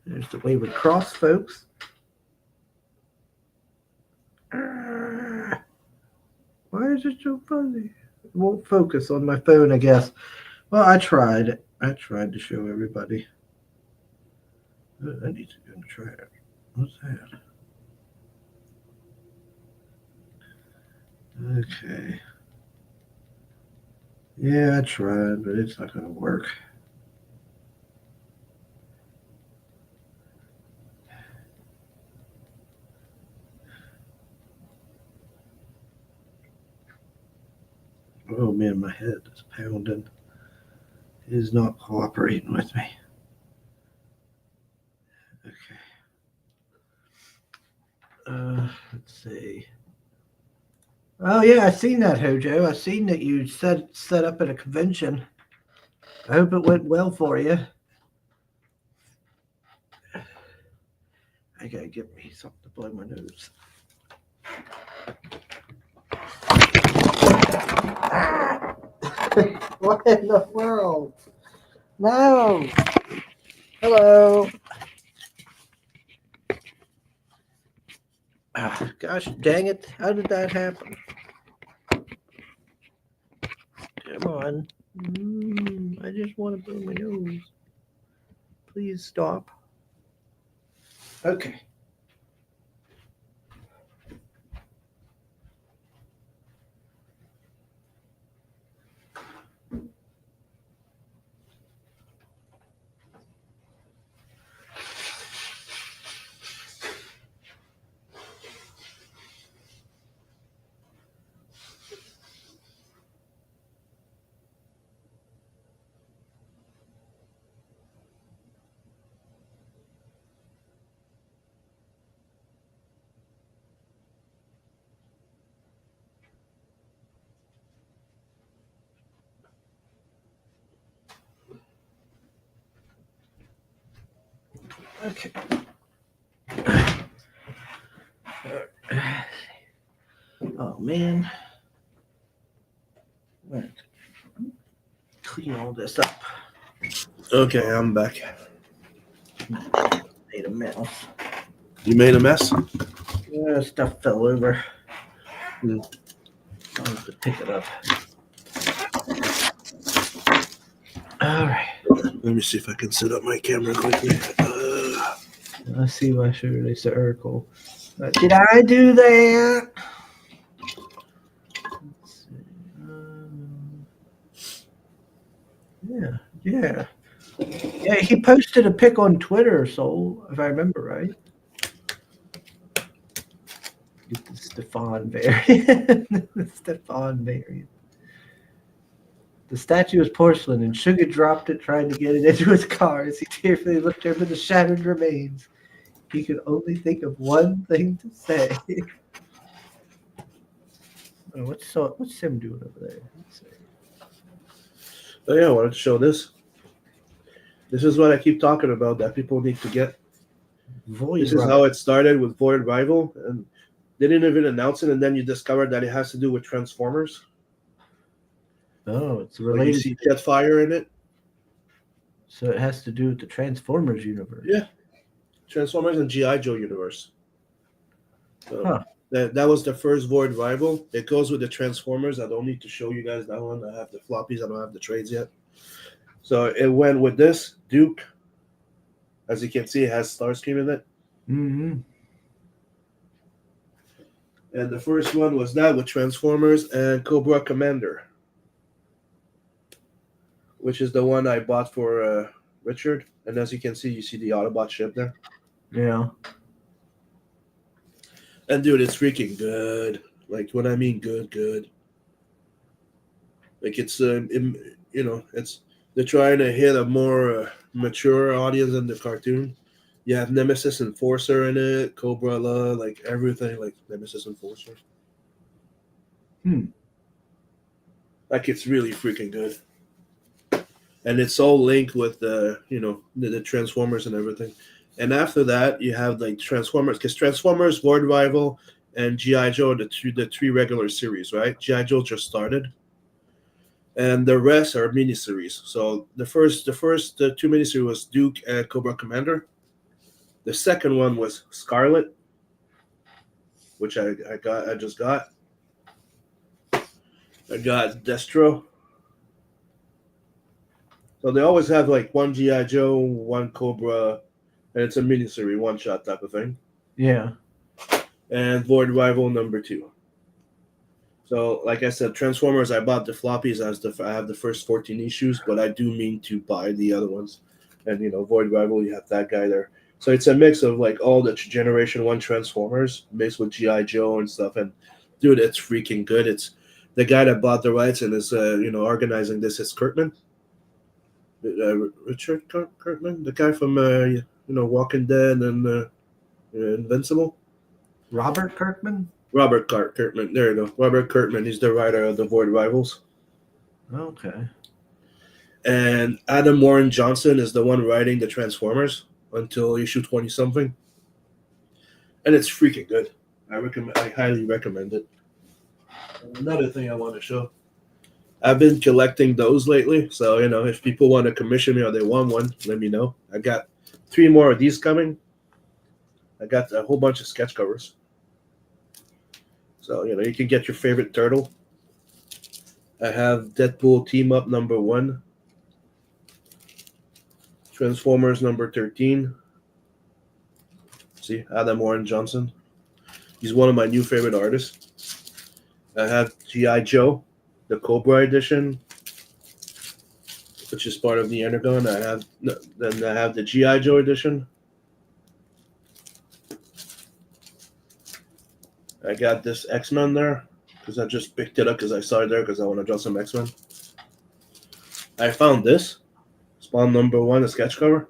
Speaker 1: There's the Wayward Cross, folks. Why is it so fuzzy? It won't focus on my phone, I guess. Well, I tried. I tried to show everybody. I need to go and try it. What's that? Okay. Yeah, I tried, but it's not going to work. Oh man, my head is pounding. It is not cooperating with me. Okay. Let's see. Oh yeah, I seen that, Hojo. I seen that you set up at a convention. I hope it went well for you. I gotta get me something to blow my nose. What in the world? No. Hello. Ah, gosh dang it. How did that happen? Come on. I just want to blow my nose. Please stop. Okay. Okay. Oh man. Right. Clean all this up.
Speaker 2: Okay, I'm back.
Speaker 1: Made a mess.
Speaker 2: You made a mess?
Speaker 1: Yeah, stuff fell over.
Speaker 2: Hmm.
Speaker 1: I'll have to pick it up. All right.
Speaker 2: Let me see if I can set up my camera quickly.
Speaker 1: Let's see my shirt. It's an Urkel. Did I do that? Let's see. Yeah. Yeah, he posted a pic on Twitter, so if I remember right. Get the Stefan variant. The Stefan variant. The statue is porcelain, and Sugar dropped it trying to get it into his car as he tearfully looked over the shattered remains. He could only think of one thing to say. Oh, what's Sim doing over there? Let's see.
Speaker 2: Oh yeah, I wanted to show this. This is what I keep talking about that people need to get.
Speaker 1: Void
Speaker 2: This is
Speaker 1: Rival.
Speaker 2: how it started with Void Rival, and they didn't even announce it, and then you discovered that it has to do with Transformers.
Speaker 1: Oh, it's
Speaker 2: Like you
Speaker 1: related.
Speaker 2: see Jetfire in it.
Speaker 1: So it has to do with the Transformers universe.
Speaker 2: Yeah. Transformers and G.I. Joe universe. So
Speaker 1: Huh.
Speaker 2: that was the first Void Rival. It goes with the Transformers. I don't need to show you guys that one. I have the floppies. I don't have the trades yet. So it went with this Duke. As you can see, it has Starscream in it.
Speaker 1: Mm-hmm.
Speaker 2: And the first one was that with Transformers and Cobra Commander, which is the one I bought for Richard. And as you can see, you see the Autobot ship there.
Speaker 1: Yeah.
Speaker 2: And dude, it's freaking good. Like what I mean, good. Like it's it's they're trying to hit a more mature audience than the cartoon. You have Nemesis Enforcer in it, Cobra La, like everything, like Nemesis Enforcer. Like it's really freaking good. And it's all linked with the Transformers and everything. And after that, you have like Transformers, because Transformers, Void Rival, and G.I. Joe, the three regular series, right? G.I. Joe just started, and the rest are miniseries. So the first two miniseries was Duke and Cobra Commander. The second one was Scarlet, which I just got. I got Destro. So they always have like one G.I. Joe, one Cobra, and it's a miniseries, one shot type of thing.
Speaker 1: Yeah.
Speaker 2: And Void Rival number 2. So, like I said, Transformers, I bought the floppies as I have the first 14 issues, but I do mean to buy the other ones. And, Void Rival, you have that guy there. So it's a mix of like all the Generation 1 Transformers mixed with G.I. Joe and stuff. And, dude, it's freaking good. the guy that bought the rights and is organizing this is Kirkman. Richard Kirkman, the guy from Walking Dead and Invincible.
Speaker 1: Robert Kirkman.
Speaker 2: Robert Kirkman. There you go. Robert Kirkman. He's the writer of The Void Rivals.
Speaker 1: Okay.
Speaker 2: And Adam Warren Johnson is the one writing the Transformers until issue 20 something. And it's freaking good. I highly recommend it. Another thing I want to show. I've been collecting those lately. So, if people want to commission me or they want one, let me know. I got 3 more of these coming. I got a whole bunch of sketch covers. So, you can get your favorite turtle. I have Deadpool Team Up number 1. Transformers number 13. See, Adam Warren Johnson. He's one of my new favorite artists. I have G.I. Joe, the Cobra edition, which is part of the Energon. I have the G.I. Joe edition. I got this X-Men there because I just picked it up because I saw it there because I want to draw some X-Men. I found this Spawn number 1, a sketch cover.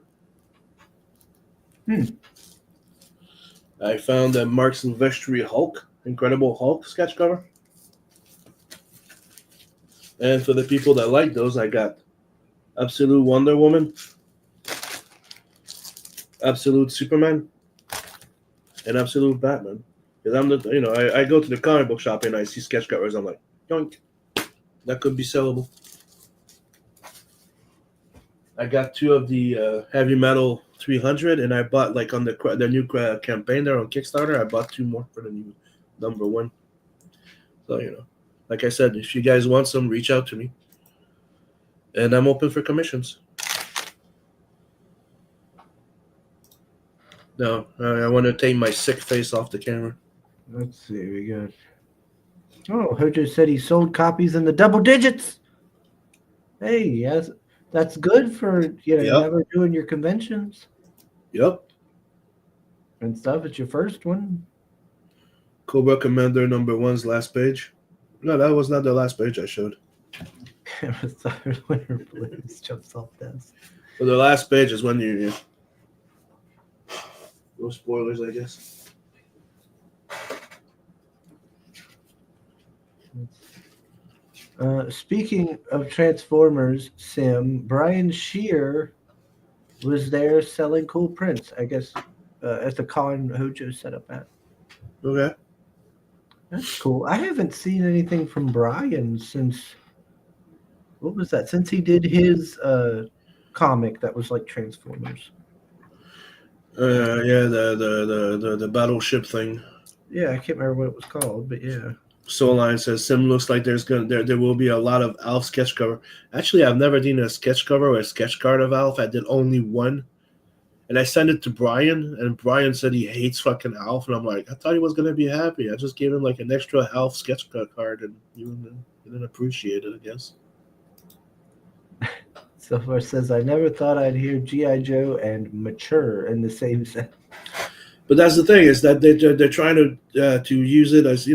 Speaker 2: I found a Mark Silvestri Hulk, Incredible Hulk sketch cover. And for the people that like those, I got Absolute Wonder Woman, Absolute Superman, and Absolute Batman. Because I go to the comic book shop and I see sketch covers. I'm like, yoink, that could be sellable. I got 2 of the Heavy Metal 300, and I bought on the new campaign there on Kickstarter. I bought 2 more for the new number 1. So like I said, if you guys want some, reach out to me, and I'm open for commissions. No, I want to take my sick face off the camera.
Speaker 1: Let's see. We got. Oh, Hojo said he sold copies in the double digits. Hey, yes, that's good for never doing your conventions.
Speaker 2: Yep.
Speaker 1: And stuff. It's your first one.
Speaker 2: Cobra Commander number 1's last page. No, that was not the last page I showed.
Speaker 1: Winter Blues jumps off desk.
Speaker 2: Well, the last page is when you. No spoilers, I guess.
Speaker 1: Speaking of Transformers, Sim, Brian Shear was there selling cool prints, I guess, at the con Hojo set up at.
Speaker 2: Okay.
Speaker 1: That's cool. I haven't seen anything from Brian since, what was that? Since he did his comic that was like Transformers.
Speaker 2: Yeah, the battleship thing.
Speaker 1: Yeah, I can't remember what it was called, but yeah.
Speaker 2: Soul Line says Sim looks like there will be a lot of Alf sketch cover. Actually, I've never done a sketch cover or a sketch card of Alf. I did only one, and I sent it to Brian, and Brian said he hates fucking Alf, and I'm like, I thought he was gonna be happy. I just gave him like an extra Alf sketch card, and he didn't appreciate it, I guess.
Speaker 1: So far says I never thought I'd hear G.I. Joe and Mature in the same sentence.
Speaker 2: But that's the thing is that they're trying to use it as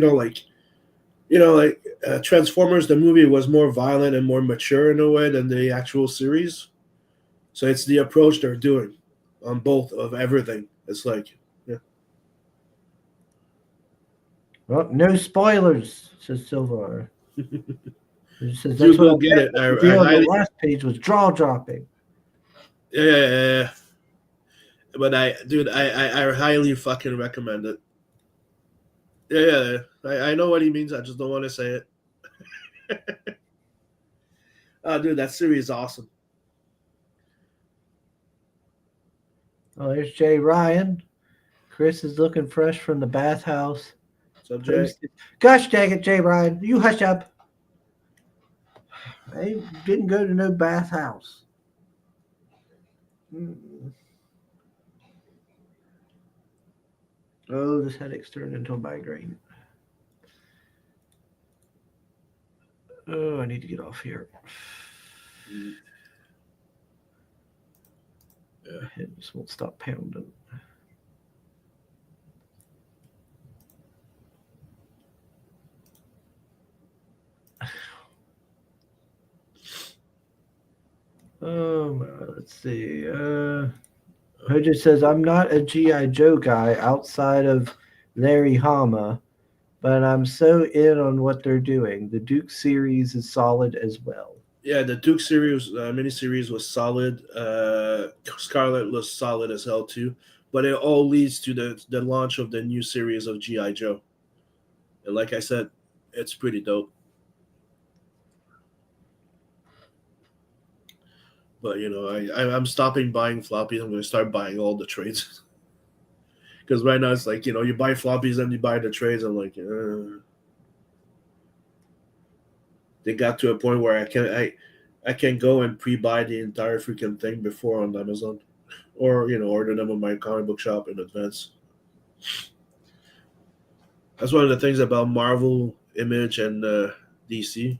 Speaker 2: Transformers, the movie was more violent and more mature in a way than the actual series. So it's the approach they're doing on both of everything. It's like, yeah.
Speaker 1: Well, no spoilers, says Silvar. Says,
Speaker 2: Dude, we'll get it.
Speaker 1: The last page was jaw dropping.
Speaker 2: Yeah. But I highly fucking recommend it. Yeah. I know what he means. I just don't want to say it. Oh, dude, that series is awesome.
Speaker 1: Oh, there's Jay Ryan. Chris is looking fresh from the bathhouse.
Speaker 2: So, Jay.
Speaker 1: Gosh dang it, Jay Ryan. You hush up. I didn't go to no bathhouse. Oh, this headache's turned into a migraine. Oh, I need to get off here. My head just won't stop pounding. Let's see. Hoja says, I'm not a G.I. Joe guy outside of Larry Hama, but I'm so in on what they're doing. The Duke series is solid as well.
Speaker 2: Yeah, the Duke series miniseries was solid. Scarlet was solid as hell too, but it all leads to the launch of the new series of GI Joe, and like I said, it's pretty dope. But I'm stopping buying floppies. I'm going to start buying all the trades because right now it's like you buy floppies and you buy the trades. I'm like, they got to a point where I can go and pre-buy the entire freaking thing before on Amazon, or order them on my comic book shop in advance. That's one of the things about Marvel, Image, and DC.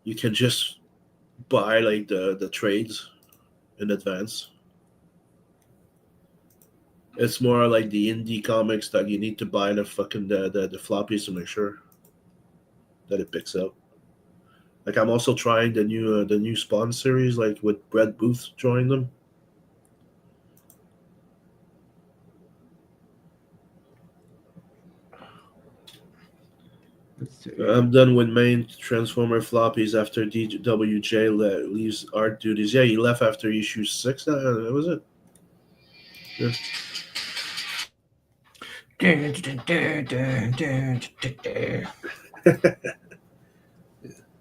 Speaker 2: You can just buy like the trades in advance. It's more like the indie comics that you need to buy the floppies to make sure that it picks up. Like I'm also trying the new Spawn series, like with Brett Booth joining them.
Speaker 1: Let's see.
Speaker 2: I'm done with main Transformer floppies after DWJ leaves art duties. Yeah, he left after issue 6. That was it. Yeah.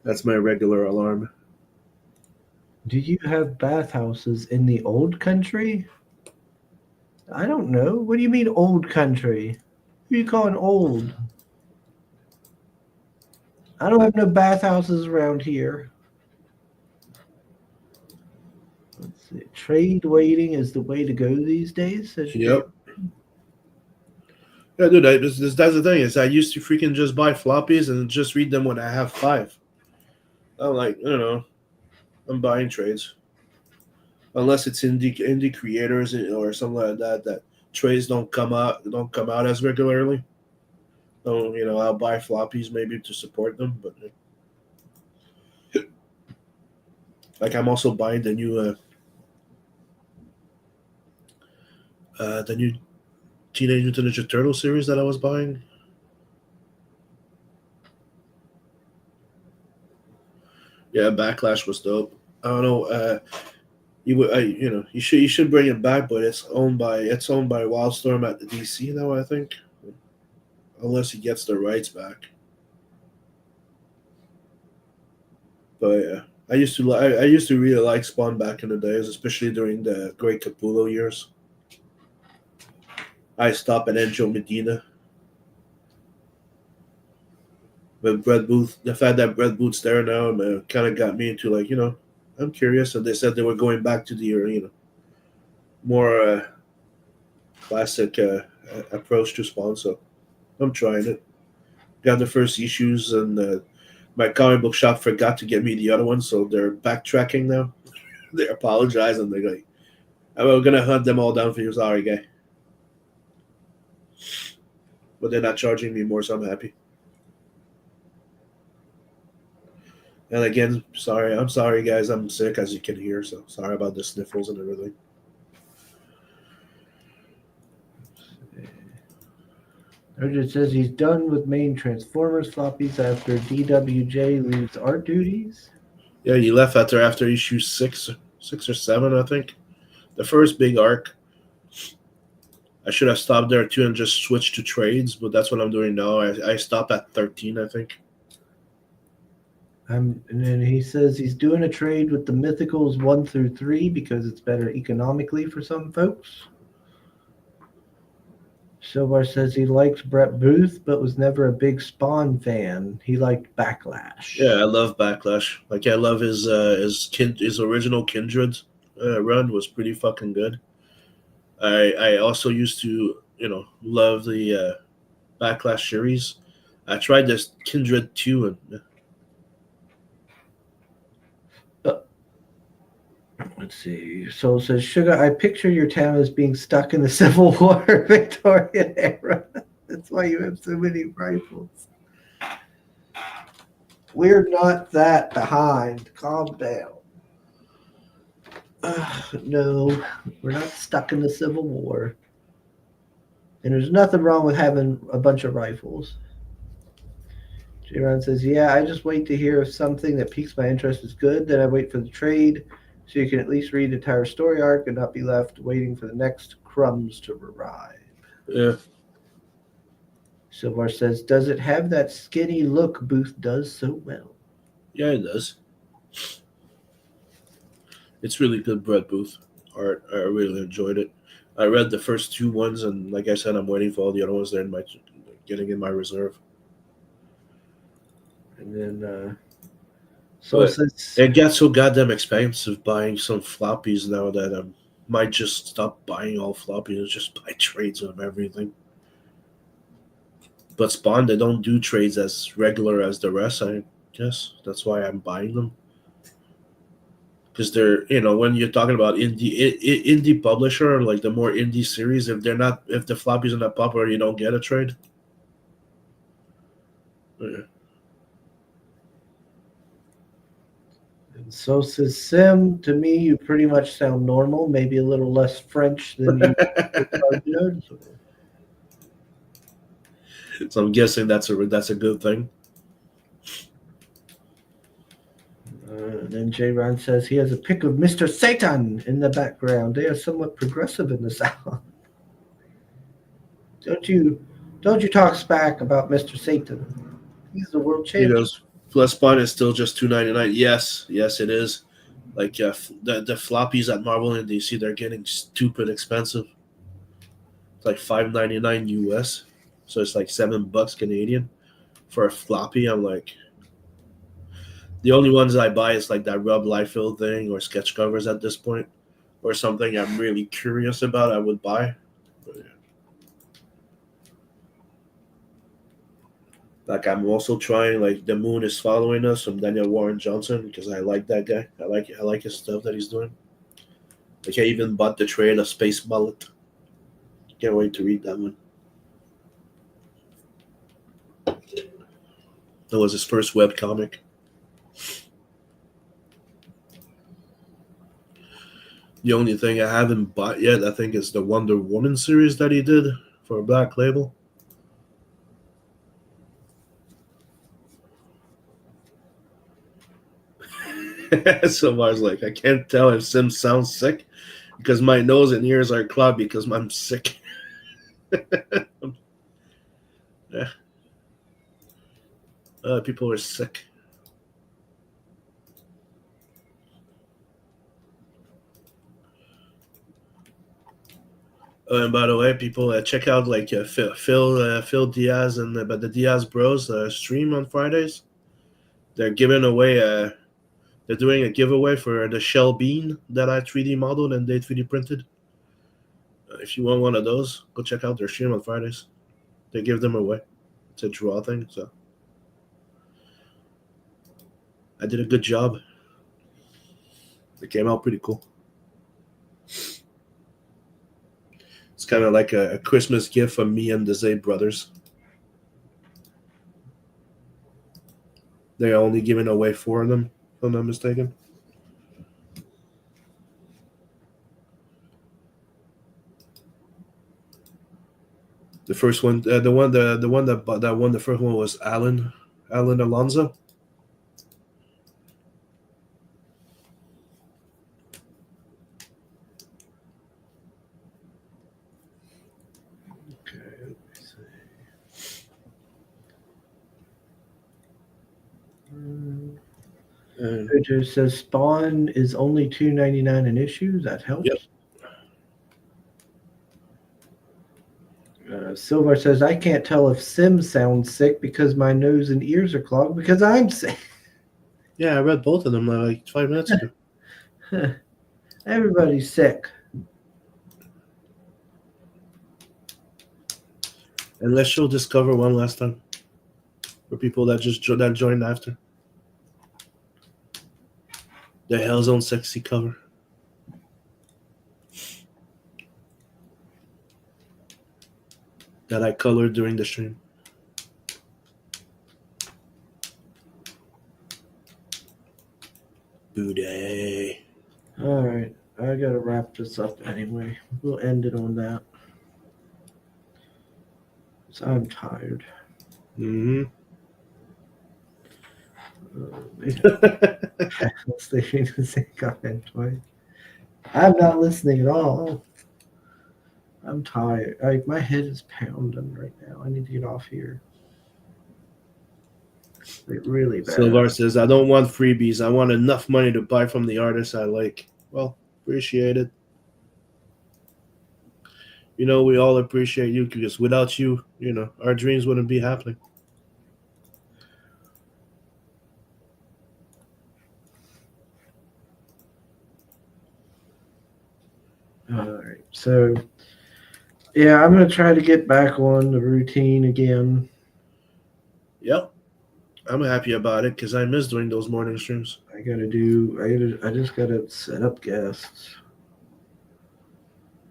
Speaker 2: That's my regular alarm.
Speaker 1: Do you have bathhouses in the old country? I don't know. What do you mean old country? Who are you calling old? I don't have no bathhouses around here. Let's see. Trade waiting is the way to go these days. Says
Speaker 2: Yep. Yeah, dude. That's the thing is I used to freaking just buy floppies and just read them when I have 5. I'm like, I don't know. I'm buying trades unless it's indie creators or something like that trades don't come out as regularly. So I'll buy floppies maybe to support them, but like I'm also buying the new Teenage Mutant Ninja Turtle series that I was buying. Yeah, Backlash was dope. I don't know. You should bring it back, but it's owned by Wildstorm at the DC now, I think, unless he gets the rights back. But yeah, I used to really like Spawn back in the days, especially during the Great Capullo years. I stopped at Angel Medina. But Brett Booth, the fact that Brett Booth's there now, kind of got me into like, I'm curious. And they said they were going back to the, more classic approach to Spawn. So I'm trying it. Got the first issues, and my comic book shop forgot to get me the other one, so they're backtracking now. They apologize and they're like, "I'm gonna hunt them all down for you." Sorry, guy. But they're not charging me more, so I'm happy. And again, sorry. I'm sorry, guys. I'm sick, as you can hear. So sorry about the sniffles and everything.
Speaker 1: It says he's done with main Transformers floppies after DWJ leaves art duties.
Speaker 2: Yeah, he left after issue 6 or 7, I think. The first big arc. I should have stopped there too and just switched to trades, but that's what I'm doing now. I stopped at 13, I think.
Speaker 1: And then he says he's doing a trade with the Mythicals 1 through 3 because it's better economically for some folks. Silvar says he likes Brett Booth, but was never a big Spawn fan. He liked Backlash.
Speaker 2: Yeah, I love Backlash. Like I love his original Kindred run was pretty fucking good. I also used to love the Backlash series. I tried this Kindred 2 and
Speaker 1: Let's see. Soul says, Sugar, I picture your town as being stuck in the Civil War Victorian era. That's why you have so many rifles. We're not that behind. Calm down. No, we're not stuck in the Civil War. And there's nothing wrong with having a bunch of rifles. J-Ron says, yeah, I just wait to hear if something that piques my interest is good. Then I wait for the trade so you can at least read the entire story arc and not be left waiting for the next crumbs to arrive.
Speaker 2: Yeah.
Speaker 1: Silvar says, does it have that skinny look Booth does so well?
Speaker 2: Yeah, it does. It's really good Brett Booth art. I really enjoyed it. I read the first two ones, and like I said, I'm waiting for all the other ones. They're in my getting in my reserve.
Speaker 1: And then
Speaker 2: But
Speaker 1: says,
Speaker 2: it gets so goddamn expensive buying some floppies now that I might just stop buying all floppies and just buy trades of everything. But Spawn, they don't do trades as regular as the rest, I guess. That's why I'm buying them. Because they're, when you're talking about indie publisher, like the more indie series, if the floppies are not popular, you don't get a trade. Yeah.
Speaker 1: and so says Sim, to me, you pretty much sound normal, maybe a little less French than you noticeable.
Speaker 2: So I'm guessing that's a good thing.
Speaker 1: And then J-Ron says he has a pic of Mr. Satan in the background. They are somewhat progressive in the South. Don't you talk smack about Mr. Satan. He's the world
Speaker 2: He
Speaker 1: champion.
Speaker 2: knows. Plus, Spawn is still just $2.99. Yes, it is. Like the floppies at Marvel and DC, they're getting stupid expensive. It's like $5.99 US, so it's like $7 Canadian for a floppy. I'm like, the only ones I buy is like that Rob Liefeld thing or sketch covers at this point, or something I'm really curious about. I would buy. But, yeah. Like I'm also trying like The Moon is Following Us from Daniel Warren Johnson because I like that guy. I like his stuff that he's doing. Like I even bought the trade of Space Bullet. Can't wait to read that one. That was his first web comic. The only thing I haven't bought yet, I think, is the Wonder Woman series that he did for Black Label. So I was like, I can't tell if Sim sounds sick because my nose and ears are clogged because I'm sick. Yeah. People are sick. And by the way, people check out like Phil Diaz and the Diaz Bros stream on Fridays. They're giving away they're doing a giveaway for the Shell Bean that I 3D modeled and they 3D printed. If you want one of those, go check out their stream on Fridays. They give them away. It's a draw thing, so I did a good job. It came out pretty cool. It's kind of like a Christmas gift from me and the Zay brothers. They're only giving away 4 of them, if I'm not mistaken. The first one, the one that won the first one was Alan Alonso.
Speaker 1: It says Spawn is only $2.99 an issue. That helps.
Speaker 2: Yep.
Speaker 1: Silver says I can't tell if Sim sounds sick because my nose and ears are clogged because I'm sick.
Speaker 2: Yeah, I read both of them like 5 minutes ago.
Speaker 1: Everybody's sick.
Speaker 2: And let's show Discover one last time for people that joined after. The Hellzone sexy cover. That I colored during the stream. Booty.
Speaker 1: All right. this up anyway. We'll end it on that. So I'm tired.
Speaker 2: Mm-hmm.
Speaker 1: Let's see the same comment twice. I'm not listening at all. I'm tired. Like my head is pounding right now. I need to get off here. Like really bad.
Speaker 2: Silvar says, I don't want freebies. I want enough money to buy from the artists I like. Well, appreciate it. You know, we all appreciate you because without you, you know, our dreams wouldn't be happening.
Speaker 1: All right. So, yeah, I'm going to try to get back on the routine again.
Speaker 2: Yep. I'm happy about it because I miss doing those morning streams.
Speaker 1: I just got to set up guests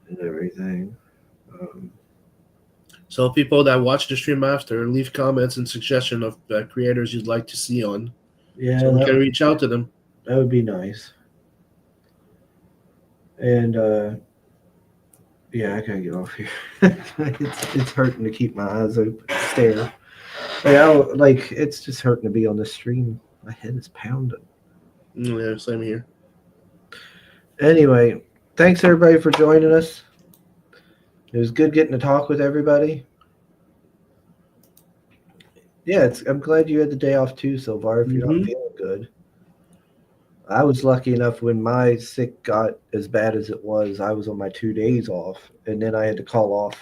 Speaker 1: and everything.
Speaker 2: So people that watch the stream after, leave comments and suggestion of creators you'd like to see on.
Speaker 1: Yeah,
Speaker 2: So we can reach out to them.
Speaker 1: That would be nice. And yeah, I gotta get off here. it's hurting to keep my eyes open, stare. Like it's just hurting to be on the stream. My head is pounding.
Speaker 2: Yeah, same here.
Speaker 1: Anyway, thanks everybody for joining us. It was good getting to talk with everybody. Yeah, I'm glad you had the day off too, Silvar, if you're not feeling good. I was lucky enough when my sick got as bad as it was, I was on my 2 days off, and then I had to call off,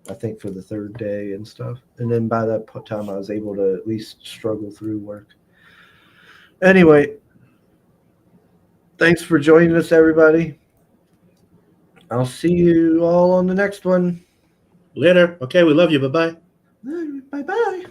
Speaker 1: I think, for the third day and stuff. And then by that time, I was able to at least struggle through work. Anyway, thanks for joining us, everybody. I'll see you all on the next one.
Speaker 2: Later. Okay, we love you. Bye-bye.
Speaker 1: Bye-bye.